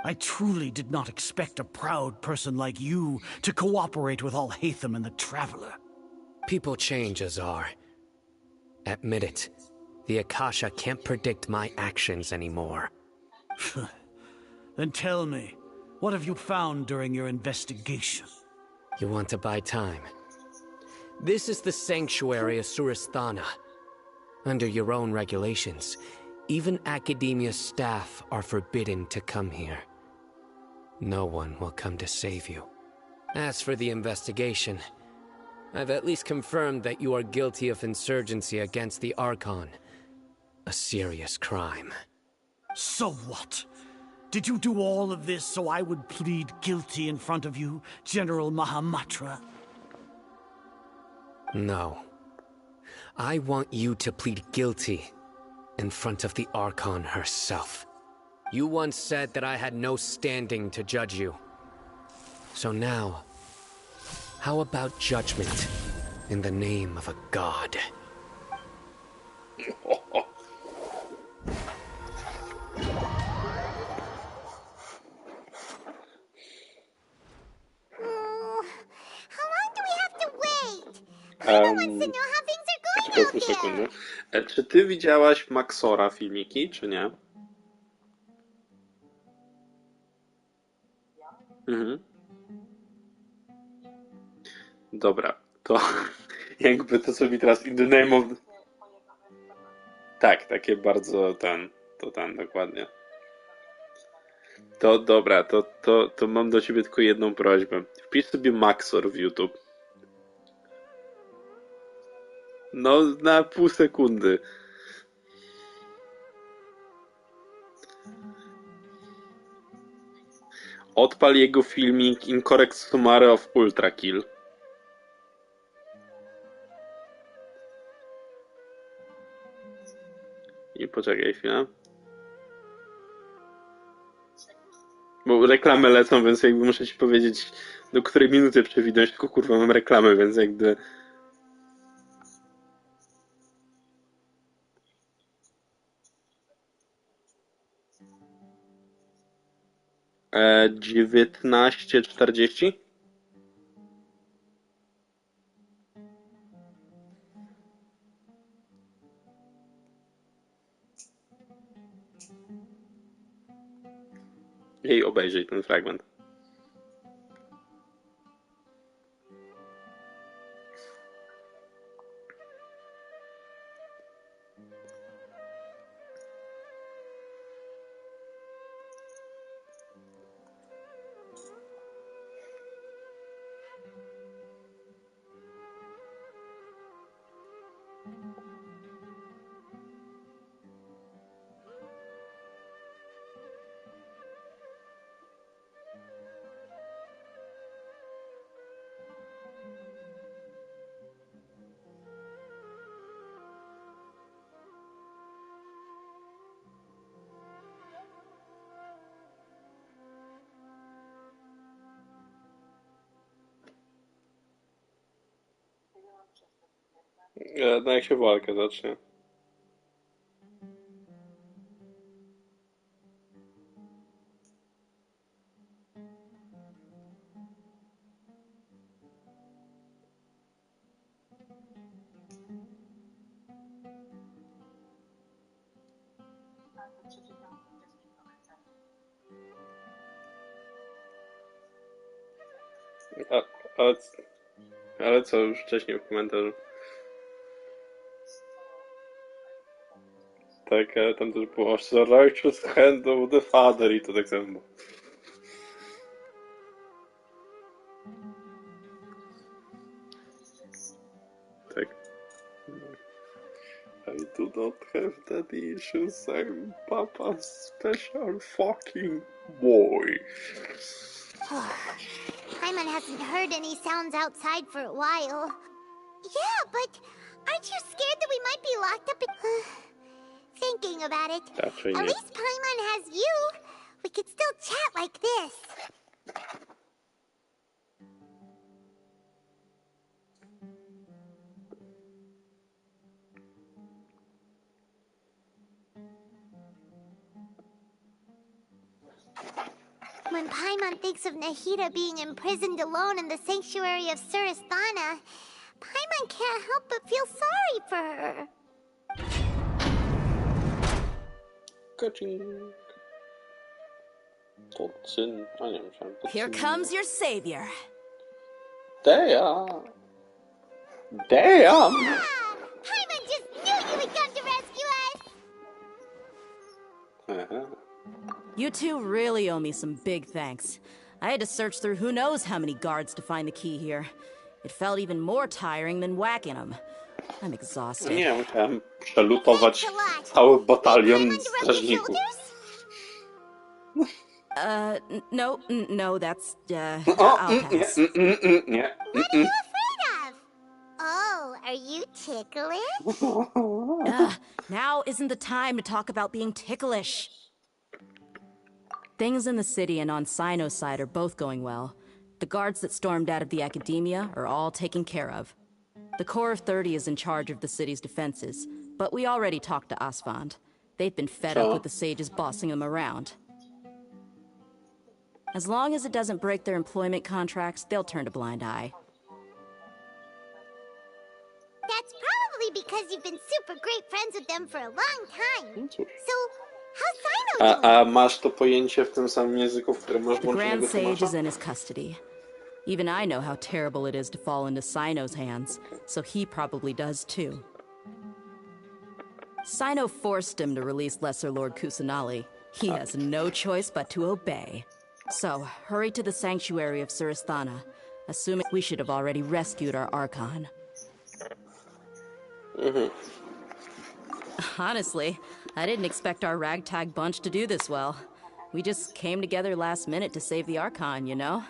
I truly did not expect a proud person like you to cooperate with Alhaitham and the Traveler. People change, Azar. Admit it. The Akasha can't predict my actions anymore. Then tell me, what have you found during your investigation? You want to buy time? This is the sanctuary of Surasthana. Under your own regulations, even Academia staff are forbidden to come here. No one will come to save you. As for the investigation, I've at least confirmed that you are guilty of insurgency against the Archon. A serious crime. So what? Did you do all of this so I would plead guilty in front of you, General Mahamatra? No. I want you to plead guilty in front of the Archon herself. You once said that I had no standing to judge you. So now, how about judgment in the name of a god? How long do we have to wait? Paimon wants to know how things are going out there. Sekundę. Czy ty widziałaś Maxora filmiki, czy nie? Mhm. Dobra, to jakby to co mi teraz in the name of... Tak, takie bardzo ten, dokładnie. To dobra, to mam do ciebie tylko jedną prośbę. Wpisz sobie Maxor w YouTube. No, na pół sekundy. Odpal jego filmik Incorrect Summary of Ultra Kill. I poczekaj chwilę. Bo reklamy lecą, więc jakby muszę ci powiedzieć, do której minuty przewidać, tylko kurwa mam reklamy, więc jakby... 19:40. I obejrzyj ten fragment. No jak się walka zacznie. Ale co już wcześniej w komentarzu? Tak, ale tam też było The righteous hand of the father i to tak samo było. Tak. I do not have daddy issues. I'm Papa's special fucking boy. Paimon hasn't heard any sounds outside for a while. Yeah, but aren't you scared that we might be locked up in... Thinking about it, at least Paimon has you. We could still chat like this. When Paimon thinks of Nahida being imprisoned alone in the sanctuary of Surasthana, Paimon can't help but feel sorry for her. Here comes your savior. Damn! Damn! Yeah! Paimon just knew you would come to rescue us! You two really owe me some big thanks. I had to search through who knows how many guards to find the key here. It felt even more tiring than whacking them. I'm exhausted. Nie, musiałem przelutować cały batalion strażników. No, that's, I'll pass. What are you afraid of? Oh, are you ticklish? Now isn't the time to talk about being ticklish. Things in the city and on Sino's side are both going well. The guards that stormed out of the academia are all taken care of. The Corps of 30 is in charge of the city's defenses, but we already talked to Asfand. They've been fed up with the sages bossing them around. As long as it doesn't break their employment contracts, they'll turn a blind eye. That's probably because you've been super great friends with them for a long time. So, how's Sino doing? A masz to pojęcie w tym samym języku, w którym masz The Grand włączonego Sage tłumacza? is in his custody. Even I know how terrible it is to fall into Sino's hands, so he probably does too. Sino forced him to release Lesser Lord Kusanali. He has no choice but to obey. So, hurry to the sanctuary of Surasthana, assuming we should have already rescued our Archon. Honestly, I didn't expect our ragtag bunch to do this well. We just came together last minute to save the Archon, you know?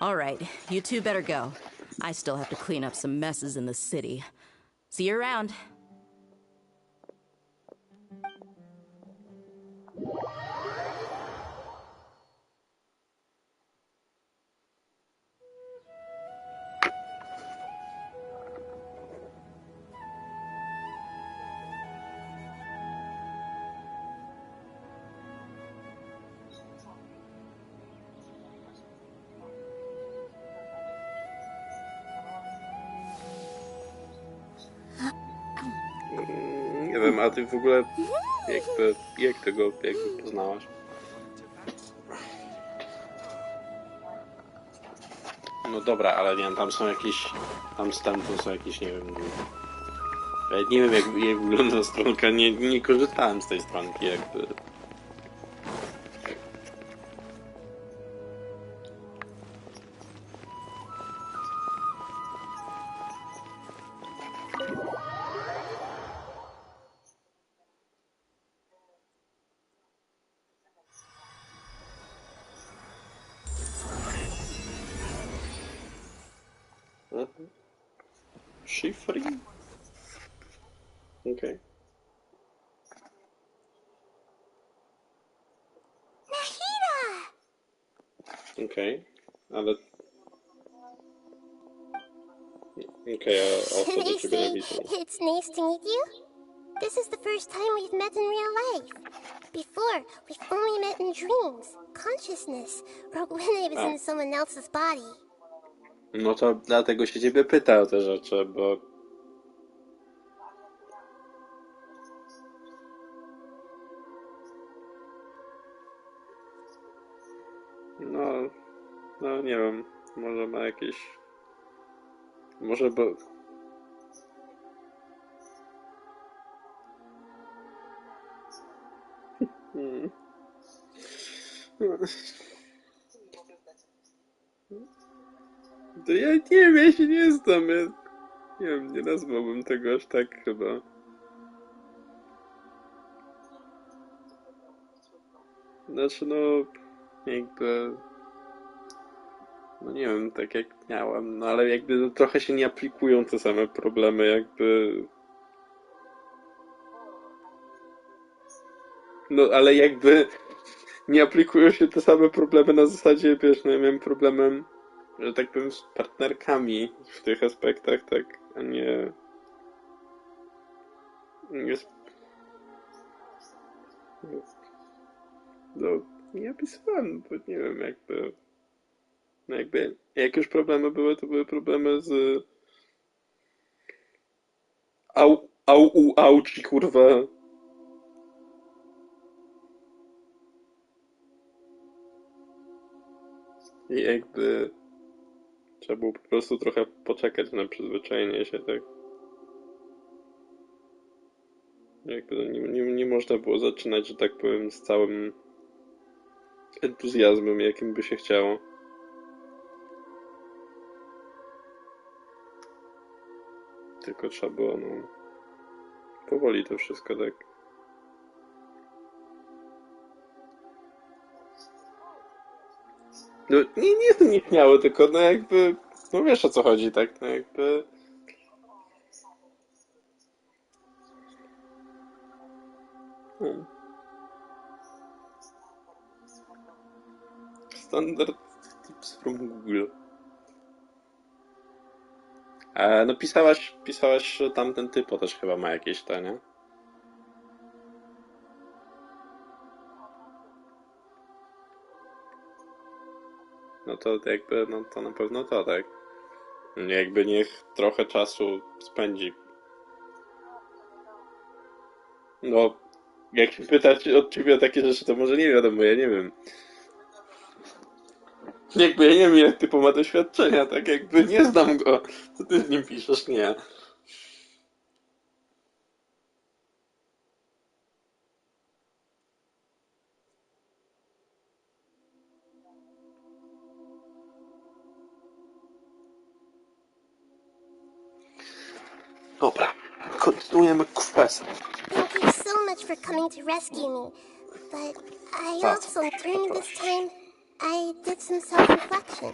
Alright, you two better go. I still have to clean up some messes in the city. See you around. Nie wiem, a ty w ogóle jak ty go poznałaś? No dobra, ale nie wiem, tam są jakieś... Tam są jakieś, nie wiem... Ja nie wiem jak wygląda stronka, nie korzystałem z tej stronki jakby... She free? Okay. Nahida! Okay, ale... Okay, I'll do ciebie napisał. It's nice to meet you. This is the first time we've met in real life. Before, we've only met in dreams, consciousness, or when I was in someone else's body. No to dlatego się ciebie pyta o te rzeczy, bo... No nie wiem, może ma jakieś... Może bo... To ja nie wiem, ja się nie znam, nie wiem, nie nazwałbym tego aż tak chyba. Znaczy, no, jakby... No nie wiem, tak jak miałem, no ale jakby no, trochę się nie aplikują te same problemy, jakby... No, ale jakby nie aplikują się te same problemy na zasadzie, wiesz, no ja miałem problemem, że tak powiem, z partnerkami w tych aspektach, tak, a nie... No, nie opisywałem, bo nie wiem, jakby... No jakby, jak już problemy były, to były problemy z... Auci, kurwa. I jakby... Trzeba było po prostu trochę poczekać na przyzwyczajenie się, tak? Jakby nie można było zaczynać, że tak powiem, z całym entuzjazmem, jakim by się chciało. Tylko trzeba było, no... Powoli to wszystko, tak? No, nie jestem nieśmiały, tylko no jakby... No wiesz, o co chodzi, tak? No jakby... Standard tips from Google. No pisałaś, że tamten typo też chyba ma jakieś te, nie? No to jakby, no to na pewno to, tak. Jakby niech trochę czasu spędzi. No, jak się pytać od ciebie o takie rzeczy, to może nie wiadomo, ja nie wiem. Jakby ja nie wiem, ile typu ma doświadczenia, tak jakby nie znam go. Co ty z nim piszesz? Nie. Dobra, kontynuujemy kwestię. Thank you so much for coming to rescue me. But I also, during this time, I did some self-reflection.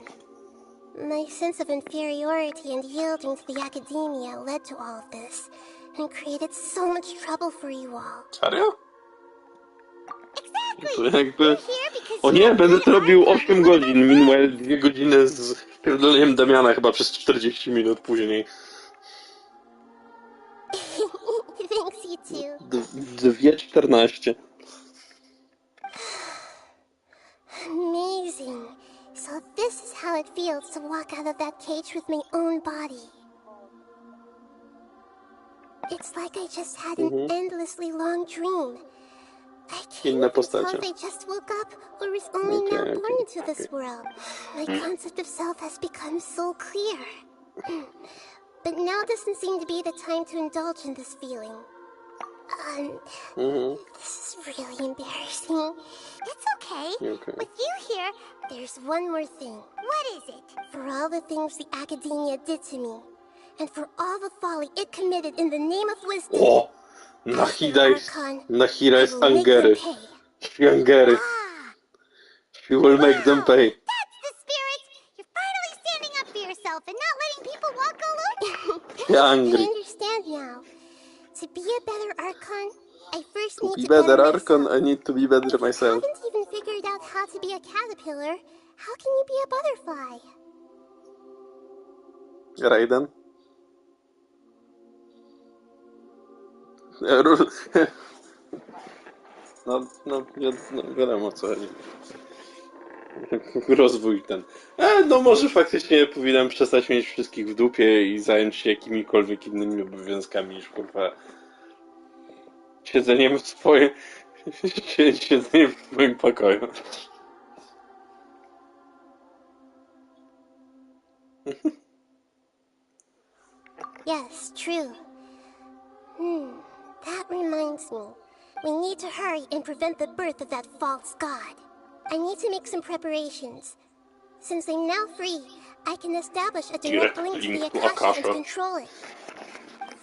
My sense of inferiority and yielding to the academia led to all of this, and created so much trouble for you all. Serio? To jakby... O nie, będę to robił 8 godzin, minęły 2 godziny z pierdoleniem Damiana chyba przez 40 minut później. Thanks, you too. 2:14. Amazing. So this is how it feels to walk out of that cage with my own body. It's like I just had an endlessly long dream. I can't tell if I just woke up or was only now born into this world. My concept of self has become so clear. But now doesn't seem to be the time to indulge in this feeling. This is really embarrassing. It's okay. With you here, there's one more thing. What is it? For all the things the academia did to me, and for all the folly it committed in the name of wisdom. O! Nahira jest Angery. Angery. She will make them pay. That's the spirit! You're finally standing up for yourself and not letting people walk all over you. You're angry. I understand now. To be a better Archon, I first need to be better myself. Archon, I need to be better myself. If you haven't even figured out how to be a caterpillar, how can you be a butterfly? Raiden? No, wiadomo o co chodzi. Rozwój ten. No może faktycznie powinienem przestać mieć wszystkich w dupie i zająć się jakimikolwiek innymi obowiązkami niż kurwa siedzeniem w swoim pokoju. Yes, true. That reminds me. We need to hurry and prevent the birth of that false god. I need to make some preparations. Since I'm now free, I can establish a direct link to the Akasha and control it.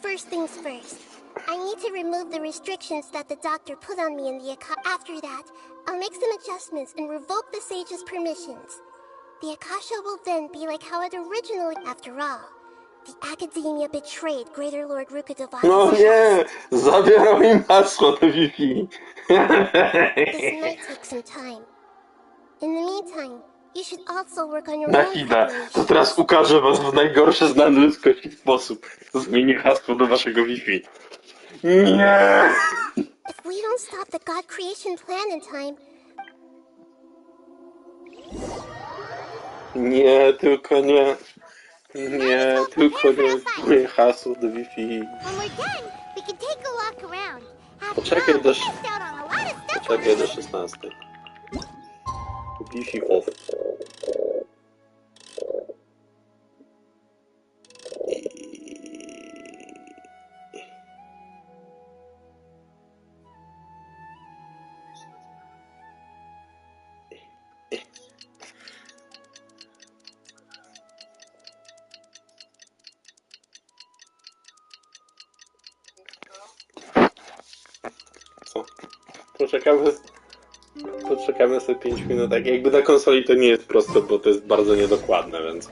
First things first, I need to remove the restrictions that the doctor put on me in the Akasha. After that, I'll make some adjustments and revoke the sage's permissions. The Akasha will then be like how it originally... After all, the Academia betrayed Greater Lord Rukkhadevata's No nie! Zabierał im hasło do Wi-Fi. This might take some time. In the meantime, you should also work on your own Nahida, to preparations. teraz ukażę was w najgorszy znany ludzkości sposób. Zmienię hasło do waszego Wi-Fi. Nie! If we don't stop the God creation plan in time... Nie, tylko nie. Nie, tylko nie. Zmienię hasło do Wi-Fi. When we're done, we can take a walk around. Poczekaj do 16. Wi-Fi off. Co? Poczekamy sobie 5 minut. Tak jakby na konsoli to nie jest proste, bo to jest bardzo niedokładne, więc...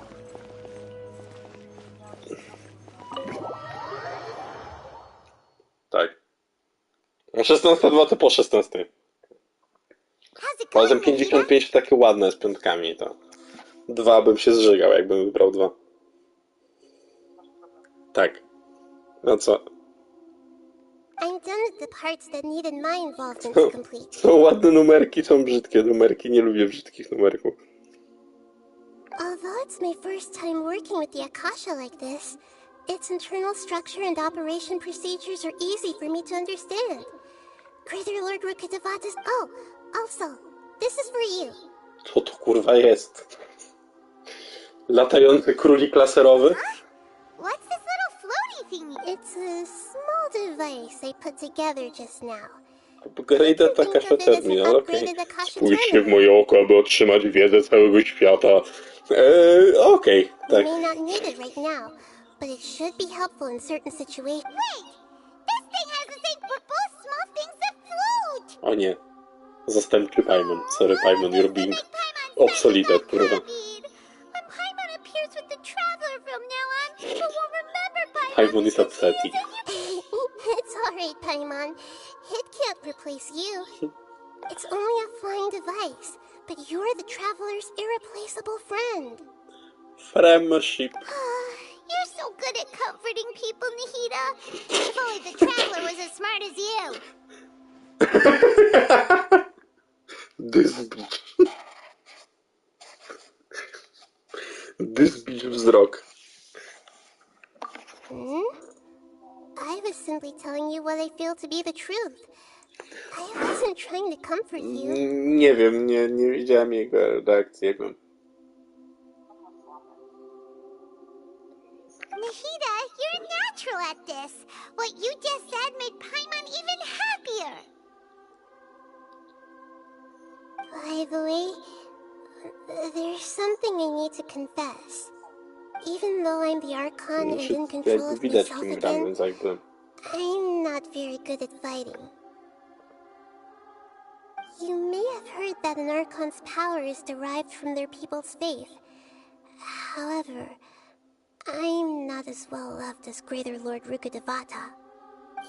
Tak. A 16:02 to po 16. Razem 55 takie ładne z piątkami, to 2 bym się zżygał, jakbym wybrał 2. Tak. No co? I'm done with the parts that needed my involvement to complete. Są ładne numerki, są brzydkie numerki. Nie lubię brzydkich numerków. Although it's my first time working with the Akasha like this, its internal structure and operation procedures are easy for me to understand. Greater Lord Rukkhadevata's... Oh, also, this is for you. Co to kurwa jest? Latający królik laserowy? What's this little floaty thingy? It's a small device I put together just now. Upgrade Akasha Terminal, okej. Spójrzcie w moje oko, aby otrzymać wiedzę całego świata. Okej, tak. You may not need it right now, but it should be helpful in certain situations. Wait! This thing has the same for both small things that float! O nie. Zastępczy Paimon. Sorry Paimon, you're being obsolete, kurwa. When Paimon appears with the Traveler from now on, people won't remember Paimon is upsetting. It's alright, Paimon. It can't replace you. It's only a flying device, but you're the Traveler's irreplaceable friend. Friendship. You're so good at comforting people, Nahida. If only the Traveler was as smart as you. This bitch. This bitch wzrok. I was simply telling you what I feel to be the truth. I wasn't trying to comfort you. Nie wiem, nie widziałem jego reakcji. Nahida, you're natural at this. What you just said made Paimon even happier. By the way, there's something I need to confess. Even though I'm the Archon and in control of myself again, I'm not very good at fighting. You may have heard that an Archon's power is derived from their people's faith. However, I'm not as well loved as Greater Lord Rukkhadevata.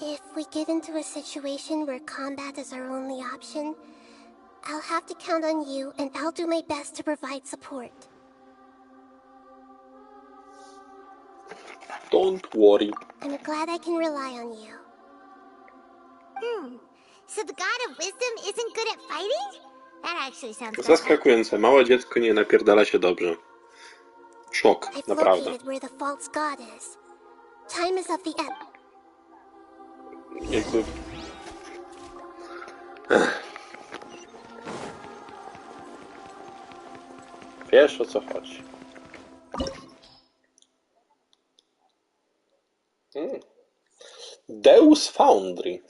If we get into a situation where combat is our only option, I'll have to count on you, and I'll do my best to provide support. Don't worry. I'm glad I can rely on you. So the God of Wisdom isn't good at fighting? That actually sounds bad. Zaskakujące. Małe dziecko nie napierdala się dobrze. Szok, naprawdę. I've located where the false god is. Time is of the end. Jakby... Wiesz, o co chodzi. Deus Foundry.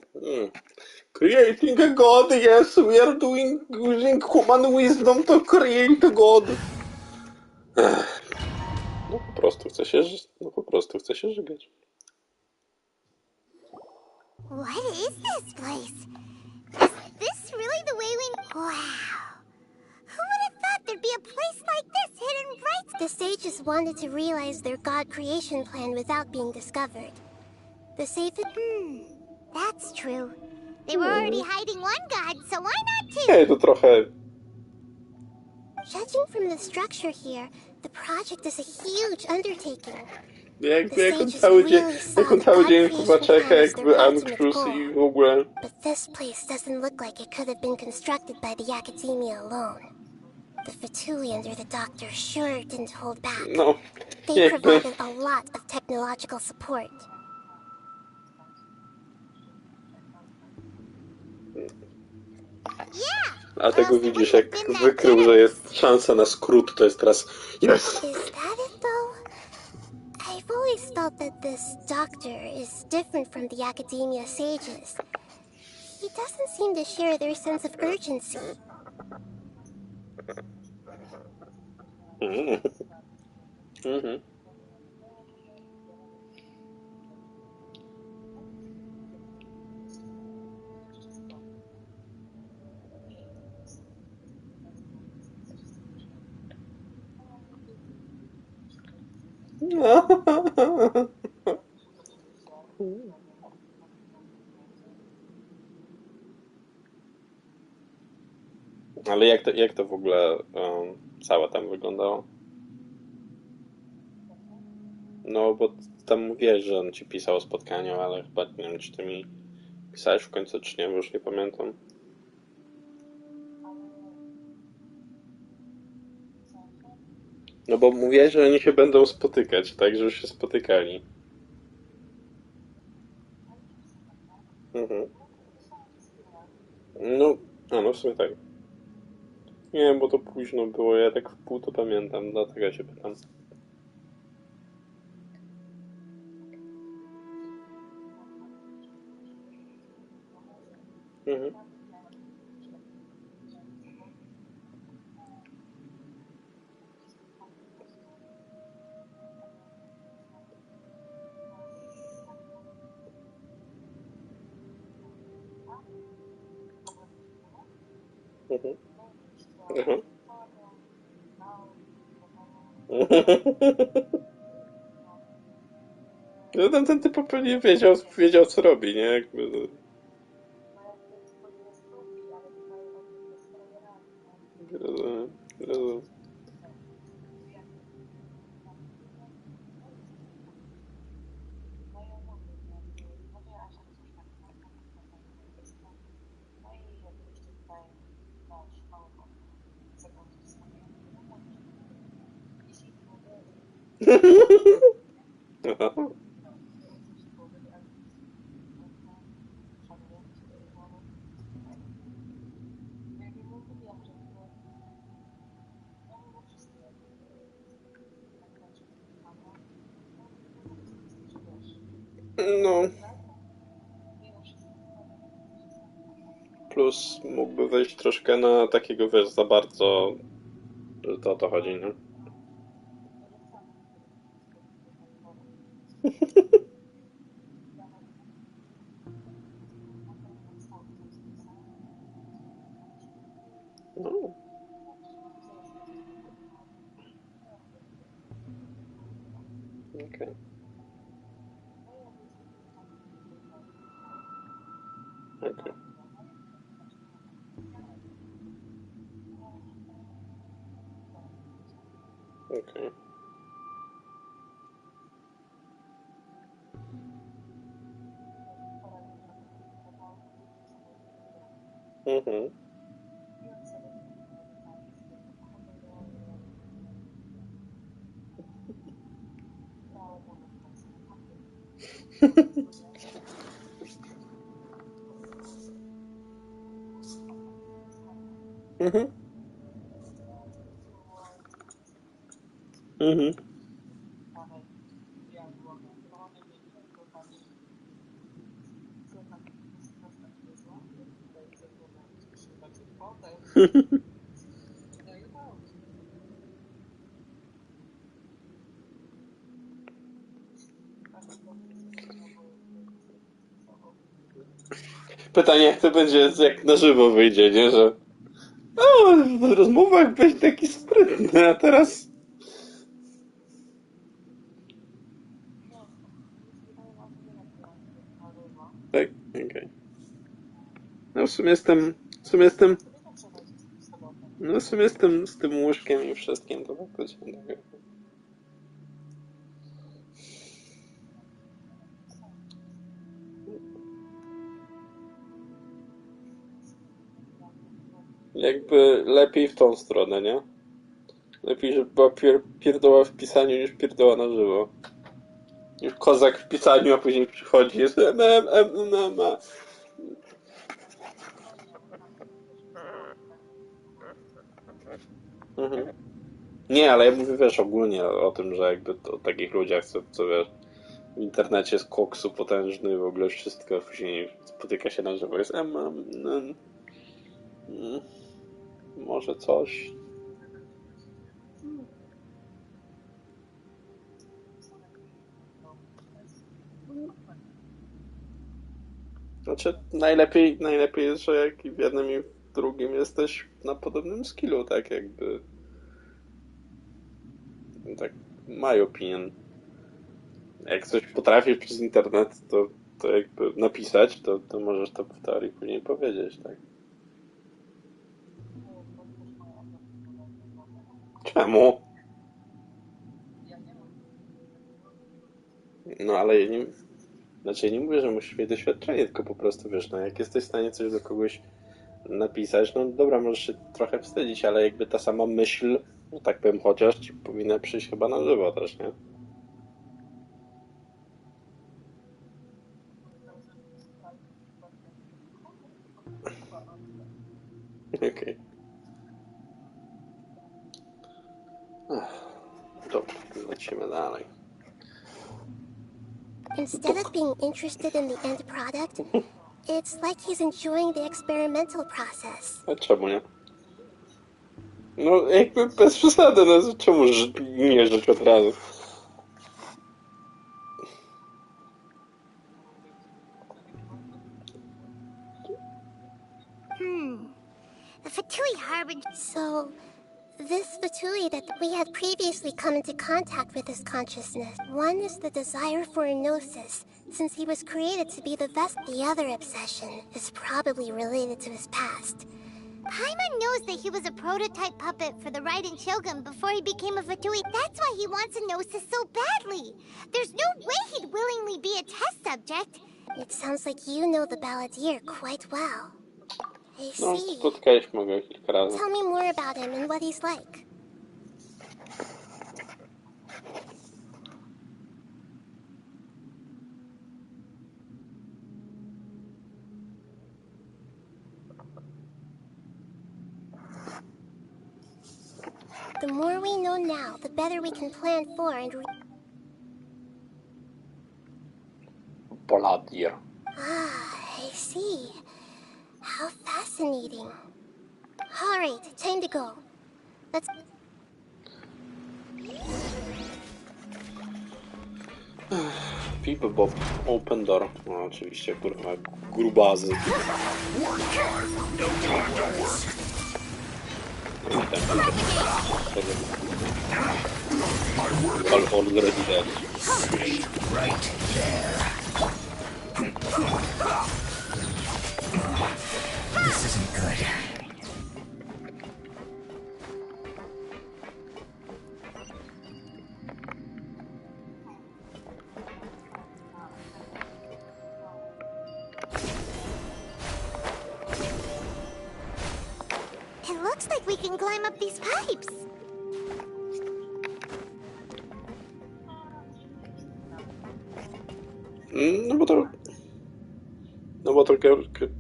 Creating a god, yes, we are using human wisdom to create a god. No po prostu chce się żygać. What is this place? this really the way we... Wow. Who would have thought there'd be a place like this hidden right... The sages wanted to realize their god creation plan without being discovered. The safest... that's true. They were already hiding one god, so why not two? Ej, to trochę... Judging from the structure here, the project is a huge undertaking. Jak on cały dzień chyba czeka, jakby Anxious i w ogóle... But this place doesn't look like it could have been constructed by the Academia alone. The Fatui under the Doctor sure didn't hold back. No. They provided a lot of technological support. A tego widzisz, jak wykrył, że jest szansa na skrót, to jest teraz... Yes! Is that it though? I've always felt that this Doctor is different from the Academia sages. He doesn't seem to share their sense of urgency. Ale jak to w ogóle całe tam wyglądało? No, bo tam mówiłeś, że on ci pisał o spotkaniu, ale chyba nie wiem, czy ty mi pisałeś w końcu, czy nie, bo już nie pamiętam. No bo mówiłeś, że oni się będą spotykać, tak? Że już się spotykali. No w sumie tak. Nie wiem, bo to późno było, ja tak w pół to pamiętam, dlatego się pytam. No ten typ pewnie wiedział co robi, nie? Jakby... Rozumiem. No. Plus mógłby wejść troszkę na takiego, wiesz, za bardzo, że to o to chodzi, nie? No. Okej. Okej. Okej. Pytanie, jak to będzie, jak na żywo wyjdzie, nie? Że w rozmowach byłeś taki sprytny, a teraz... Tak, okej. No w sumie z tym łóżkiem i wszystkim, to faktycznie tak. Jakby lepiej w tą stronę, nie? Lepiej, żeby była pierdoła w pisaniu niż pierdoła na żywo. Niż kozak w pisaniu, a później przychodzi jest Nie, ale ja mówię, wiesz, ogólnie o tym, że jakby o takich ludziach, co wiesz, w internecie jest koksu potężny, w ogóle wszystko, a później spotyka się na żywo, jest może coś. Znaczy, najlepiej jest, że jak i w jednym i w drugim jesteś na podobnym skillu, tak jakby. Tak, my opinion. Jak coś potrafisz przez internet, to jakby napisać, to możesz to w teorii później powiedzieć, tak? Czemu? No ale ja nie... Znaczy ja nie mówię, że musisz mieć doświadczenie, tylko po prostu wiesz, no jak jesteś w stanie coś do kogoś napisać, no dobra, możesz się trochę wstydzić, ale jakby ta sama myśl, no tak powiem, chociaż ci powinna przyjść chyba na żywo też, nie? Okej. Dobra, lecimy dalej. Instead of being interested in the end product, it's like he's enjoying the experimental process. A czemu nie? No jakby bez przesady, no czemu nie żyć od razu? The Fatui harbinger. So, this Fatui that we had previously come into contact with his consciousness. One is the desire for a gnosis, since he was created to be the vessel. The other obsession is probably related to his past. Paimon knows that he was a prototype puppet for the Raiden Shogun before he became a Fatui. That's why he wants a gnosis so badly. There's no way he'd willingly be a test subject. It sounds like you know the balladeer quite well. I No, see. spotkaliśmy go kilka razy. Tell me more about him and what he's like. The more we know now, the better we can plan for and Balladeer. I see. How fascinating. All right, time to go. Let's... Pip Bob, open door. No oczywiście, kurwa, grubazy. Already dead. Right there. This isn't good. It looks like we can climb up these pipes. No bo tylko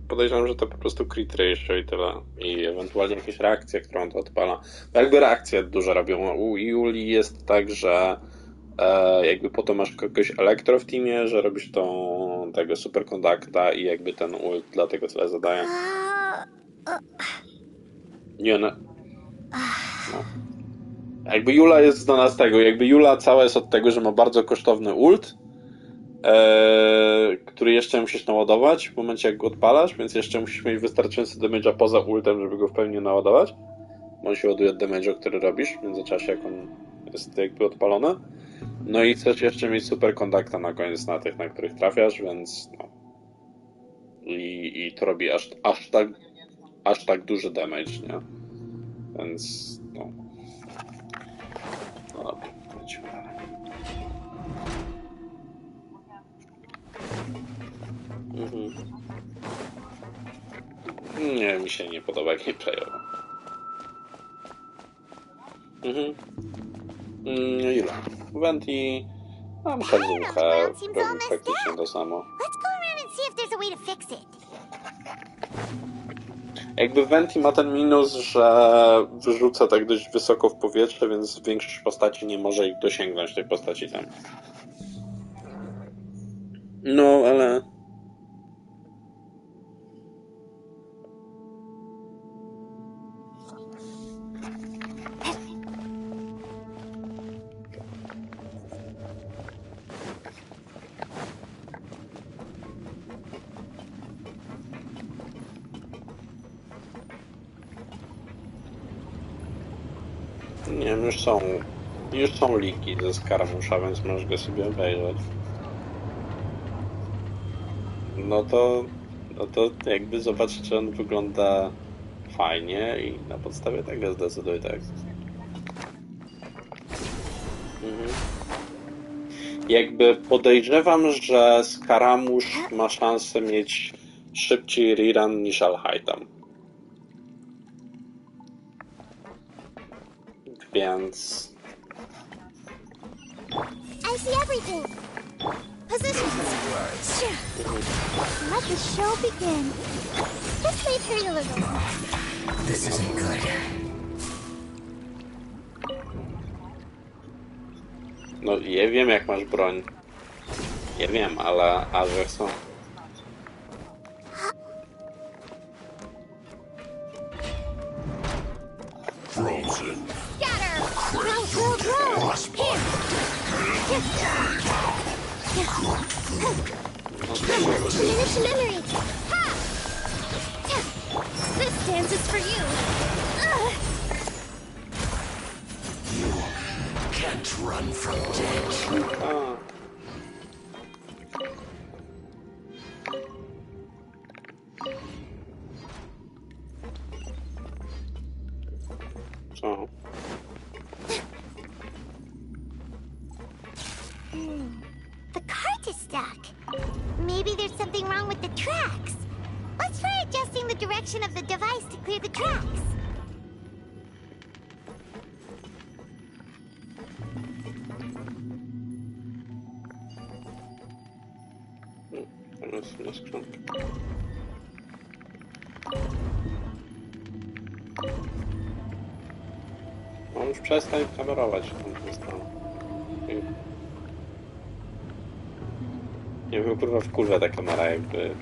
podejrzewam, że to po prostu crit ratio i tyle. I ewentualnie jakieś reakcje, którą to odpala. Bo jakby reakcje dużo robią. U Julii jest tak, że jakby potem masz kogoś elektro w teamie, że robisz tego superkondukta i jakby ten ult dlatego tyle zadaje. Nie, no. Jakby Jula jest znana z tego. Jakby Jula cała jest od tego, że ma bardzo kosztowny ult który jeszcze musisz naładować w momencie jak go odpalasz, więc jeszcze musisz mieć wystarczająco damage'a poza ultem, żeby go w pełni naładować. Bo on się ładuje od damage'u, który robisz w międzyczasie, jak on jest jakby odpalony. No i chcesz jeszcze mieć super kontakta na koniec na tych, na których trafiasz, więc no. I to robi aż tak duży damage, nie? Więc no. No dobra, lecimy dalej. Nie, mi się nie podoba gameplayowo. Ile? Venti... Mam kazuchę, robi praktycznie to samo. Jakby Venti ma ten minus, że wyrzuca tak dość wysoko w powietrze, więc większość postaci nie może ich dosięgnąć, tej postaci tam. No, ale... Nie wiem, już są liki ze Skaramusza, więc możesz go sobie obejrzeć. No to jakby zobacz, czy on wygląda fajnie i na podstawie tego zdecyduj tak. Jakby podejrzewam, że Skaramusz ma szansę mieć szybciej rerun niż Alhaitam. Więc... I see everything. Positions. Let the show begin. Just wait for you a little. This isn't good. No, ja wiem jak masz broń. Ja wiem, ale są. Frozen. Scatter. Grow. Diminish memory. Ha! This dance is for you. You can't run from death. Co? The cart is stuck. Maybe there's something wrong with the tracks. Let's try adjusting the direction of the device to clear the tracks. Na skrzynkę. No już przestań kamerować tą stronę. Nie wiem, kurwa wkurwia ta kamera jakby...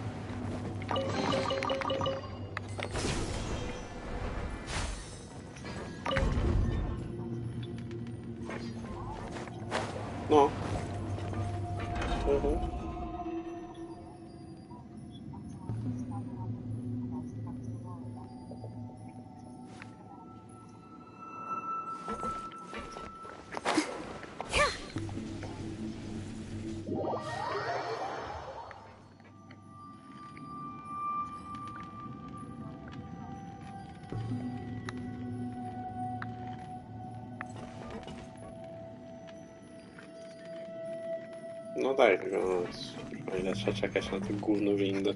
No. No tak, tylko no, ile trzeba czekać na tę gówno windę.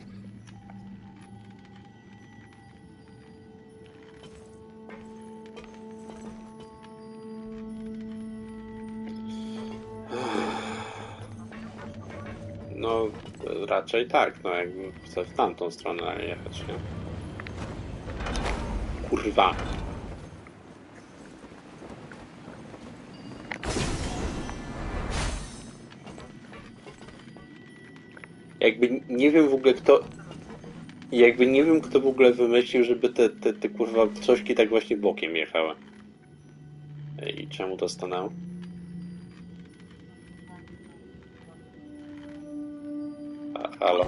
No, raczej tak, no jakby chcę w tamtą stronę jechać, nie? Kurwa. Jakby nie wiem w ogóle kto... Jakby nie wiem kto w ogóle wymyślił, żeby te kurwa cośki tak właśnie bokiem jechały. I czemu to stanęło? halo.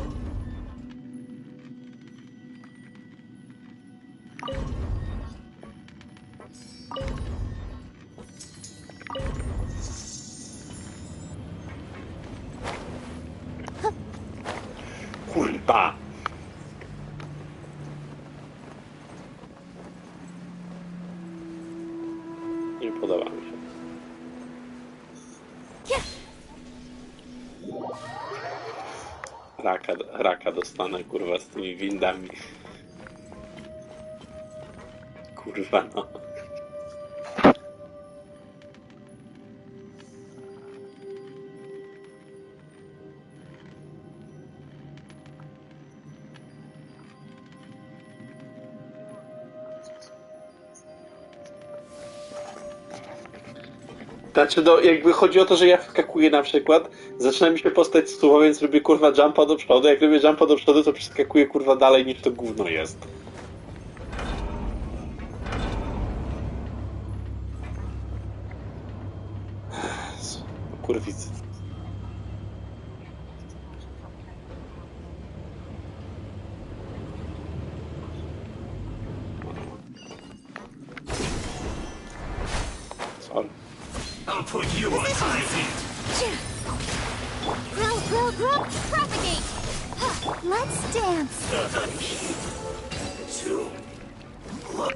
Kurwa! Nie podoba mi się. Raka dostanę, kurwa, z tymi windami. Kurwa, no. Znaczy, no, jakby chodzi o to, że ja wskakuję na przykład, zaczyna mi się postać suwa, więc robię kurwa jumpa do przodu. Jak robię jumpa do przodu, to przeskakuję kurwa dalej niż to gówno jest. Kurwicy. Sorry. I'll put you on high heat. Grow, propagate! Let's dance! 2.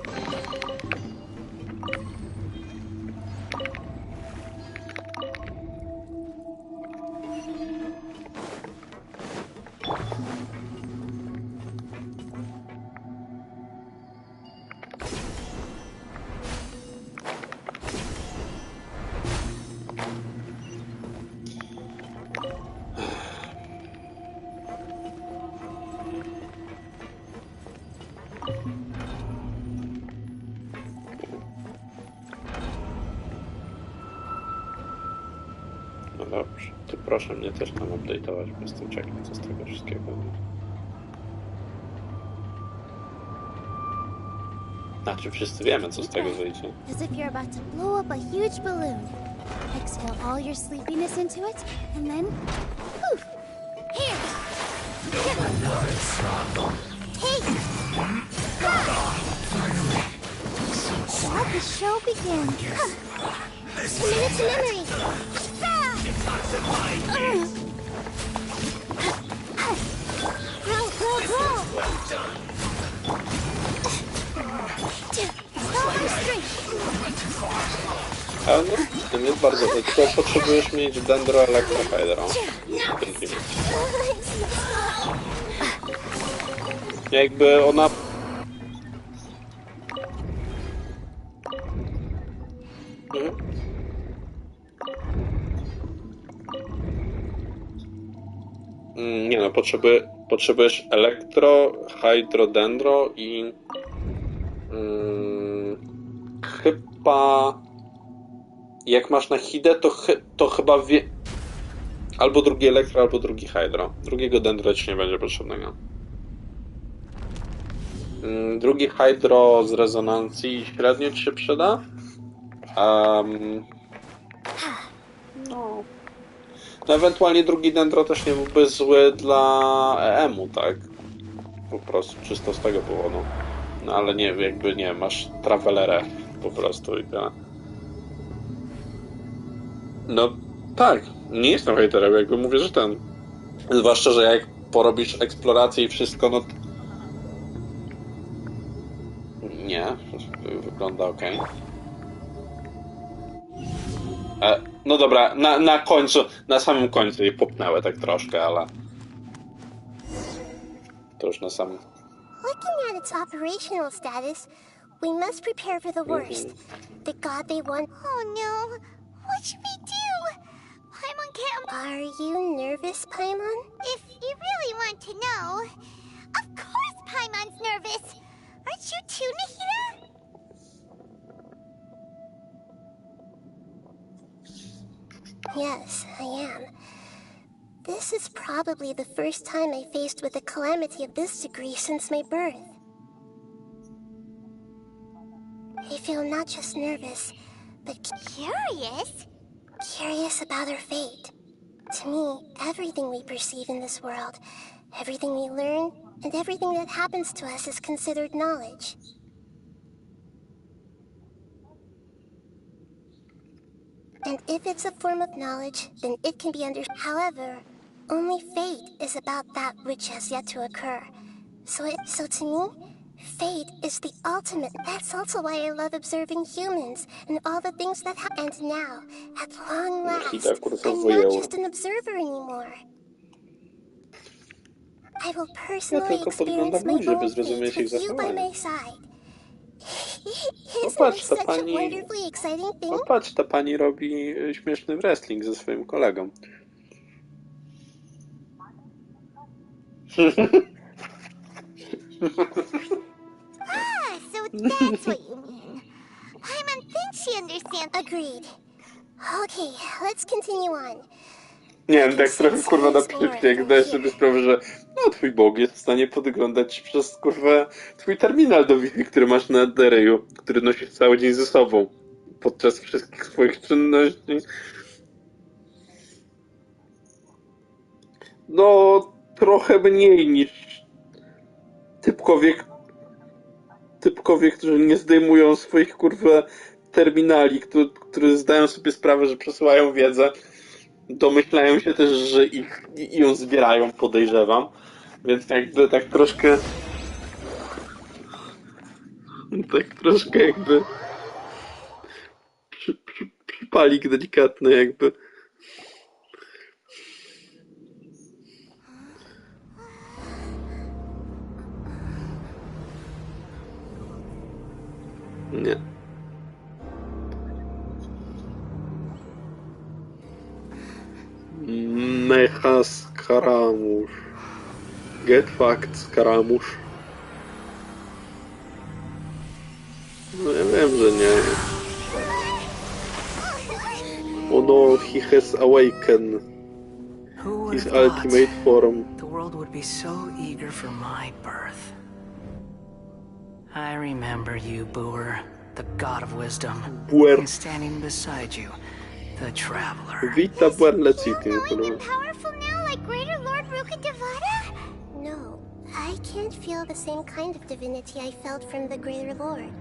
No dobrze, to proszę mnie też tam update'ować, bo jestem ciekaw, co z tego wszystkiego będzie. Znaczy, wszyscy wiemy, co z tego wyjdzie. As if you're about to blow up a huge balloon. Exhale all your sleepiness into it, and then poof! Here! Hey! Let the show begin. Commit to memory. Grow. Ale no, to nie jest bardzo... Tylko potrzebujesz mieć Dendro Electrohydro. Jakby ona... Nie no, potrzebujesz elektro, hydrodendro i chyba jak masz na hidę, to chyba albo drugi elektro, albo drugi hydro. Drugiego dendro ci nie będzie potrzebnego. Drugi hydro z rezonancji średnio ci się przyda. No ewentualnie drugi dendro też nie byłby zły dla EM-u, tak? Po prostu czysto z tego powodu. No ale nie, jakby nie, masz travelerę po prostu i tyle. No tak, nie jestem hejterem, jakby mówię, że ten. Zwłaszcza, że jak porobisz eksplorację i wszystko, no... Nie, wygląda ok. No dobra, na końcu, na samym końcu jej popnęły tak troszkę, ale... To już na samym... Looking at its operational status, we must prepare for the worst. The god they want... Oh no! What should we do? Paimon can't... Are you nervous, Paimon? If you really want to know... Of course Paimon's nervous! Aren't you too, Nahida? Yes, I am. This is probably the first time I faced with a calamity of this degree since my birth. I feel not just nervous, but curious? Curious about her fate. To me, everything we perceive in this world, everything we learn, and everything that happens to us is considered knowledge. And if it's a form of knowledge, then it can be understood. However, only fate is about that which has yet to occur. So to me, fate is the ultimate. That's also why I love observing humans and all the things that happen. And now, at long last, I'm not just an observer anymore. I will personally experience my own fate with you by my side. Isn't this such a wonderfully exciting thing? Popatrz, ta pani robi śmieszny wrestling ze swoim kolegą. So that's what you mean. Paimon thinks she understands. Agreed. Okay, let's continue on. Nie wiem, tak trochę kurwa na przypnie, jak zdajesz sobie sprawę, że no twój Bóg jest w stanie podglądać przez kurwa twój terminal do Wi-Fi, który masz na Dereju, który nosisz cały dzień ze sobą podczas wszystkich swoich czynności. No, trochę mniej niż typkowie, którzy nie zdejmują swoich kurwa terminali, które zdają sobie sprawę, że przesyłają wiedzę. Domyślają się też, że ją zbierają, podejrzewam. Więc jakby tak troszkę jakby przypalik delikatny jakby. Nie. Mecha Skaramusz. Get fucked, Skaramusz. No ja wiem, że nie. Oh no, he has awakened. His ultimate form. The world would be so eager for my birth. I remember you, Booer, the god of wisdom. And standing beside you, the traveler. Vita Buerleciti. Powerful now like Greater Lord Rukkhadevata? No, I can't feel the same kind of divinity I felt from the Greater Lord.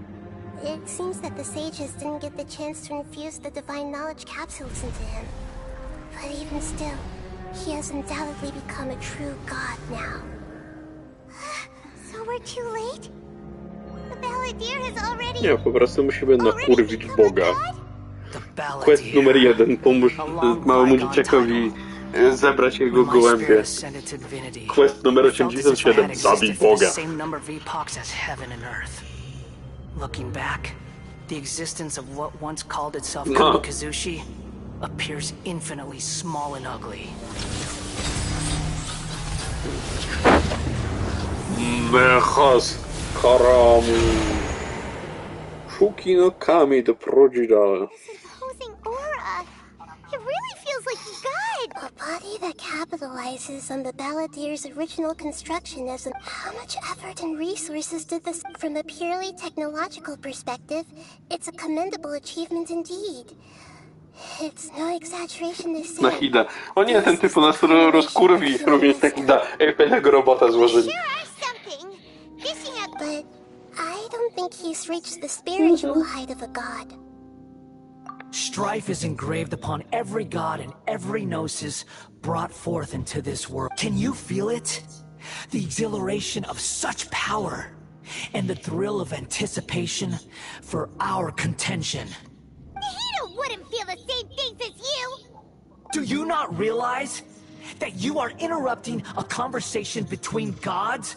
It seems that the sages didn't get the chance to infuse the divine knowledge capsules into him. But even still, he has undoubtedly become a true god now. So we're too late? The Balladeer has already... Nie, po prostu musimy nakurwić Boga. Quest numer 1. Pomóż małemu dzieciakowi zebrać jego gołębie. Quest numer 87. Zabij Boga. Looking back, the existence of what once called itself Kamikazushi appears infinitely small and ugly. Mechas Karamu. Shuki no Kami the Prodigal. Imposing aura. It really feels like God. A body that capitalizes on the Balladeer's original construction as a... How much effort and resources did this... From a purely technological perspective, it's a commendable achievement indeed. It's no exaggeration to say. Nahida. O nie, ten typ nas rozkurwi. Również Nahida. Fajnego robota złożyli. But I don't think he's reached the spiritual height of a god. Strife is engraved upon every god and every gnosis brought forth into this world. Can you feel it? The exhilaration of such power and the thrill of anticipation for our contention. Nahida wouldn't feel the same things as you! Do you not realize that you are interrupting a conversation between gods?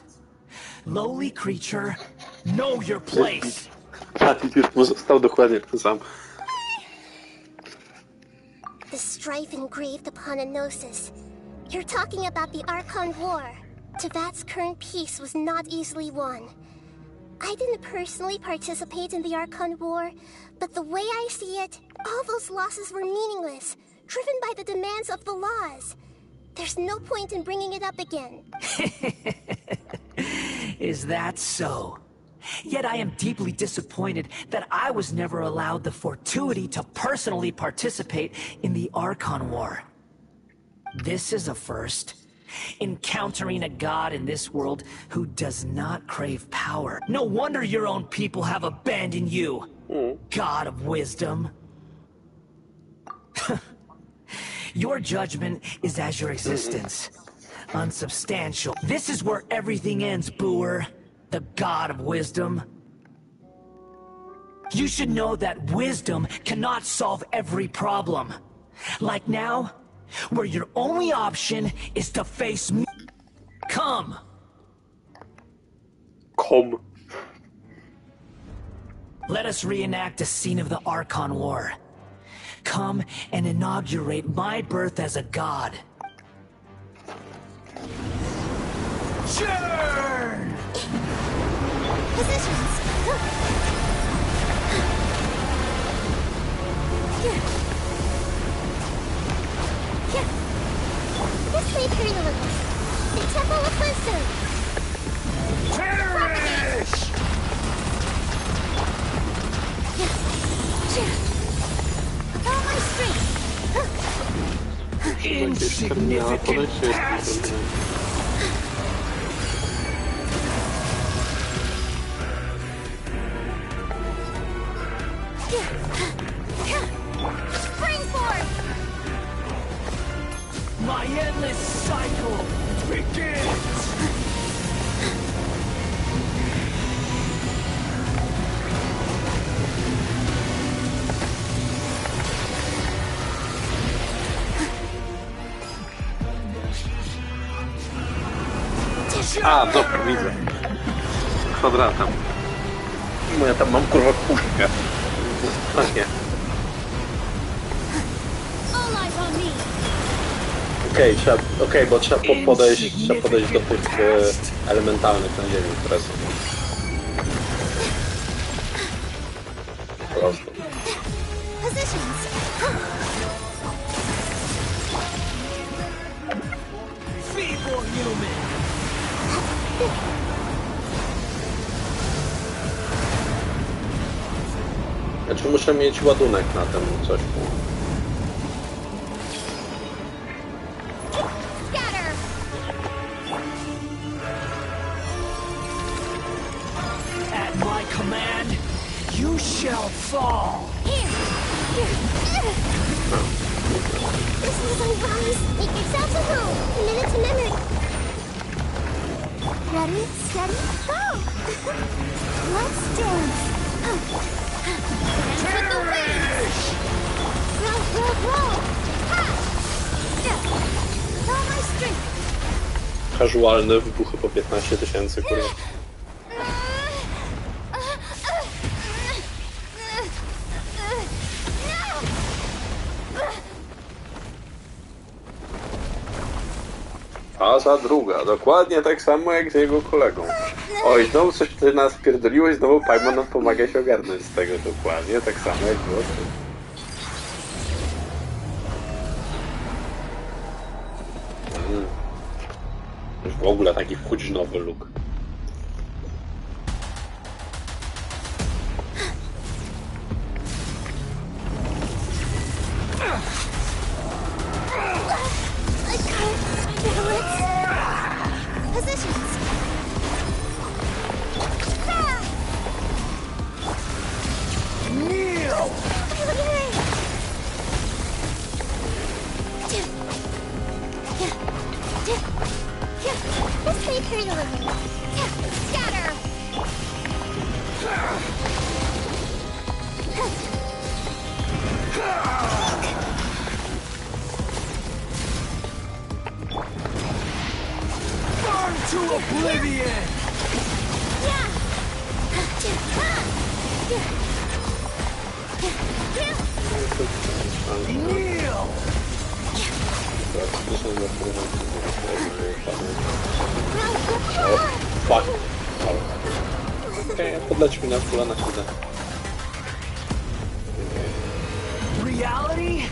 Lowly creature, know your place. Attitude został dokładnie ten sam. The strife engraved upon a gnosis. You're talking about the Archon War. Tevat's current peace was not easily won. I didn't personally participate in the Archon War, but the way I see it, all those losses were meaningless, driven by the demands of the laws. There's no point in bringing it up again. Is that so? Yet I am deeply disappointed that I was never allowed the fortuity to personally participate in the Archon War. This is a first. Encountering a god in this world who does not crave power. No wonder your own people have abandoned you. God of wisdom. Your judgment is as your existence. Unsubstantial. This is where everything ends, Booer. The god of wisdom. You should know that wisdom cannot solve every problem. Like now, where your only option is to face me. Come. Come. Let us reenact a scene of the Archon War. Come and inaugurate my birth as a god. Churn! Positions. This way, Period. The Temple of Wisdom. Perish! All my strength. Insignificant past. Springboard! My endless cycle begins! A, dobra, widzę. Kwadratem. No ja tam mam kurwa puszkę. Panie. Okej, bo trzeba podejść do tych elementalnych na ziemi, które są. Po prostu. Znaczy muszę mieć ładunek na tym coś. At my command, you shall fall. Listen to my voice. Make yourselves at home. Commit it to memory. Ready, steady, go! Let's dance. With the wings! Roll, roll, roll! Ha! With all my strength. Casualne wybuchy po 15 000, kurwa. Faza druga, dokładnie tak samo jak z jego kolegą. Oj, znowu coś ty nas pierdoliłeś, znowu Paimon nam pomaga się ogarnąć z tego, dokładnie tak samo jak było. Już w ogóle taki wchodźnowy look. Positions. Kneel! Let's play Imperial Living. Scatter! Burn to oblivion! Kneel! Fuck. Okej, podleć mi na kula na chwilę. Reality?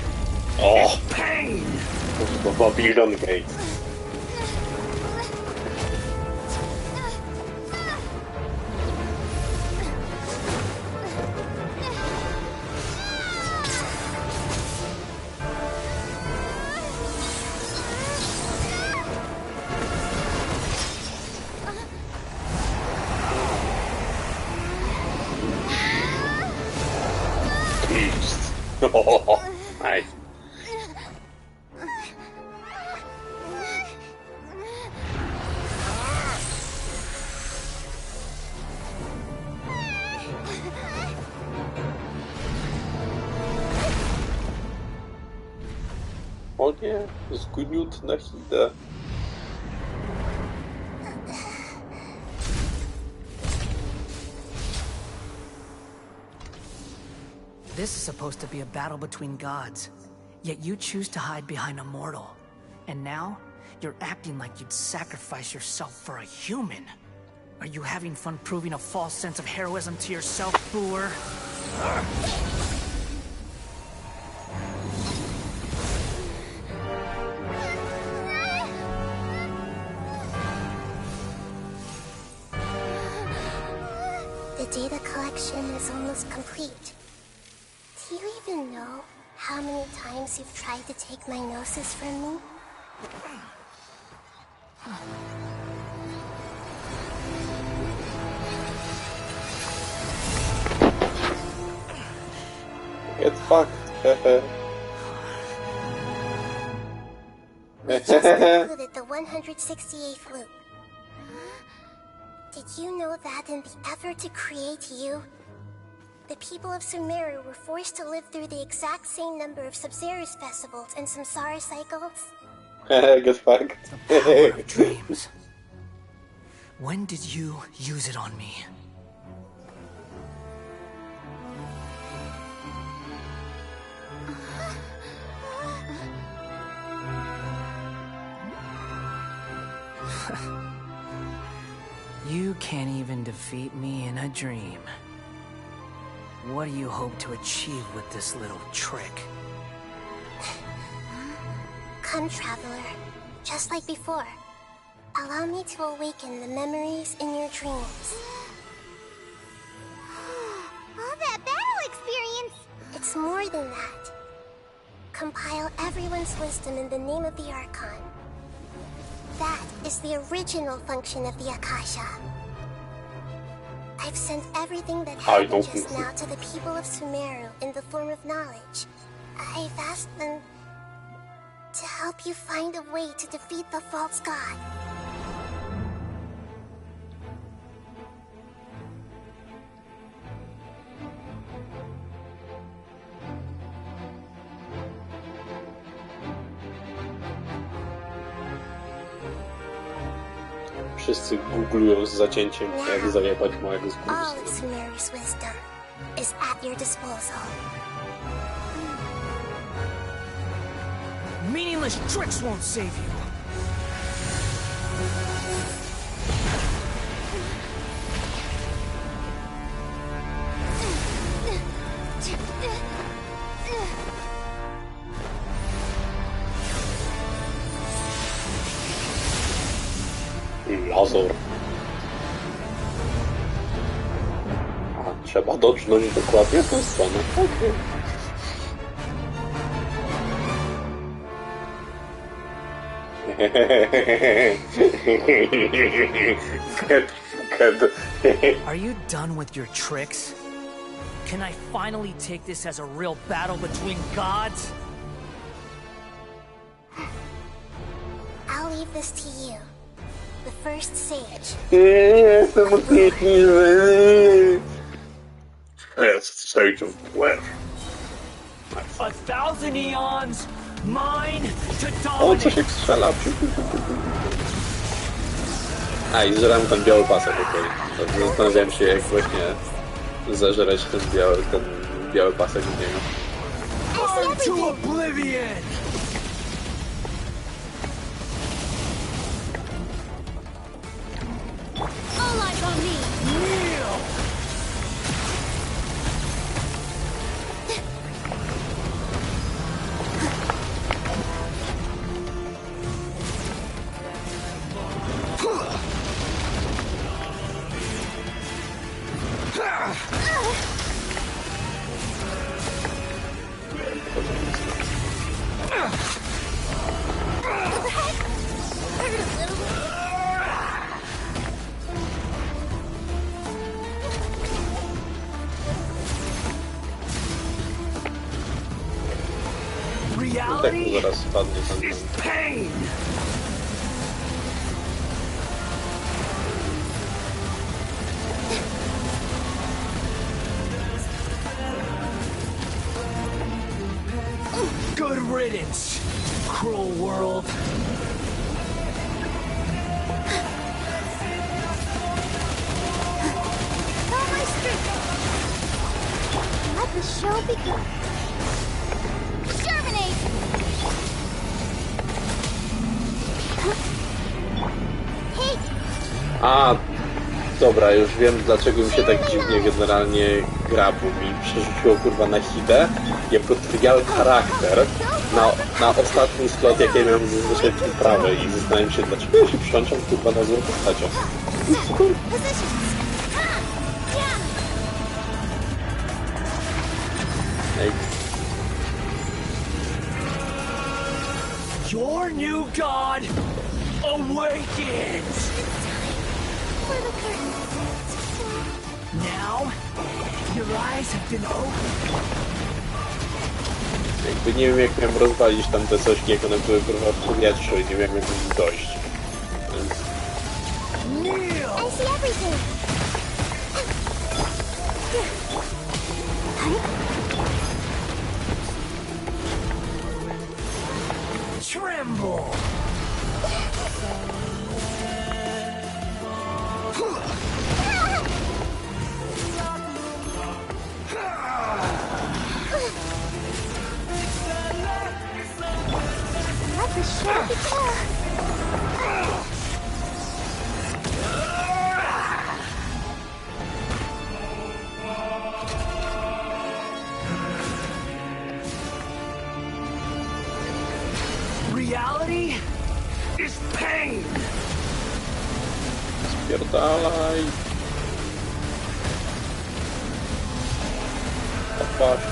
O! Pain! Babylon Gate. Nice. O nie, zgniótł na Hidę. This is supposed to be a battle between gods, yet you choose to hide behind a mortal. And now, you're acting like you'd sacrifice yourself for a human. Are you having fun proving a false sense of heroism to yourself, Boor? The data collection is almost complete. Do you even know how many times you've tried to take my gnosis from me? Get fucked. Just concluded the 168th loop. Did you know that in the effort to create you, the people of Sumeru were forced to live through the exact same number of Sub-Zerus festivals and Samsara cycles? Get fucked. The power of dreams. When did you use it on me? You can't even defeat me in a dream. What do you hope to achieve with this little trick? Come, Traveler. Just like before. Allow me to awaken the memories in your dreams. All that battle experience! It's more than that. Compile everyone's wisdom in the name of the Archon. That is the original function of the Akasha. I've sent everything that happened just now to the people of Sumeru in the form of knowledge. I've asked them to help you find a way to defeat the false god. Wszyscy googlują z zacięciem, jak zajebać małego skórzu. All of Sumeru's wisdom is at your disposal. Meaningless tricks won't save you. Lazor. A, trzeba dotknąć dokładnie w tę stronę. Okay. Are you done with your tricks? Can I finally take this as a real battle between gods? I'll leave this to you. The first sage. Jestem upieczliwy. First sage of where? 1,000 eons, mine to O, dominate. co się strzela? A, i zżerałem ten biały pasek, okej. Zastanawiałem się, jak właśnie zażerać ten biały pasek w niego. To oblivion! All eyes on me! Kneel! Reality zaraz spadnie tam. is pain. Good riddance, cruel world. Let the show begin. Exterminate! A, dobra, już wiem dlaczego mi się tak dziwnie generalnie gra, bo mi przerzuciło kurwa na Hidę jako trial charakter na ostatni slot, jaki miałem zazwyczaj przyprawę i zastanawiam się, dlaczego ja się przyłączam kurwa na złą postacią. Your new god awakens! Now, your eyes have been opened. Jakby nie wiem jak miałem rozwalić tam te cośki, jak one były kurwa w powietrzu i nie wiem jak do nich dojść. I see everything. Tremble! Let the show begin. Reality is pain! Spierdalaj! Patrz.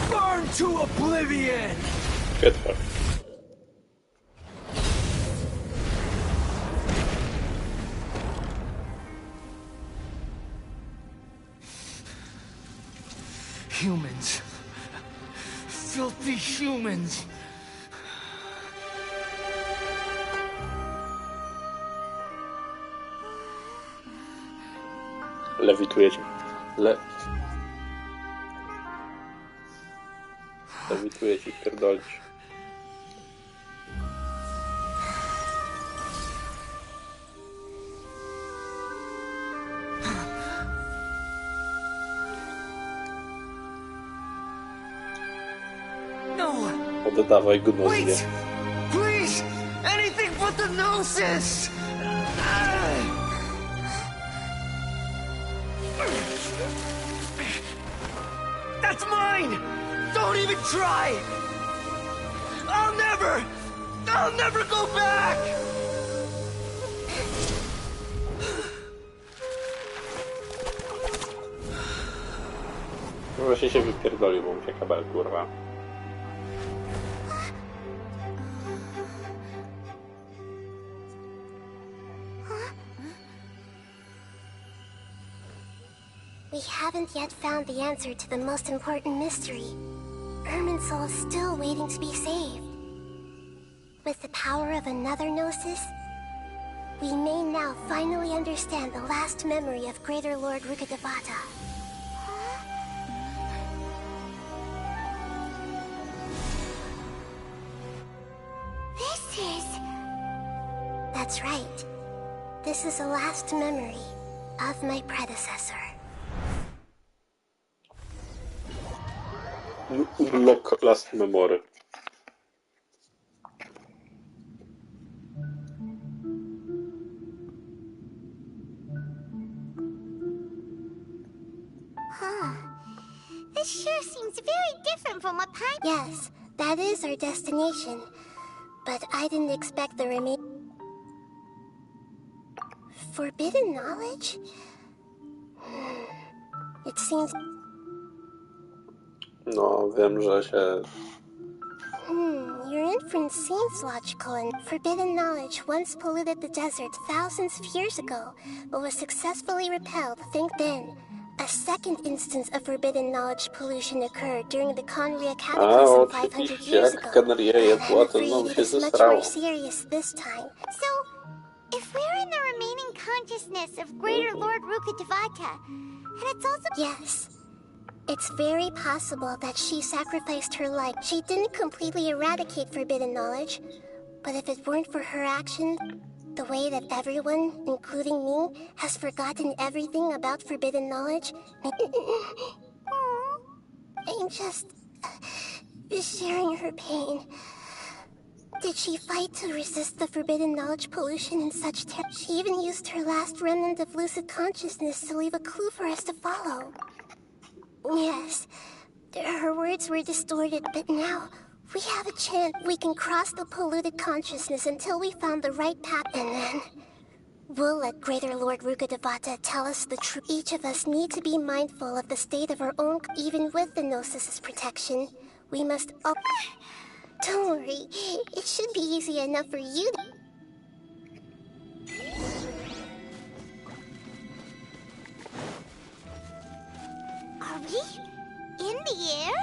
Burn to oblivion! Get fucked. Humans. Filthy humans. Lewitujecie. Lewitujecie, pierdolić. Oddawaj go na zwie. Please! Anything but the gnosis! That's mine! Don't even try! I'll never go back! Właśnie się wypierdolił, bo mu się kabel kurwa. We haven't yet found the answer to the most important mystery. Irminsul is still waiting to be saved. With the power of another Gnosis, we may now finally understand the last memory of Greater Lord Rukkhadevata. This is... That's right. This is the last memory of my predecessor. Unlock last memory. This sure seems very different from what Yes, that is our destination. But I didn't expect the Forbidden knowledge? It seems... No, wiem, że się... Your inference seems logical, and forbidden knowledge once polluted the desert thousands of years ago, but was successfully repelled. Think then. A second instance of forbidden knowledge pollution occurred during the Conria cataclysm 500 years ago. I'm afraid it is much more serious this time. So, if we're in the remaining consciousness of Greater Lord Rukkhadevata, and it's also... Yes. It's very possible that she sacrificed her life. She didn't completely eradicate forbidden knowledge, but if it weren't for her action, the way that everyone, including me, has forgotten everything about forbidden knowledge, I'm just sharing her pain. Did she fight to resist the forbidden knowledge pollution in such terror? She even used her last remnant of lucid consciousness to leave a clue for us to follow. Yes, her words were distorted, but now we have a chance. We can cross the polluted consciousness until we found the right path, and then we'll let Greater Lord Rukkhadevata tell us the truth. Each of us need to be mindful of the state of our own. Even with the Gnosis's protection, we must... Oh, don't worry, it should be easy enough for you. Are we in the air?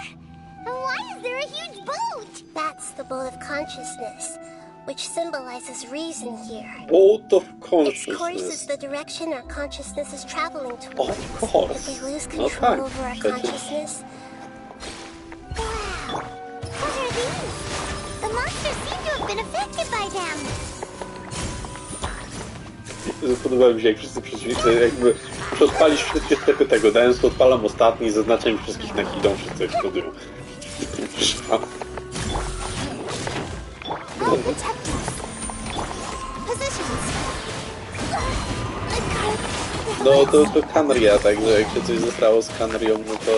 And why is there a huge boat? That's the boat of consciousness, which symbolizes reason here. Boat of consciousness. Its course is the direction our consciousness is traveling towards. Of course. If we lose control over our consciousness... Wow! What are these? The monsters seem to have been affected by them. Podoba mi się, jak wszyscy przeciwnicy jakby odpalić wszystkie strefy tego densu, odpalam ostatni, zaznaczam im wszystkich na idą, wszyscy eksplodują. No to Kanria, także jak się coś zesrało z Kanrią, no to...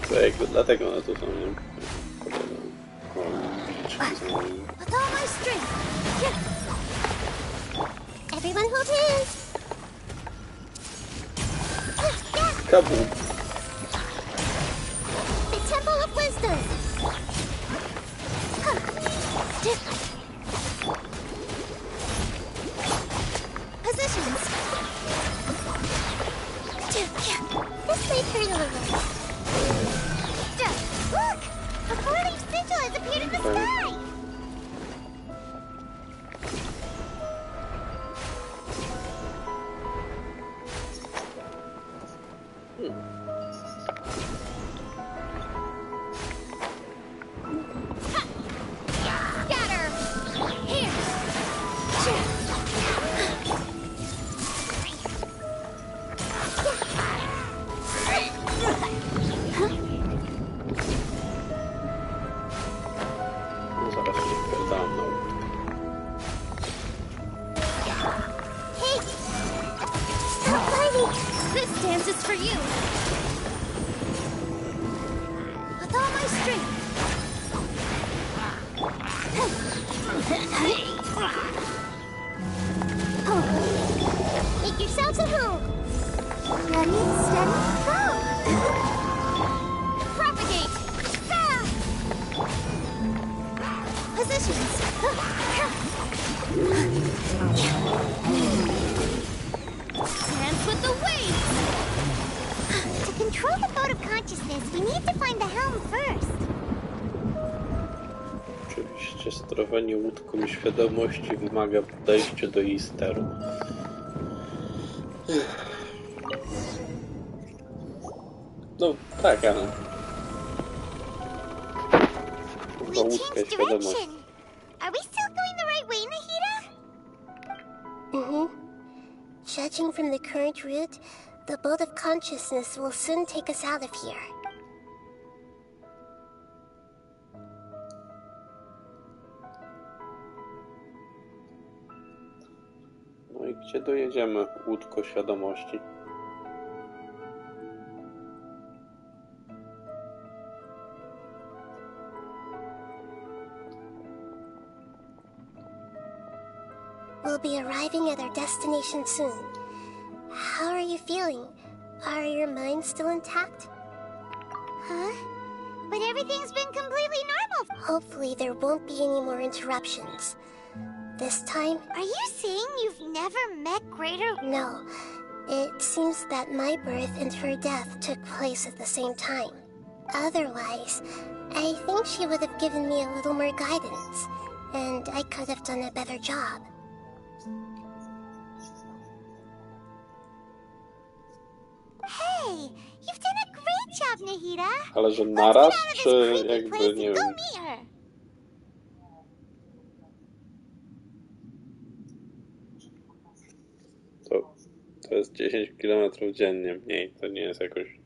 To jakby dlatego one tu są, nie? Everyone hold hands. Kaboom. The Temple of Wisdom. Positions. This may hurt a little. Look! A four-leaf sigil has appeared in the sky! Make yourselves at home. Ready, steady, go! Propagate! Positions! Dance with the waves! To control the boat of consciousness, we need to find the helm first. Oczywiście sterowanie łódką świadomości wymaga podejścia do jej steru. No tak, ale... We changed direction. Are we still going the right way, Nahida? Judging from the current route, the boat of consciousness will soon take us out of here. No i gdzie dojedziemy, łódko świadomości? We'll be arriving at our destination soon. How are you feeling? Are your minds still intact? Huh? But everything's been completely normal. Hopefully there won't be any more interruptions. This time... Are you saying you've never met Greater... No. It seems that my birth and her death took place at the same time. Otherwise, I think she would have given me a little more guidance, and I could have done a better job. Hey, you've done a great job, Nahida. Ale że naraz, czy jakby, nie wiem... To jest 10 km dziennie mniej, to nie jest jakoś...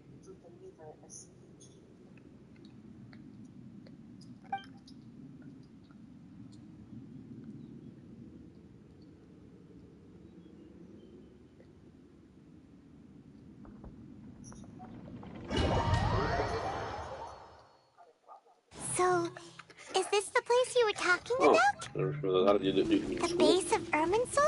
So, is this the place you were talking about? The base of Irminsul?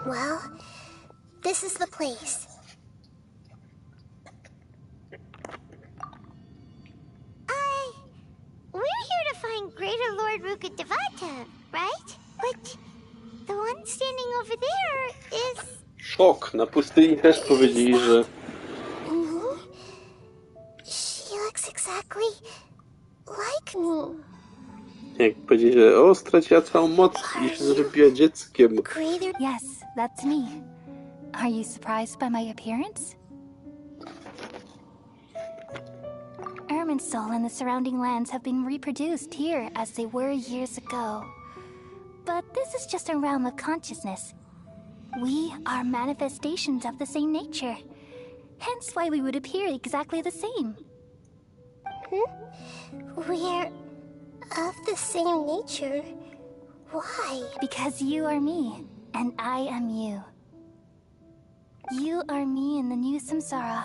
Well, this is the place. We're here to find Greater Lord Rukkhadevata, right? But the one standing over there is... Szok! Na pustyni też powiedzieli, że... She looks exactly like me. Jak powiedzieli, że o, straciła całą moc i się zrobiła dzieckiem. Yes, that's me. Are you surprised by my appearance? Irminsul and the surrounding lands have been reproduced here as they were years ago. But this is just a realm of consciousness. We are manifestations of the same nature. Hence why we would appear exactly the same. We're of the same nature? Why? Because you are me, and I am you. You are me in the new samsara.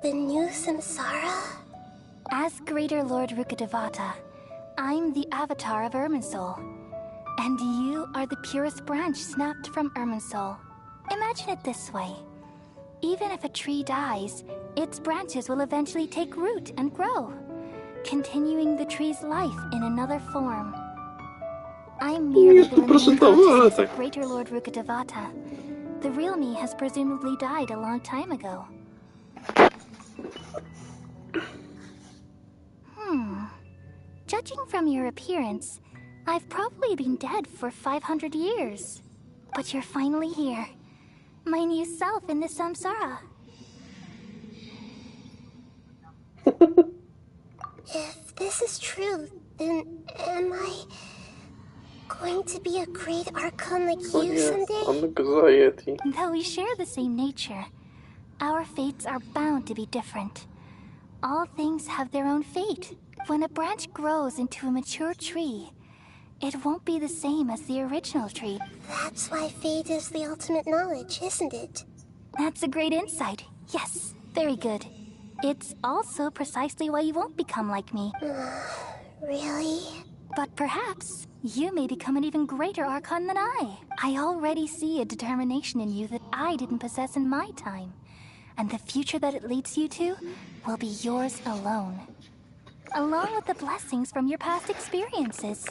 The new samsara? As Greater Lord Rukkhadevata, I'm the avatar of Irminsul. And you are the purest branch snapped from Irminsul. Imagine it this way. Even if a tree dies, its branches will eventually take root and grow, continuing the tree's life in another form. I'm merely the remaining consciousness of Greater Lord Rukkhadevata. The real me has presumably died a long time ago. Judging from your appearance, I've probably been dead for 500 years. But you're finally here. My new self in the samsara. If this is true, then am I going to be a great archon like you someday? Though we share the same nature, our fates are bound to be different. All things have their own fate. When a branch grows into a mature tree, it won't be the same as the original tree. That's why fate is the ultimate knowledge, isn't it? That's a great insight. Yes, very good. It's also precisely why you won't become like me. Really? But perhaps you may become an even greater archon than I. I already see a determination in you that I didn't possess in my time. And the future that it leads you to will be yours alone. Along with the blessings from your past experiences.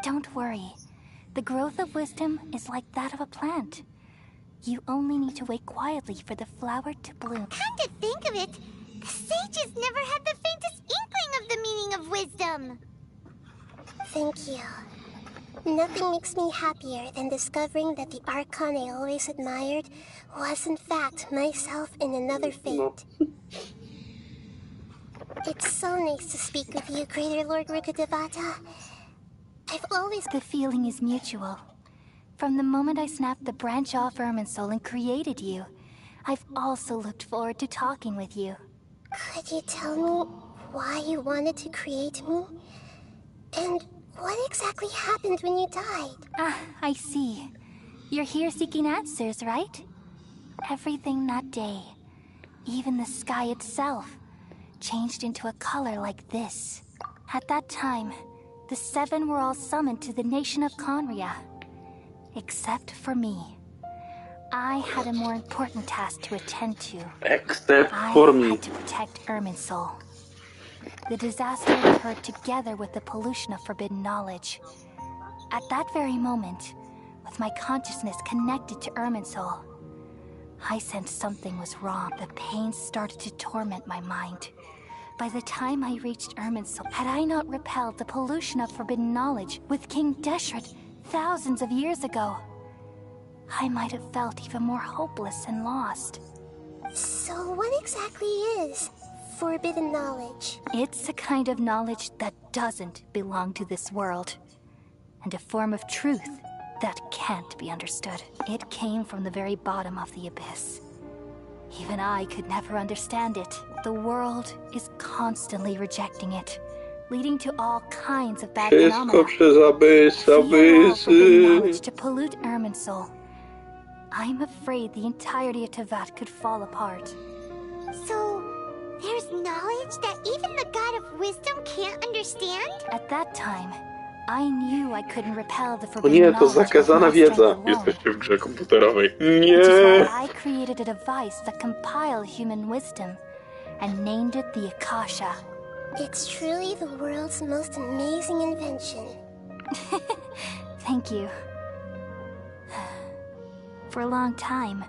Don't worry. The growth of wisdom is like that of a plant. You only need to wait quietly for the flower to bloom. Come to think of it, the sages never had the faintest inkling of the meaning of wisdom. Thank you. Nothing makes me happier than discovering that the archon I always admired was in fact myself in another fate. It's so nice to speak with you, Greater Lord Rukkhadevata. I've always... The feeling is mutual. From the moment I snapped the branch off Irminsul and created you, I've also looked forward to talking with you. Could you tell me why you wanted to create me? And what exactly happened when you died? Ah, I see. You're here seeking answers, right? Everything that day, even the sky itself, changed into a color like this. At that time, the seven were all summoned to the nation of Conria. Except for me. I had a more important task to attend to. Except for me. I had to protect Irminsul. The disaster occurred together with the pollution of forbidden knowledge. At that very moment, with my consciousness connected to Irminsul, I sensed something was wrong. The pain started to torment my mind. By the time I reached Irminsul, had I not repelled the pollution of forbidden knowledge with King Deshret thousands of years ago, I might have felt even more hopeless and lost. So what exactly is forbidden knowledge? It's a kind of knowledge that doesn't belong to this world, and a form of truth that can't be understood. It came from the very bottom of the abyss. Even I could never understand it. The world is constantly rejecting it, leading to all kinds of bad phenomena. Forbidden knowledge to pollute Irminsul. I'm afraid the entirety of Tevat could fall apart. So, there's knowledge that even the God of Wisdom can't understand? At that time, I knew I couldn't repel the O forbidden nie, to knowledge zakazana with my strength wiedza. alone. Jesteście w grze komputerowej. Which is why Nie! I created a device that compiled human wisdom and named it the Akasha. It's truly the world's most amazing invention. Thank you. For a long time,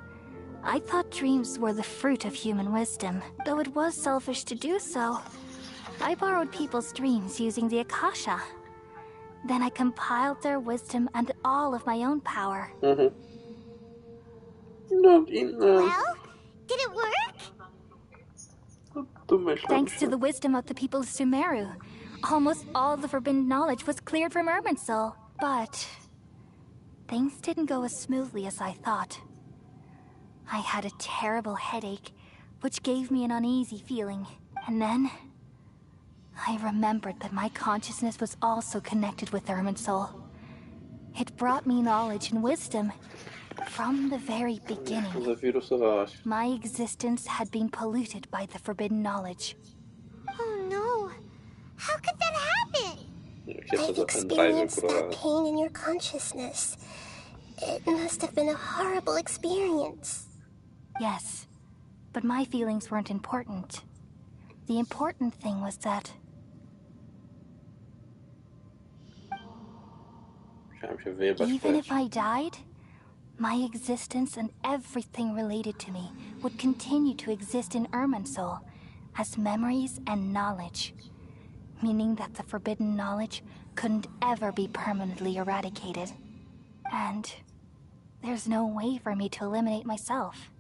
I thought dreams were the fruit of human wisdom. Though it was selfish to do so, I borrowed people's dreams using the Akasha. Then I compiled their wisdom and all of my own power. Well, did it work? Thanks to the wisdom of the people of Sumeru, almost all the forbidden knowledge was cleared from Irminsul. But things didn't go as smoothly as I thought. I had a terrible headache, which gave me an uneasy feeling. And then I remembered that my consciousness was also connected with Irminsul. It brought me knowledge and wisdom from the very beginning. My existence had been polluted by the forbidden knowledge. Oh no! How could that happen? I've experienced that pain in your consciousness. It must have been a horrible experience. Yes, but my feelings weren't important. The important thing was that even if I died, my existence and everything related to me would continue to exist in Irminsul as memories and knowledge, meaning that the forbidden knowledge couldn't ever be permanently eradicated. And there's no way for me to eliminate myself.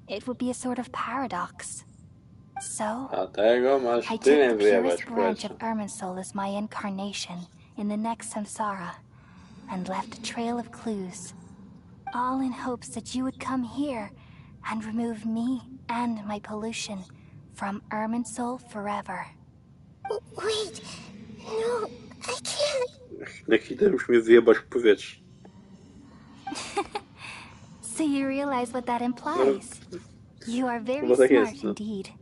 It would be a sort of paradox. So, I took the purest branch of Irminsul as my incarnation in the next samsara, and left a trail of clues, all in hopes that you would come here and remove me and my pollution from Irminsul forever. Wait, no, I can't. Na chwilę już mnie zjebać w powietrze. So you realize what that implies? You are very tak smart jest, no. indeed.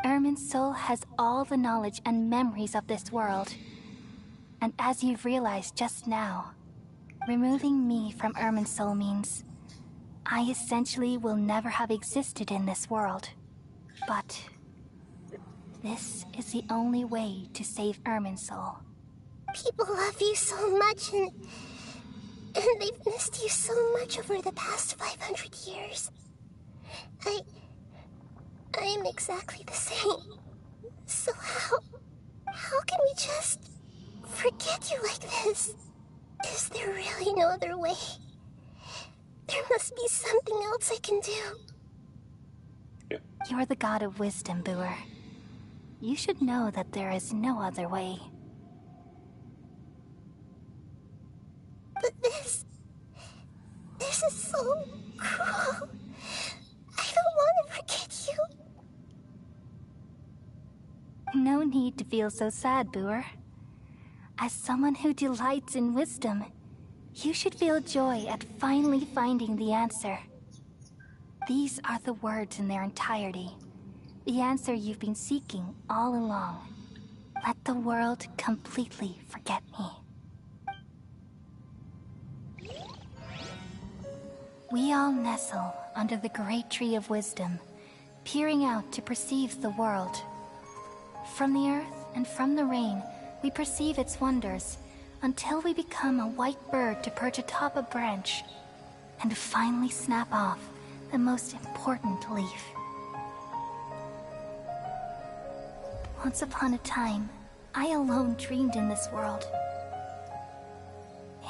Irminsul has all the knowledge and memories of this world. And as you've realized just now, removing me from Irminsul means I essentially will never have existed in this world. But this is the only way to save Irminsul. People love you so much, and they've missed you so much over the past 500 years. I am exactly the same. So how can we just forget you like this? Is there really no other way? There must be something else I can do. You're the god of wisdom, Booer. You should know that there is no other way. But this is so cruel. I don't want to forget you. feel so sad, Boer. As someone who delights in wisdom, you should feel joy at finally finding the answer. These are the words in their entirety. The answer you've been seeking all along. Let the world completely forget me. We all nestle under the great tree of wisdom, peering out to perceive the world. From the earth and from the rain, we perceive its wonders, until we become a white bird to perch atop a branch, and finally snap off the most important leaf. Once upon a time, I alone dreamed in this world.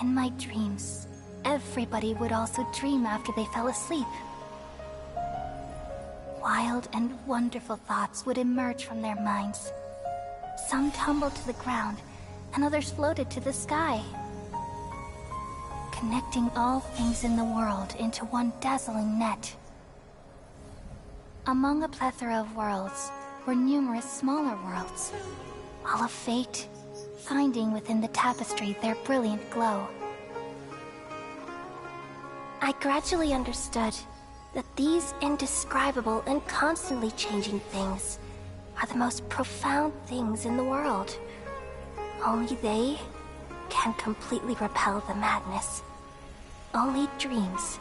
In my dreams, everybody would also dream after they fell asleep. Wild and wonderful thoughts would emerge from their minds. Some tumbled to the ground, and others floated to the sky, connecting all things in the world into one dazzling net. Among a plethora of worlds were numerous smaller worlds, all of fate, finding within the tapestry their brilliant glow. I gradually understood that these indescribable and constantly changing things are the most profound things in the world. Only they can completely repel the madness. Only dreams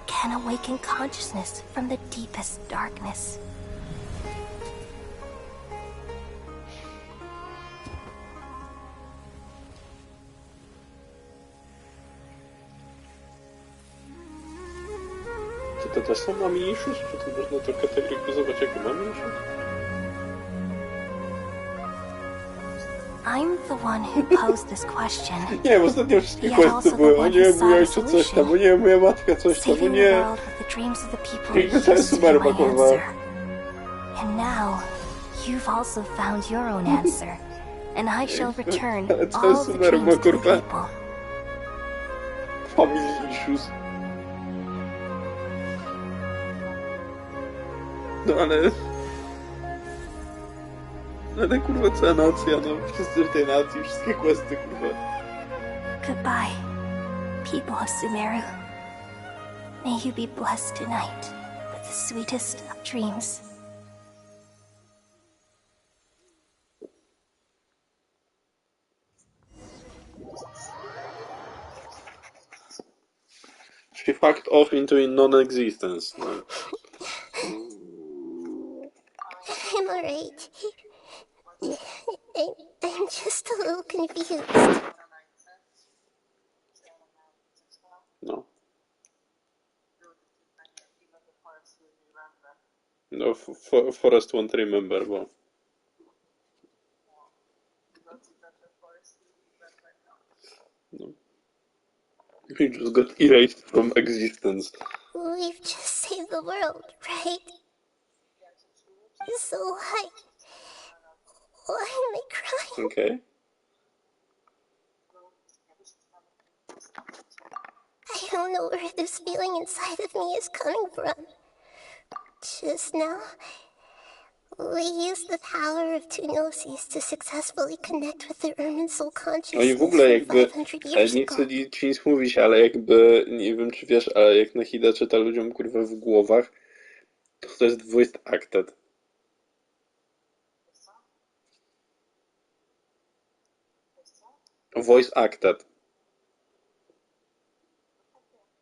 can awaken consciousness from the deepest darkness. Czy to też są mami issues? Czy to można to kategoryzować jako mami issues? I'm the one who posed this question. Nie, ostatnio wszystkie questy były, o nie, mój ojciec coś tam, o nie, moja matka coś tam, o nie. Jakby to jest super, kurwa. And now, you've also found your own answer, and I shall return all the dreams to the people. Family issues. No ale kurwa cała nacja, no wszyscy w tej nacji, wszystkie questy, kurwa. Goodbye, people of Sumeru. May you be blessed tonight with the sweetest of dreams. She fucked off into non-existence. No. I'm alright. I'm just a little confused. No. No, Forrest won't remember, bo... No. He just got erased from existence. We've just saved the world, right? So why am I crying? Okay. I don't know where this feeling inside of me is coming from. Just now, we used the power of two gnosis to successfully connect with the Ermin soul consciousness. Oni w ogóle jakby, nie chcę ci nic mówić, ale jakby, nie wiem czy wiesz, ale jak Nahida czyta ludziom kurwa w głowach, to jest voice acted. Voice acted.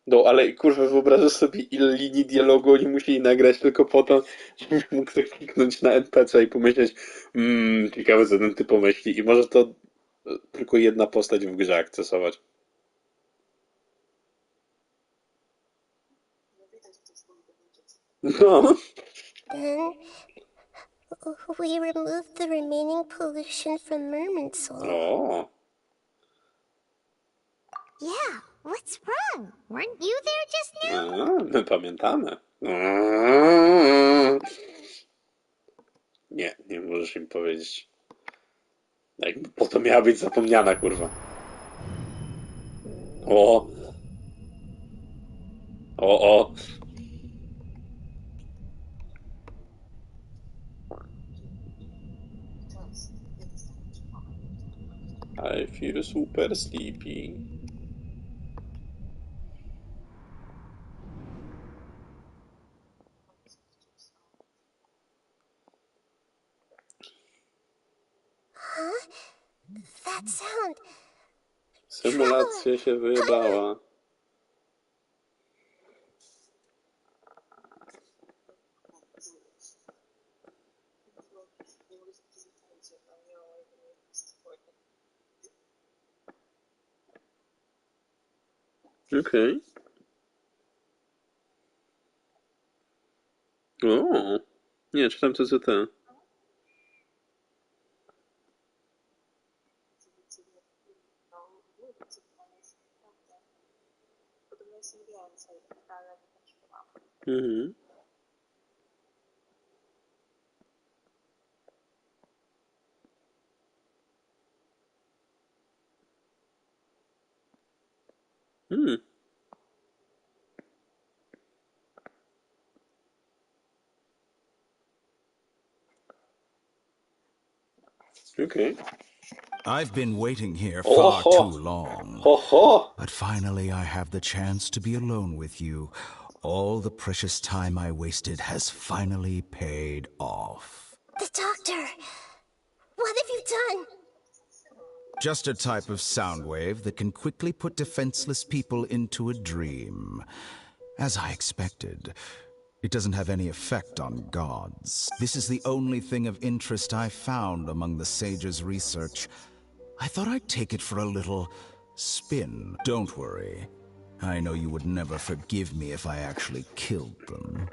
No, ale kurwa, wyobrażasz sobie, ile linii dialogu oni musieli nagrać tylko po to, żebyś mógł tak kliknąć na NPC i pomyśleć, ciekawe co ten typ pomyśli. I może to tylko jedna postać w grze akcesować. No. Then we removed the remaining pollution from Merman soul. O. Yeah, what's wrong? Weren't you there just now? My pamiętamy. Nie możesz im powiedzieć. Jakby po to miała być zapomniana, kurwa. O. feel super sleepy. Huh? That sound. Symulacja się wyjebała. Okej. O, nie, czytam CCT. Mhm. Okay. I've been waiting here far too long. But finally I have the chance to be alone with you. All the precious time I wasted has finally paid off. The doctor! What have you done? Just a type of sound wave that can quickly put defenseless people into a dream. As I expected, it doesn't have any effect on gods. This is the only thing of interest I found among the sage's research. I thought I'd take it for a little spin. Don't worry. I know you would never forgive me if I actually killed them.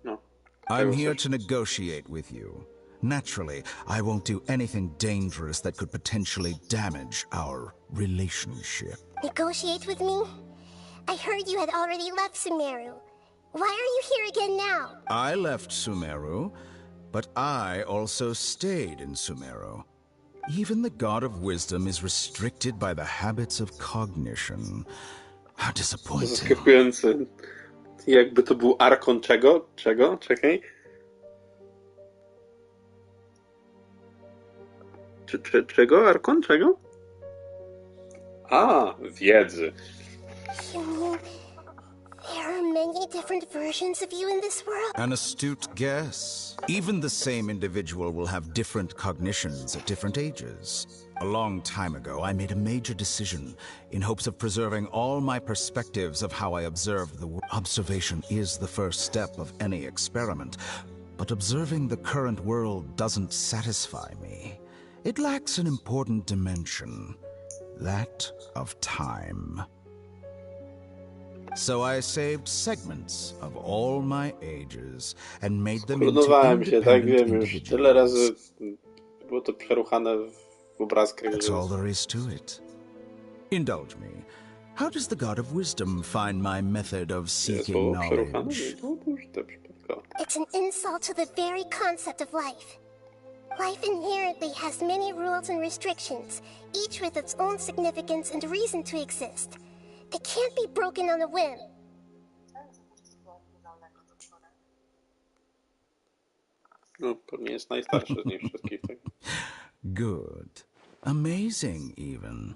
No. I'm here to negotiate with you. Naturally, I won't do anything dangerous that could potentially damage our relationship. Negotiate with me? I heard you had already left Sumeru. Why are you here again now? I left Sumeru, but I also stayed in Sumeru. Even the God of Wisdom is restricted by the habits of cognition. How disappointing. Zaskakujące. Jakby to był Arkon czego? Czego? Czekaj. Czego? Arkon? Czego? A, wiedzy. You mean there are many different versions of you in this world? An astute guess. Even the same individual will have different cognitions at different ages. A long time ago, I made a major decision in hopes of preserving all my perspectives of how I observed the world. Observation is the first step of any experiment, but observing the current world doesn't satisfy me. It lacks an important dimension, that of time. So I saved segments of all my ages and made them into independent individuals. Tyle razy było to przeruchane w obrazkach. That's all there is to it. Indulge me. How does the God of Wisdom find my method of seeking knowledge? It's an insult to the very concept of life. Life inherently has many rules and restrictions, each with its own significance and reason to exist. They can't be broken on a whim. No, pewnie jest najstarszy z nich wszystkich. Good. Amazing, even.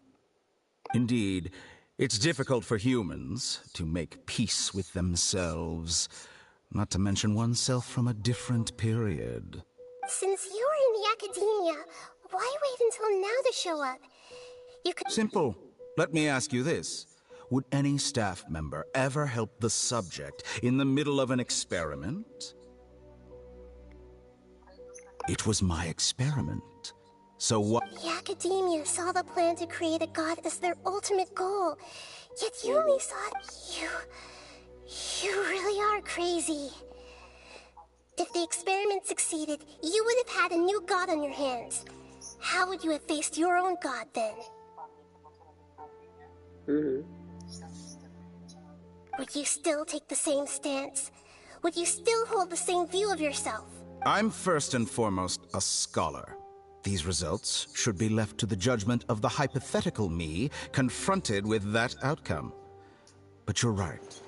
Indeed, it's difficult for humans to make peace with themselves, not to mention oneself from a different period. Since you were in the academia, why wait until now to show up? You could... Simple. Let me ask you this. Would any staff member ever help the subject in the middle of an experiment? It was my experiment. So what? The academia saw the plan to create a god as their ultimate goal. Yet you only saw it. You really are crazy. If the experiment succeeded, you would have had a new god on your hands. How would you have faced your own god then? Would you still take the same stance? Would you still hold the same view of yourself? I'm first and foremost a scholar. These results should be left to the judgment of the hypothetical me confronted with that outcome. But you're right.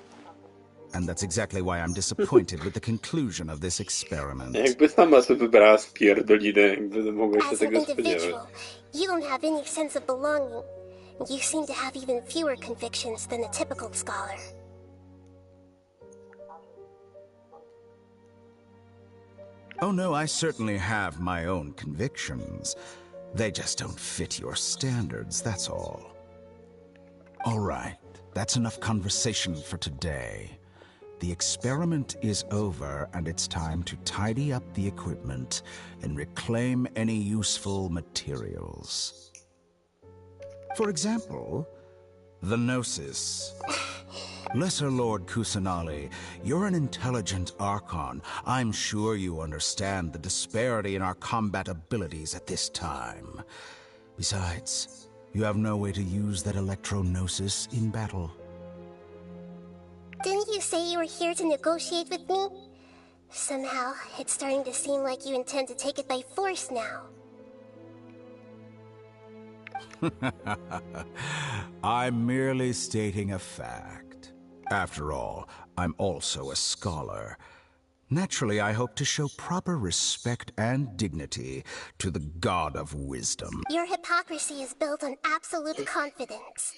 And that's exactly why I'm disappointed with the conclusion of this experiment. Jakby sama sobie wybrała spierdolinę, jakby mogła się As an tego spodziewać. individual, you don't have any sense of belonging. You seem to have even fewer convictions than a typical scholar. Oh no, I certainly have my own convictions. They just don't fit your standards, that's all. All right, that's enough conversation for today. The experiment is over, and it's time to tidy up the equipment and reclaim any useful materials. For example, the Gnosis. Lesser Lord Kusanali, you're an intelligent Archon. I'm sure you understand the disparity in our combat abilities at this time. Besides, you have no way to use that Electro-Gnosis in battle. Didn't you say you were here to negotiate with me? Somehow, it's starting to seem like you intend to take it by force now. I'm merely stating a fact. After all, I'm also a scholar. Naturally, I hope to show proper respect and dignity to the God of Wisdom. Your hypocrisy is built on absolute confidence.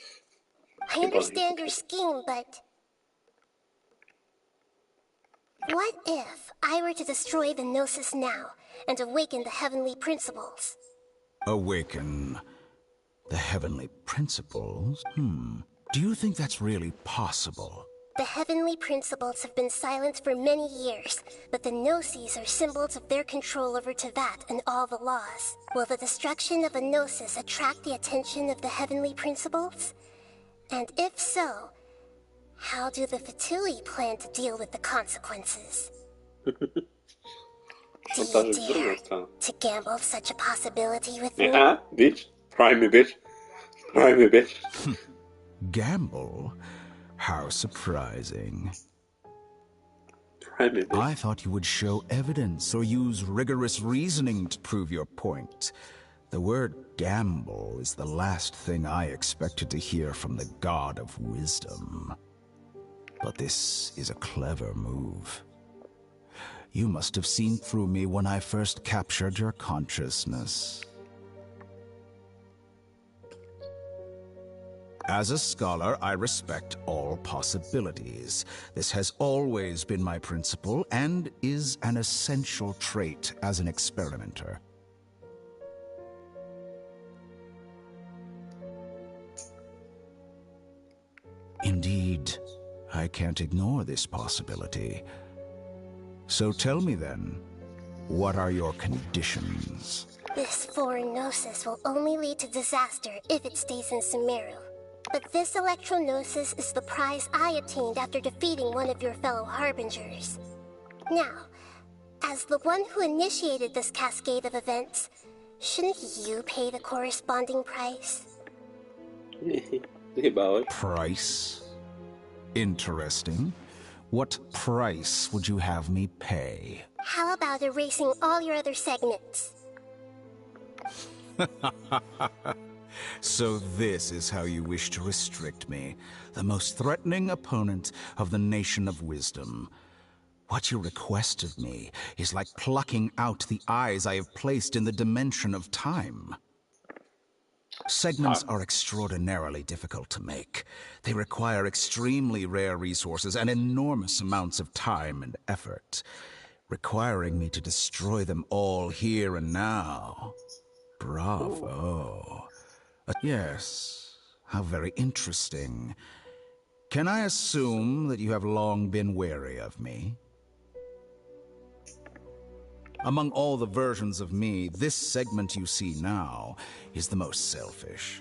I understand your scheme, but... what if I were to destroy the Gnosis now and awaken the heavenly principles? Awaken the heavenly principles? Do you think that's really possible? The heavenly principles have been silent for many years, but the Gnosis are symbols of their control over Tevat and all the laws. Will the destruction of a Gnosis attract the attention of the heavenly principles? And if so, how do the Fatui plan to deal with the consequences? Do you dare to gamble such a possibility with me? Yeah, bitch. Try me, bitch. Try me, bitch. Gamble? How surprising. Try me, bitch. I thought you would show evidence or use rigorous reasoning to prove your point. The word gamble is the last thing I expected to hear from the God of Wisdom. But this is a clever move. You must have seen through me when I first captured your consciousness. As a scholar, I respect all possibilities. This has always been my principle and is an essential trait as an experimenter. Indeed, I can't ignore this possibility. So tell me then, what are your conditions? This foreign Gnosis will only lead to disaster if it stays in Sumeru. But this Electro-Gnosis is the prize I obtained after defeating one of your fellow Harbingers. Now, as the one who initiated this cascade of events, shouldn't you pay the corresponding price? Price? Interesting. What price would you have me pay? How about erasing all your other segments? So this is how you wish to restrict me, the most threatening opponent of the Nation of Wisdom. What you request of me is like plucking out the eyes I have placed in the dimension of time. Segments are extraordinarily difficult to make. They require extremely rare resources and enormous amounts of time and effort, requiring me to destroy them all here and now. Bravo. Yes, how very interesting. Can I assume that you have long been wary of me? Among all the versions of me, this segment you see now is the most selfish.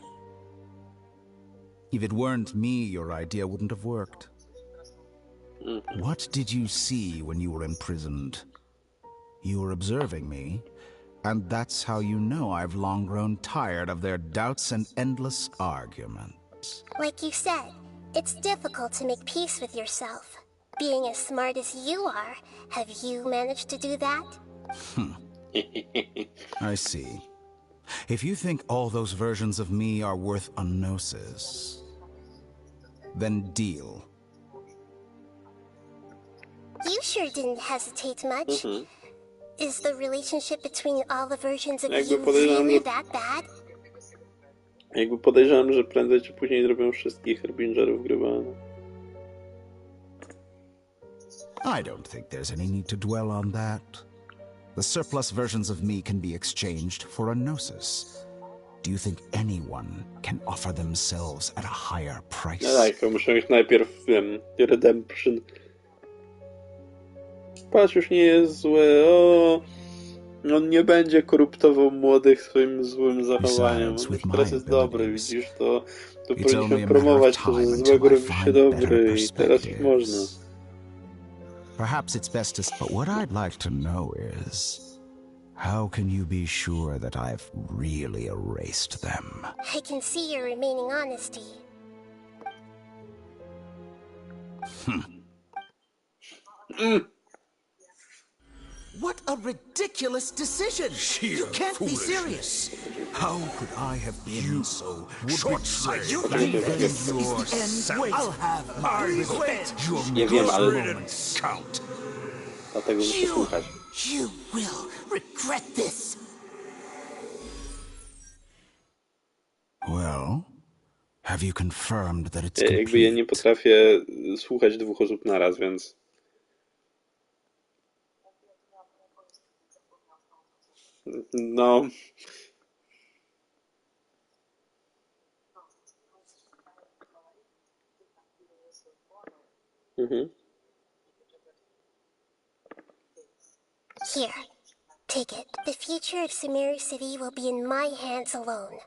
If it weren't me, your idea wouldn't have worked. What did you see when you were imprisoned? You were observing me, and that's how you know I've long grown tired of their doubts and endless arguments. Like you said, it's difficult to make peace with yourself. Being as smart as you are, have you managed to do that? I see. If you think all those versions of me are worth a gnosis, then deal. sure didn't hesitate much. Is the relationship between all the versions of you really that bad? Jakby podejrzewam, że prędzej czy później zrobią wszystkich Harbingerów grywane. I don't think there's any need to dwell on that. The surplus versions of me can be exchanged for a gnosis. Do you think anyone can offer themselves at a higher price? No tak, to muszę mieć najpierw, wiem, redemption. Patrz, już nie jest zły, on nie będzie koruptował młodych swoim złym zachowaniem. On teraz jest dobry, widzisz, to powinniśmy promować to, że ze złego robi się dobry i teraz już można. Perhaps it's best to... But what I'd like to know is... How can you be sure that I've really erased them? I can see your remaining honesty. What a ridiculous decision! You can't be serious! How could I have been so short-sighted? You leave this and wait. I'll have my revenge. Nie wiem, ale dlatego muszę słuchać. You will regret this. Well, have you confirmed that it's Jakby ja nie potrafię słuchać dwóch osób naraz, więc... No... Here, take it. The future of Sumeru City will be in my hands alone.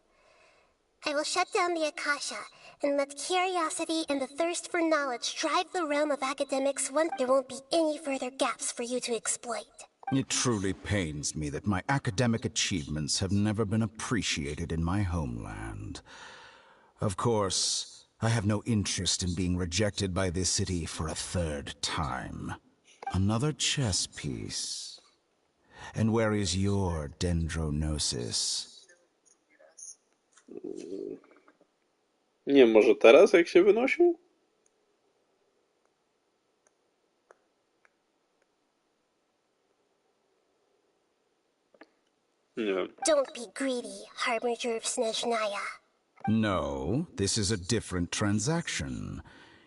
I will shut down the Akasha and let curiosity and the thirst for knowledge drive the realm of academics once there won't be any further gaps for you to exploit. It truly pains me that my academic achievements have never been appreciated in my homeland. Of course, I have no interest in being rejected by this city for a third time. Another chess piece. And where is your dendronosis? Nie, może teraz, jak się wynosił? Nie wiem. Don't be greedy, Harbinger of Snezhnaya. No, this is a different transaction.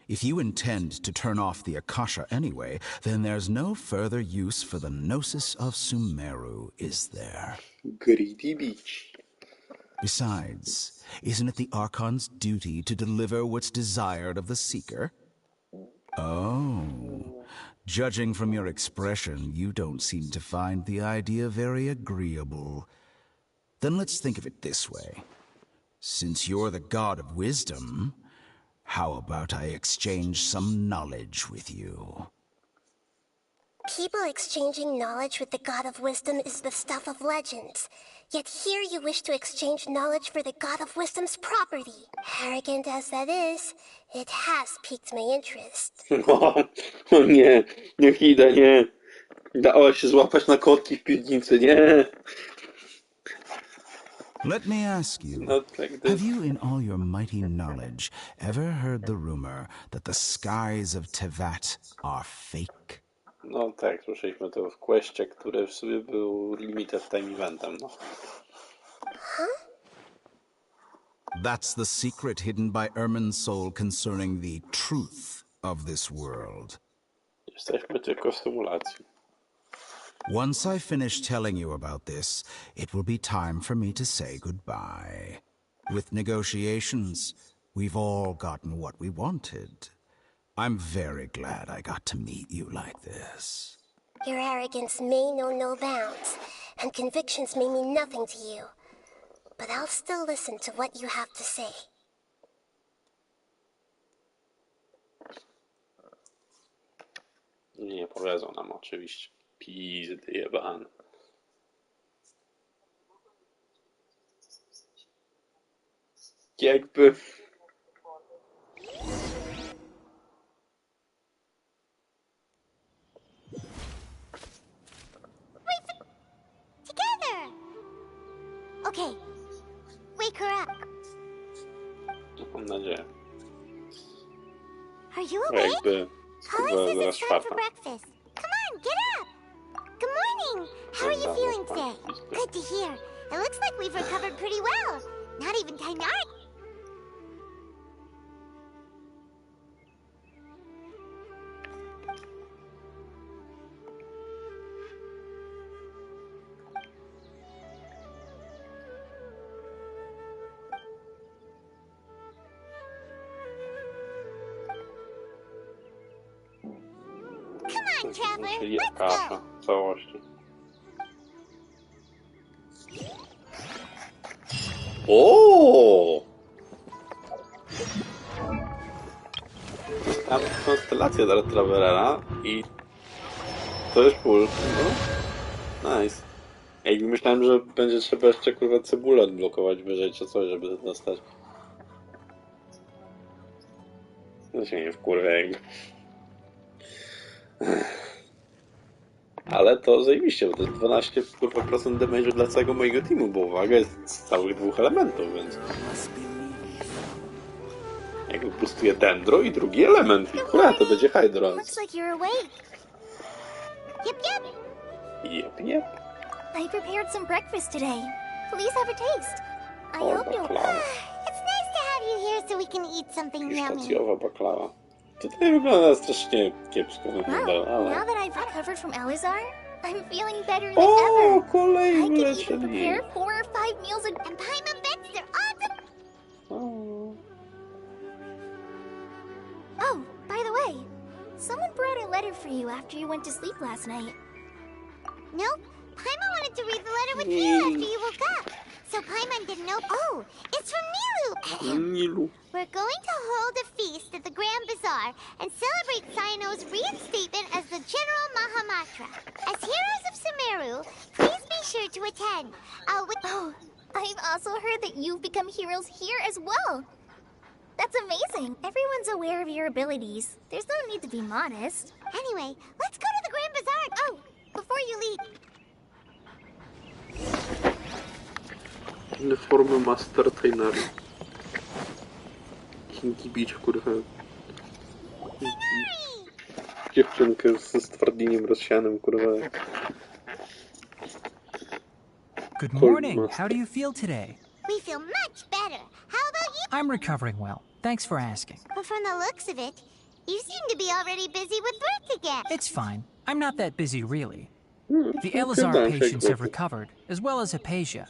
If you intend to turn off the Akasha anyway, then there's no further use for the Gnosis of Sumeru, is there? Greedy beach. Besides, isn't it the Archon's duty to deliver what's desired of the Seeker? Oh, judging from your expression, you don't seem to find the idea very agreeable. Then let's think of it this way. Since you're the god of wisdom, how about I exchange some knowledge with you? People exchanging knowledge with the god of wisdom is the stuff of legends. Yet here you wish to exchange knowledge for the god of wisdom's property. Arrogant as that is, it has piqued my interest. O nie, niech Ida, nie. Dała się złapać na kotki w piwnicy, nie. Let me ask you, have you in all your mighty knowledge ever heard the rumor that the skies of Tevat are fake? No tak, słyszeliśmy to w questie, który w sobie był limited time eventem, no. Huh? That's the secret hidden by Irminsul concerning the truth of this world. Jesteśmy tylko w symulacji. Once I finish telling you about this, it will be time for me to say goodbye. With negotiations, we've all gotten what we wanted. I'm very glad I got to meet you like this. Your arrogance may know no bounds, and convictions may mean nothing to you. But I'll still listen to what you have to say. Nie powiedzą nam oczywiście. Pizdy jebane. Jakby... Together! Okay, wake her up. Mam nadzieję. Are you awake? Jakby... Colin says it's time for breakfast. Come on, get up! Good morning! How are you feeling today? Good to hear. It looks like we've recovered pretty well. Not even Tainari. Come on, Traveler, let's go! Całości. O! Tam konstelacja dla Travelera i to jest pól. No. Nice. Ej, myślałem, że będzie trzeba jeszcze kurwa cebulę odblokować wyżej czy coś, żeby dostać. No się nie wkurwia jakby. Ale to zajebiście, bo to jest 12% damage'u dla całego mojego teamu, bo uwaga jest z całych 2 elementów, więc... Jakby boostuje dendro i drugi element i kurwa, to będzie hydro. Looks like you're awake. Yep. I prepared some breakfast today. Please have a taste. I hope you'll... It's nice to have you here so we can eat something yummy. Pisztacjowa baklawa. Tutaj wygląda strasznie kiepsko, ale... Now that I've recovered from Alizar, I'm feeling better than ever. I can even prepare 4 or 5 meals and Paimon bets they're awesome. Oh, by the way, someone brought a letter for you after you went to sleep last night. Nope. Paimon wanted to read the letter with you after you woke up. So Paimon didn't know. Oh, it's from Nilu. We're going to hold a feast at the Grand Bazaar and celebrate Cyano's reinstatement as the General Mahamatra. As heroes of Sumeru, please be sure to attend. Oh, I've also heard that you've become heroes here as well. That's amazing. Everyone's aware of your abilities. There's no need to be modest. Anyway, let's go to the Grand Bazaar. Oh, before you leave. Inne formy Master Trainery. Kinki bić, kurwa. Dziewczynkę ze stwardnieniem rozsianym, kurwa. Good morning. How do you feel today? We feel much better. How about you? I'm recovering well. Thanks for asking. But from the looks of it, you seem to be already busy with work again. It's fine. I'm not that busy, really. The Elazar patients have recovered, as well as Hypatia.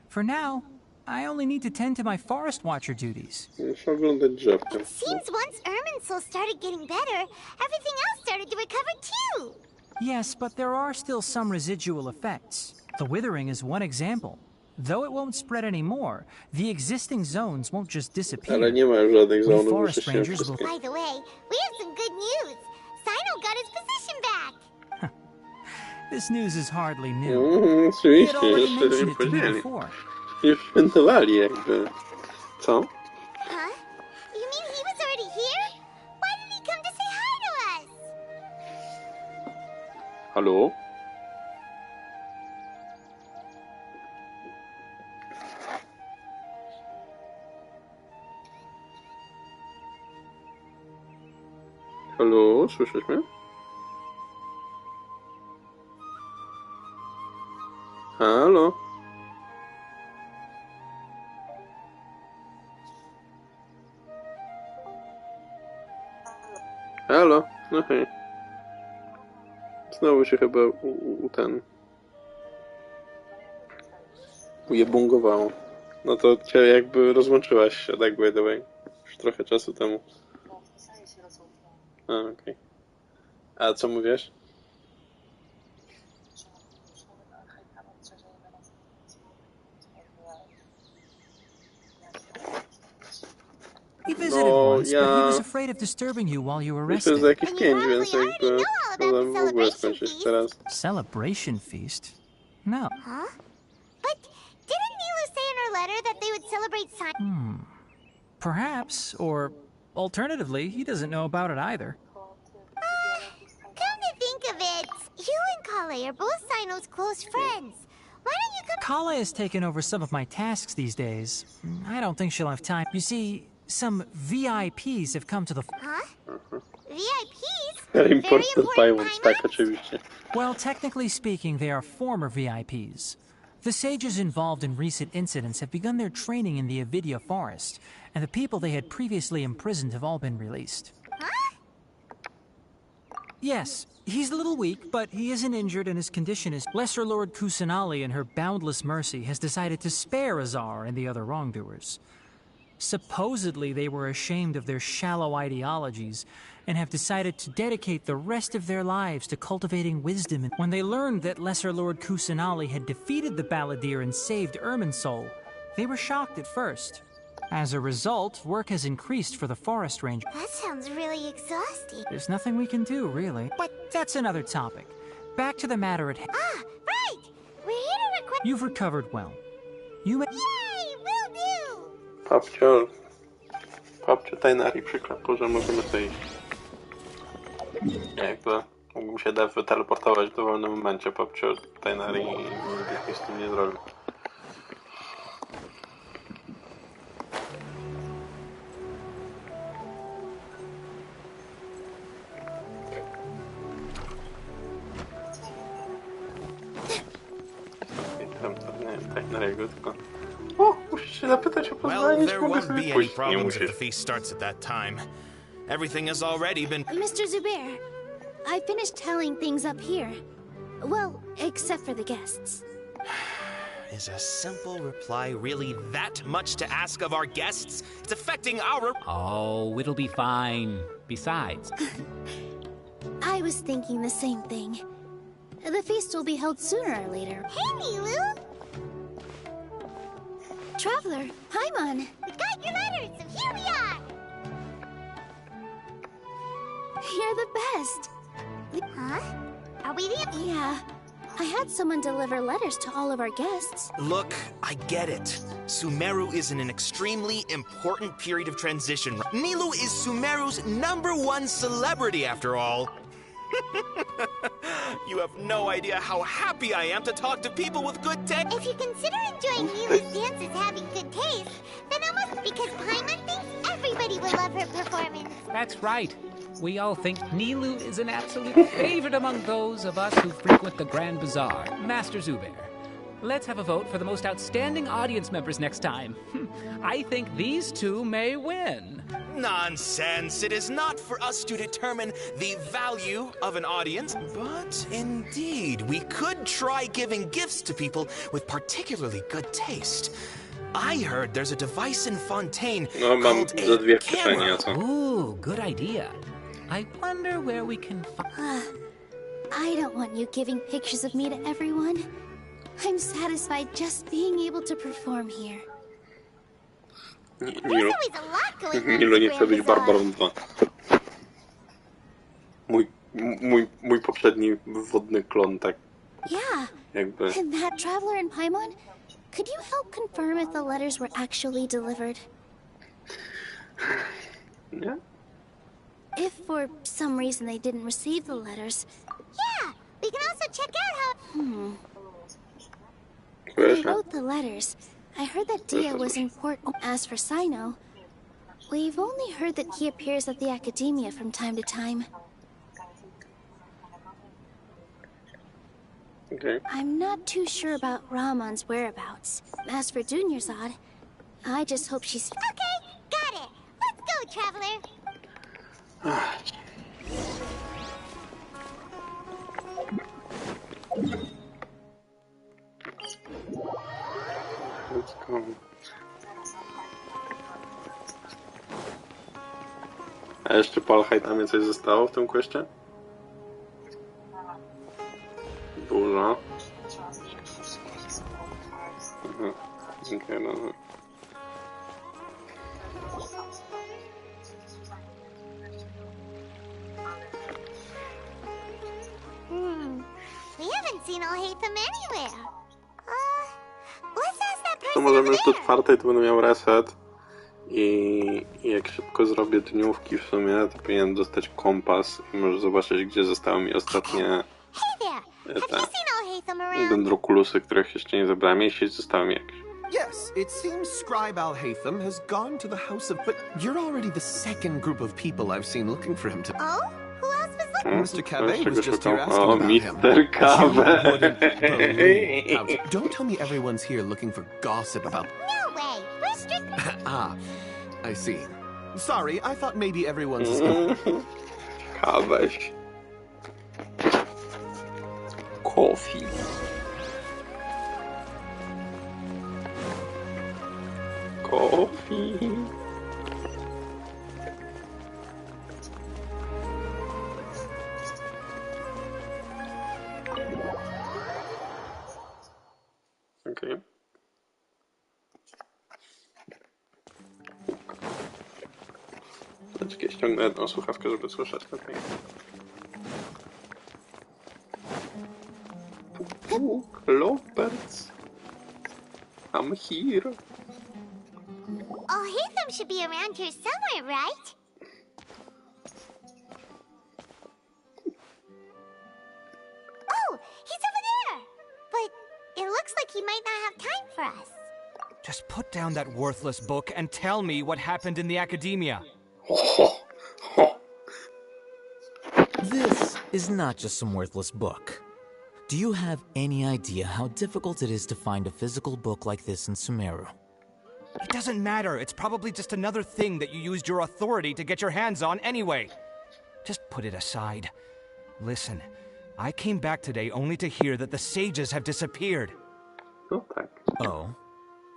For now, I only need to tend to my Forest Watcher duties. It seems once Irminsul started getting better, everything else started to recover too. Yes, but there are still some residual effects. The withering is one example. Though it won't spread anymore, the existing zones won't just disappear. Ale nie ma już żadnych We zonów, forest muszę się rangers wszystkie. By the way, we have some good news. Cyno got his position back. This news is hardly new. Oczywiście, He had already jeszcze mentioned nie it to me powiedzieli. before. Nie świętowali jakby. Co? Huh? You mean he was already here? Why did he come to say hi to us? Halo? Halo, słyszysz mnie? Halo? Halo? No hej. Znowu się chyba ujebungowało. No to cię jakby rozłączyłaś się, tak by the way. Już trochę czasu temu. A, okej. A co mówisz? He visited once, but he was afraid of disturbing you while you were Myślę, resting. że jakieś 5, więc jakby wolę w ogóle skończyć teraz. Celebration feast? No. Huh? But didn't Nilu say in her letter that they would celebrate Cyno? Perhaps, or alternatively, he doesn't know about it either. Come to think of it, you and Kale are both Cyno's close friends. Why don't you come— Kale has taken over some of my tasks these days. I don't think she'll have time. You see, some VIPs have come to the... Huh? VIPs? Very important Paimons, tak, oczywiście. Well, technically speaking, they are former VIPs. The sages involved in recent incidents have begun their training in the Avidia forest, and the people they had previously imprisoned have all been released. Huh? Yes, he's a little weak, but he isn't injured and his condition is... Lesser Lord Kusanali, in her boundless mercy, has decided to spare Azar and the other wrongdoers. Supposedly, they were ashamed of their shallow ideologies and have decided to dedicate the rest of their lives to cultivating wisdom. When they learned that Lesser Lord Kusanali had defeated the Balladeer and saved Irminsul, they were shocked at first. As a result, work has increased for the Forest Ranger. That sounds really exhausting. There's nothing we can do, really. But that's another topic. Back to the matter at hand. Ah, right! We're here to request... You've recovered well. You may... Yay! Will do! Papciu Tainari przyklepł, że możemy sobie iść. Jakby mógłbym się wyteleportować w dowolnym momencie, Papciu Tainari i nic z tym nie zrobił. Well, there won't be any problems if the feast starts at that time. Everything has already been... Mr. Zubair, I finished tallying things up here. Well, except for the guests. Is a simple reply really that much to ask of our guests? It's affecting our... Oh, it'll be fine. Besides... I was thinking the same thing. The feast will be held sooner or later. Hey, Nilu! Traveler, Paimon! We got your letters, and here we are! You're the best! Huh? Are we the... Yeah. I had someone deliver letters to all of our guests. Look, I get it. Sumeru is in an extremely important period of transition. Nilu is Sumeru's #1 celebrity, after all. You have no idea how happy I am to talk to people with good taste. If you consider enjoying Nilu's dances having good taste, then almost because Paimon thinks everybody will love her performance. That's right. We all think Nilu is an absolute favorite among those of us who frequent the Grand Bazaar. Master Zubair, let's have a vote for the most outstanding audience members next time. I think these two may win. Nonsense! It is not for us to determine the value of an audience, but indeed, we could try giving gifts to people with particularly good taste. I heard there's a device in Fontaine called a camera. Ooh, good idea. I wonder where we can find... I don't want you giving pictures of me to everyone. I'm satisfied just being able to perform here. Nilu nie chce być Barbarą 2. Mój poprzedni wodny klon, tak. Yeah. Jakby... And that traveler in Paimon? Could you help confirm if the letters were actually delivered? Yeah? If for some reason they didn't receive the letters... Yeah! We can also check out how... When I wrote the letters, I heard that Dia was important. As for Sino, we've only heard that he appears at the Academia from time to time. Okay. I'm not too sure about Ramon's whereabouts. As for Dunyarzad, I just hope she's... Okay, got it! Let's go, Traveler! Let's go. A jeszcze po Alhaitamie coś zostało w tym questie? Dużo. Aha. Okay, no. We haven't seen Alhaitham anywhere. Let's ask that person. To możemy już do 4, to będę miał reset. I jak szybko zrobię dniówki w sumie, to powinienem dostać kompas i może zobaczyć, gdzie zostały mi ostatnie dendrokulusy, których jeszcze nie zebrałem, jeśli zostały mi jakieś. Yes, it seems Scribe Alhaitham has gone to the house of... But you're already the second group of people I've seen looking for him to... Oh? Who else was Mr. Cave czego was just here szukam? asking O, about him. Mr. Cave. You wouldn't believe how... Don't tell me everyone's here looking for gossip about... No way! We're strictly... Ah, I see. Sorry, I thought maybe everyone's... Ciekaweś. Coffee. Coffee. Okay. Czekaj, ściągnę jedną słuchawkę, żeby słyszeć lepiej. Lovebirds. I'm here. I'll hear them should be around here somewhere, right? Oh, he's over there! But it looks like he might not have time for us. Just put down that worthless book and tell me what happened in the academia. This is not just some worthless book. Do you have any idea how difficult it is to find a physical book like this in Sumeru? It doesn't matter. It's probably just another thing that you used your authority to get your hands on anyway. Just put it aside. Listen, I came back today only to hear that the sages have disappeared. Oh,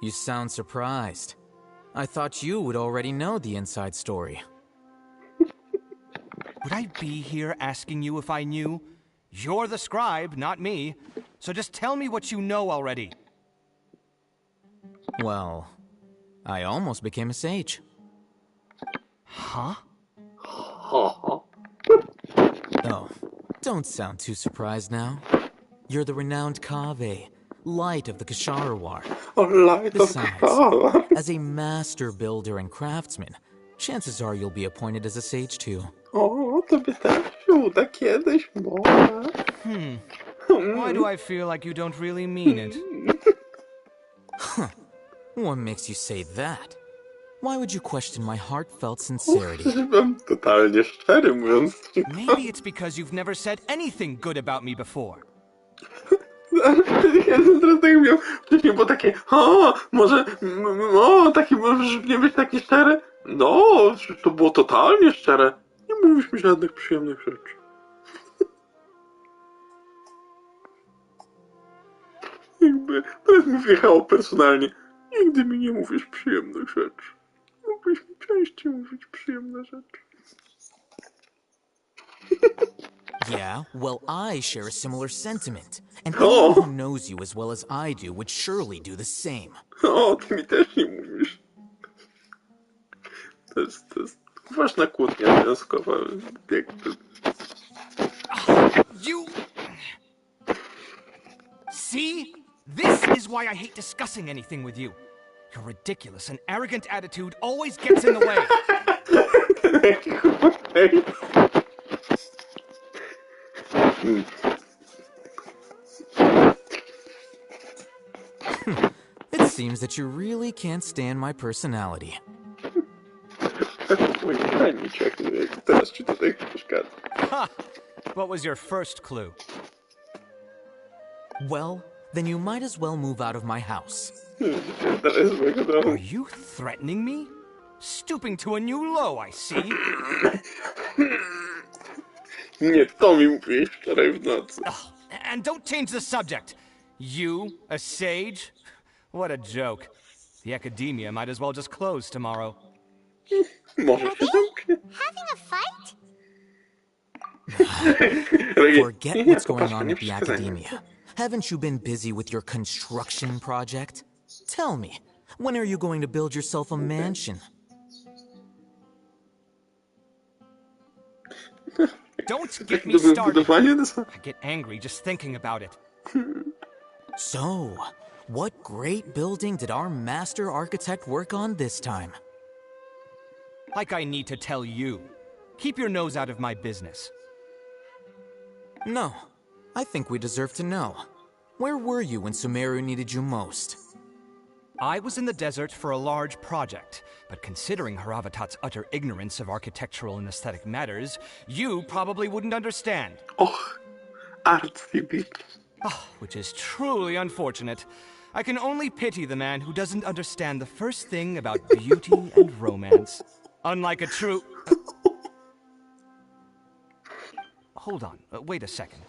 you sound surprised. I thought you would already know the inside story. Would I be here asking you if I knew? You're the scribe, not me. So just tell me what you know already. Well, I almost became a sage. Huh? Oh, don't sound too surprised now. You're the renowned Kaveh, light of the Ksharawar. Oh, light of Ksharawar. As a master builder and craftsman, chances are you'll be appointed as a sage too. O, to by też się uda kiedyś, może. Why do I feel like you don't really mean it? Huh. What makes you say that? Why would you question my heartfelt sincerity? Byłem totalnie szczery, mówiąc. Maybe it's because you've never said anything good about me before. Ja teraz tak miał, wcześniej było takie, może, taki możesz nie być taki szczery? No, to było totalnie szczere. Nie mówisz mi żadnych przyjemnych rzeczy. Jakby, teraz mi wjechało personalnie. Nigdy mi nie mówisz przyjemnych rzeczy. Mógłbyś mi częściej mówić przyjemne rzeczy. Yeah, well, I share a similar sentiment. And anyone who knows you as well as I do would surely do the same. O, ty mi też nie mówisz. To jest ważna kłótnia związkowa. You... See? This is why I hate discussing anything with you. Your ridiculous and arrogant attitude always gets in the way. It seems that you really can't stand my personality. Ha! What was your first clue? Well, then you might as well move out of my house. Are you threatening me? Stooping to a new low, I see. Nie, to mi mówisz wczoraj w nocy. And don't change the subject. You, a sage? What a joke. The academia might as well just close tomorrow. Może się zamknie. Having a fight? Forget what's going on at the academia. Haven't you been busy with your construction project? Tell me, when are you going to build yourself a mansion? Don't get me started. I get angry just thinking about it. So, what great building did our master architect work on this time? Like I need to tell you. Keep your nose out of my business. No, I think we deserve to know. Where were you when Sumeru needed you most? I was in the desert for a large project, but considering Haravatat's utter ignorance of architectural and aesthetic matters, you probably wouldn't understand. Oh, artsy. Which is truly unfortunate. I can only pity the man who doesn't understand the first thing about beauty and romance. Unlike a true... Hold on, wait a second.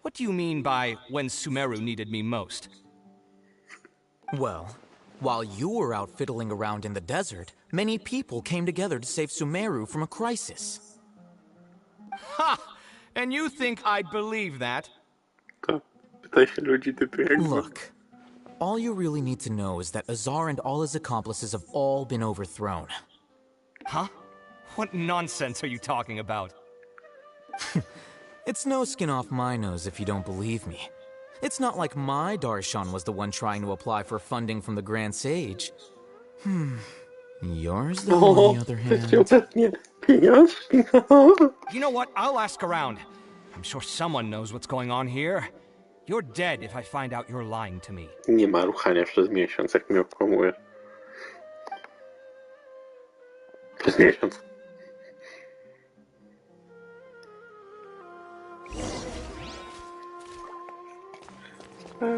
What do you mean by when Sumeru needed me most? Well, while you were out fiddling around in the desert, many people came together to save Sumeru from a crisis. Ha! And you think I'd believe that? Look, all you really need to know is that Azar and all his accomplices have all been overthrown. Huh? What nonsense are you talking about? It's no skin off my nose if you don't believe me. It's not like my Darshan was the one trying to apply for funding from the Grand Sage. Yours, though, on the other hand... You know what? I'll ask around. I'm sure someone knows what's going on here. You're dead if I find out you're lying to me. Nie ma ruchania przez miesiąc, jak mnie okłamuje. Przez miesiąc.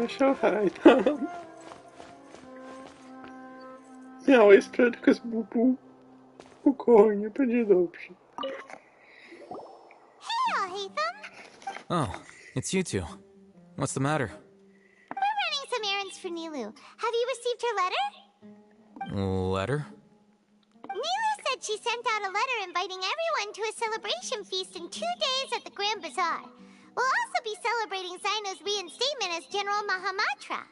Siadaj tam. Miałeś sprzeczkę z Bubu. Spokojnie, będzie dobrze. Hey, Haytham! Oh, it's you two. What's the matter? We're running some errands for Nilu. Have you received her letter? Letter? Nilu said she sent out a letter inviting everyone to a celebration feast in 2 days at the Grand Bazaar. We'll also be celebrating Zaino's reinstatement as General Mahamatra.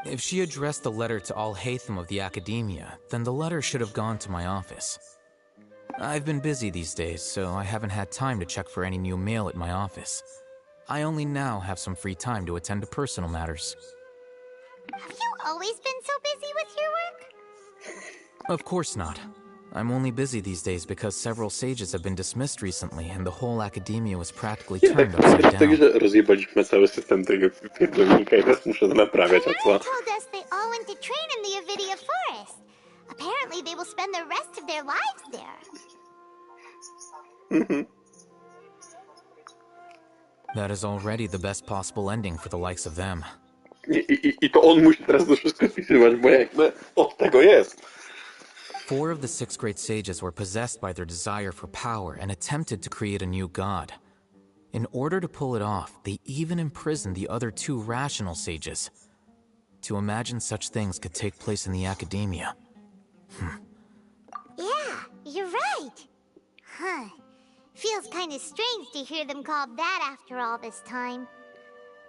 If she addressed the letter to all Haytham of the Academia, then the letter should have gone to my office. I've been busy these days, so I haven't had time to check for any new mail at my office. I only now have some free time to attend to personal matters. Have you always been so busy with your work? Of course not. I'm only busy these days because several sages have been dismissed recently and the whole Academia was practically turned upside down. Także rozjebaliśmy cały system tego pierdolnika i teraz muszę to naprawiać, a co? told us they all went to train in the Avidia Forest. Apparently they will spend the rest of their lives there. That is already the best possible ending for the likes of them. I to on musi teraz to wszystko spisywać, bo jakby od tego jest. 4 of the 6 great sages were possessed by their desire for power and attempted to create a new god. In order to pull it off, they even imprisoned the other 2 rational sages. To imagine such things could take place in the Academia. Yeah, you're right. Huh. Feels kind of strange to hear them called that after all this time.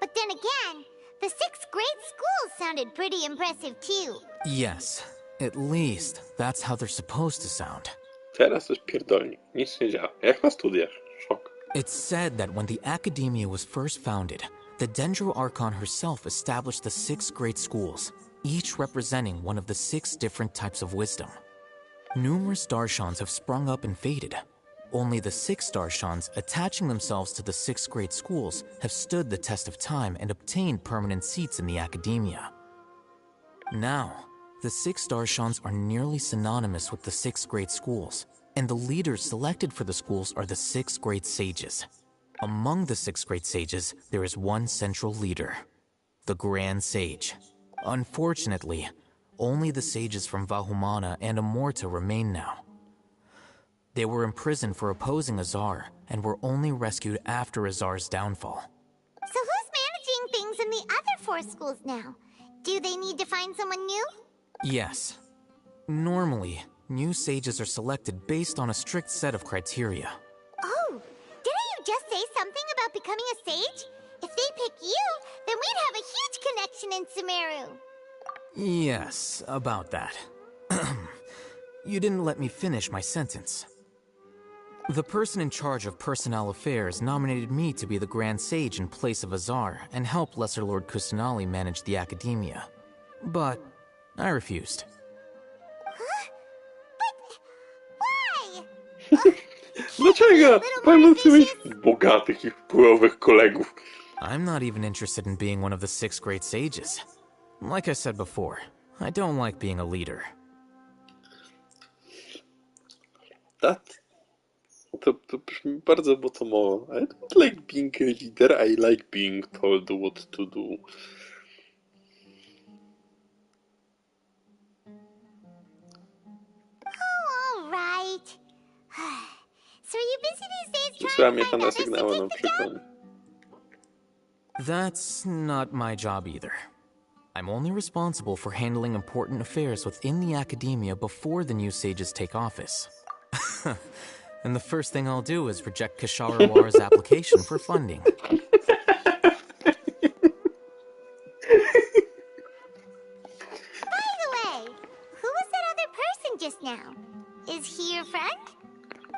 But then again, the 6 great schools sounded pretty impressive too. Yes, at least that's how they're supposed to sound. Teraz jest pierdolnik, nic nie działa. Jak na studiach, szok. It's said that when the Academia was first founded, the Dendro Archon herself established the 6 great schools, each representing one of the 6 different types of wisdom. Numerous Darshans have sprung up and faded. Only the 6 Darshans, attaching themselves to the 6 great schools, have stood the test of time and obtained permanent seats in the Academia. Now, the 6 Darshans are nearly synonymous with the 6 great schools, and the leaders selected for the schools are the 6 great sages. Among the 6 great sages, there is one central leader, the Grand Sage. Unfortunately, only the sages from Vahumana and Amorta remain now. They were imprisoned for opposing Azar, and were only rescued after Azar's downfall. So who's managing things in the other 4 schools now? Do they need to find someone new? Yes. Normally, new sages are selected based on a strict set of criteria. Oh, didn't you just say something about becoming a sage? If they pick you, then we'd have a huge connection in Sumeru. Yes, about that. You didn't let me finish my sentence. The person in charge of personnel affairs nominated me to be the Grand Sage in place of Azar and help Lesser Lord Kusanali manage the Academia. But I refused. Huh? But why? Dlaczego? Paimon chce mieć bogatych i wpływowych kolegów. I'm not even interested in being one of the 6 great sages. Like I said before, I don't like being a leader. To brzmi bardzo bottomowo. I don't like being a leader, I like being told what to do. Oh, all right. So are you busy these days Wysłała trying mnie to tam find na others to sygnały, take no the przykro job? mi. That's not my job either. I'm only responsible for handling important affairs within the academia before the new sages take office. And the first thing I'll do is reject Kisharawar's application for funding. By the way, who was that other person just now? Is he your friend?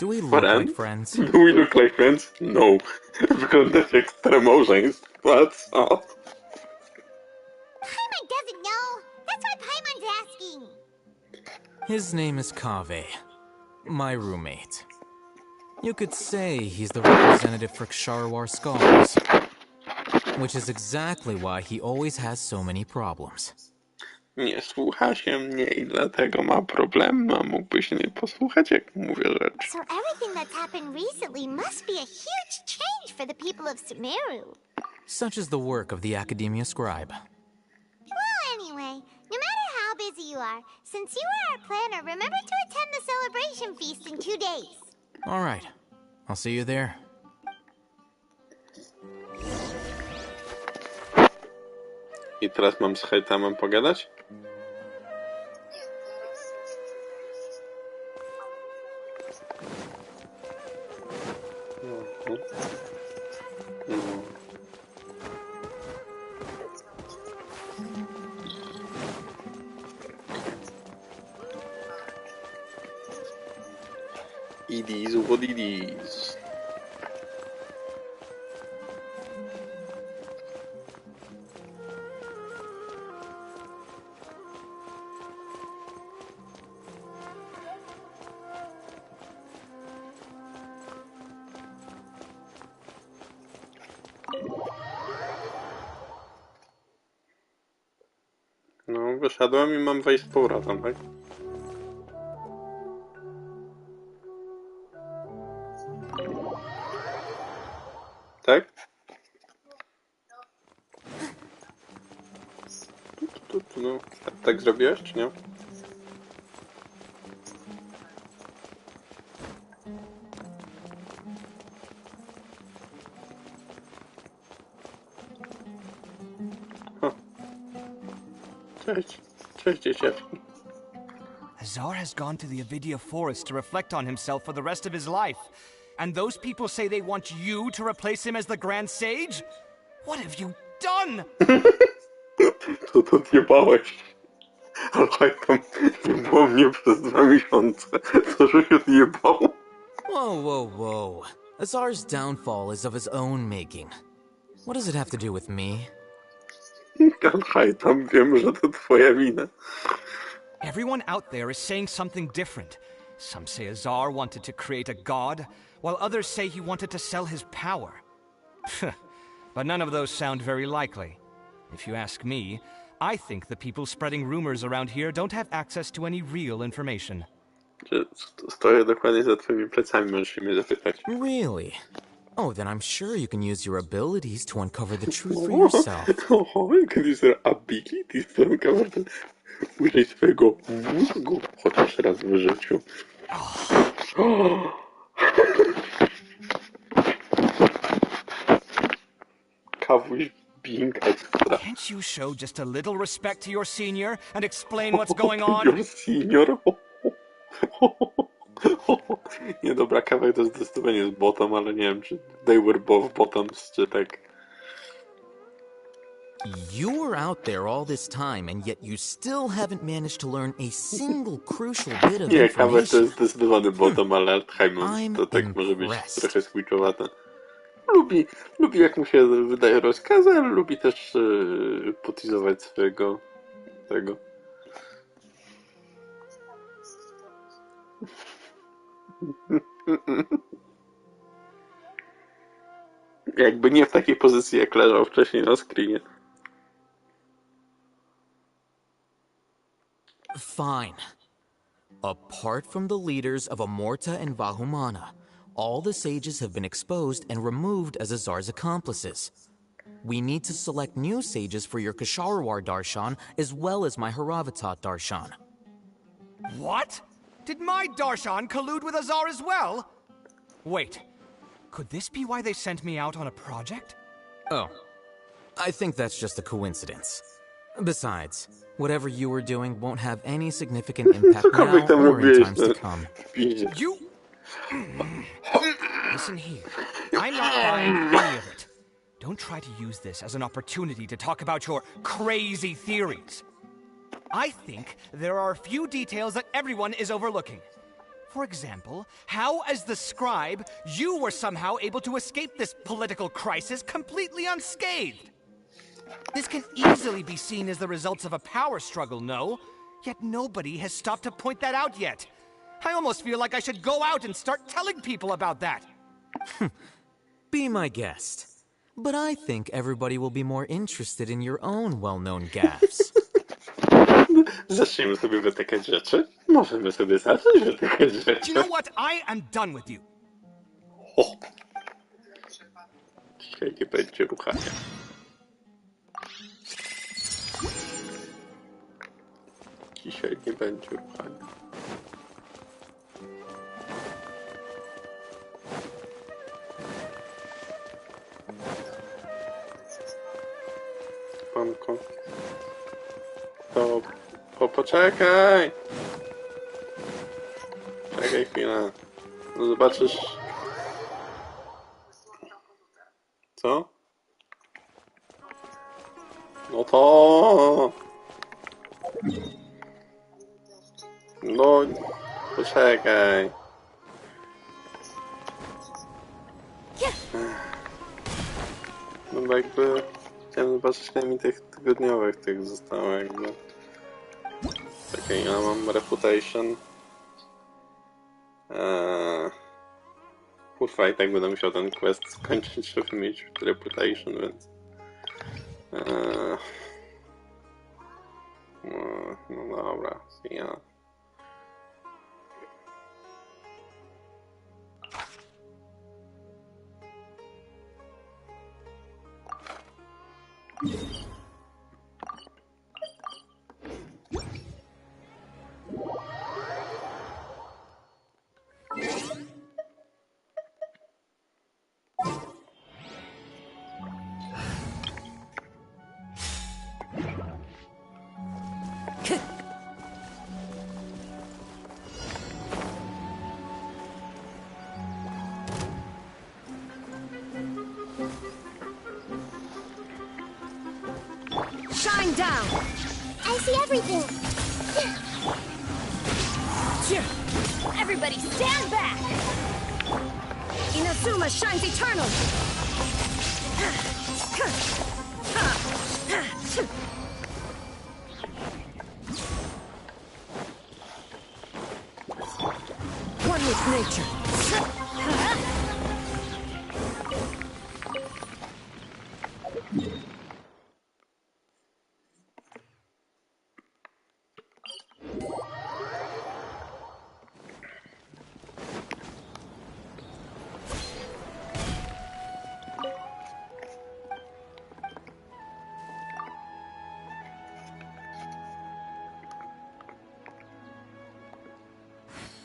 Do we look like friends? Do we look like friends? No. Wyglądacie jak stare małżeństwo. That's all. Paimon doesn't know. That's why Paimon's asking. His name is Kaveh, my roommate. You could say he's the representative for Ksharawar scholars, which is exactly why he always has so many problems. Nie słucha się mnie i dlatego ma problem, a mógłbyś nie posłuchać, jak mówię rzeczy. So everything that's happened recently must be a huge change for the people of Sumeru. Such is the work of the Academia Scribe. Well, anyway, no matter how busy you are, since you are our planner, remember to attend the celebration feast in 2 days. All right, I'll see you there. I teraz mam z Hejtamem pogadać? It is what it is. No, wyszedłem i mam wejść z powrotem, tak? Tak? No, tak zrobiłeś, czy nie? Cześć. Cześć, dzieciaczki. Azar has gone to the Avidia forest to reflect on himself for the rest of his life. And those people say they want you to replace him as the Grand Sage? What have you done? To odjebałeś. Ale tam nie było mnie przez 2 miesiące. Co że się odjebało? Whoa, whoa, whoa. Azar's downfall is of his own making. What does it have to do with me? Hej, tam wiem, że to twoja wina. Everyone out there is saying something different. Some say Azar wanted to create a god, while others say he wanted to sell his power. But none of those sound very likely. If you ask me, I think the people spreading rumors around here don't have access to any real information. Stoję dokładnie za twoimi plecami, możesz się mnie zapytać. Really? Oh, then I'm sure you can use your abilities to uncover the truth for yourself. You can use your abilities to uncover the... Użyj swojego mózgu chociaż raz w życiu. Kawuś being extra. Can't you show just a little respect to your senior and explain what's going on? Your senior? Nie, dobra, kawałek to zdecydowanie jest bottom, ale nie wiem, czy they were both bottoms, czy tak. You were out there all this time, and yet you still haven't managed to learn a single crucial bit of Nie, kawałek to information. jest zdecydowany bottom, ale Altheimer to tak może być trochę switchowate. Lubi jak mu się wydaje rozkazy, ale lubi też potizować swojego tego. Jakby nie w takiej pozycji, jak leżał wcześniej na screenie. Fine. Apart from the leaders of Amorta and Vahumana, all the sages have been exposed and removed as Azar's accomplices. We need to select new sages for your Kasharwar Darshan as well as my Haravatat Darshan. What? Did my Darshan collude with Azar as well? Wait, could this be why they sent me out on a project? Oh, I think that's just a coincidence. Besides, whatever you were doing won't have any significant impact now or in times to come. You... Listen here, I'm not buying any of it. Don't try to use this as an opportunity to talk about your crazy theories. I think there are a few details that everyone is overlooking. For example, how as the scribe, you were somehow able to escape this political crisis completely unscathed. This can easily be seen as the results of a power struggle, no? Yet nobody has stopped to point that out yet. I almost feel like I should go out and start telling people about that. Be my guest. But I think everybody will be more interested in your own well-known gaffes. Zacznijmy sobie wytykać rzeczy. Możemy sobie zacząć wytykać rzeczy. Do you know what? I am done with you. O. Dzisiaj nie będzie ruchania. Dzisiaj nie będzie ruchania. Panko. Poczekaj! Czekaj chwilę. No zobaczysz... Co? No to... No... Poczekaj. No bo jakby... Chciałem zobaczyć, ile mi tych tygodniowych tych zostało jakby. Czekaj, ja mam reputation. Kurwa, i tak będę musiał ten quest skończyć, żeby mieć reputation, więc... No dobra, ja... Shine down! I see everything! Everybody stand back! Inazuma shines eternal! One with nature!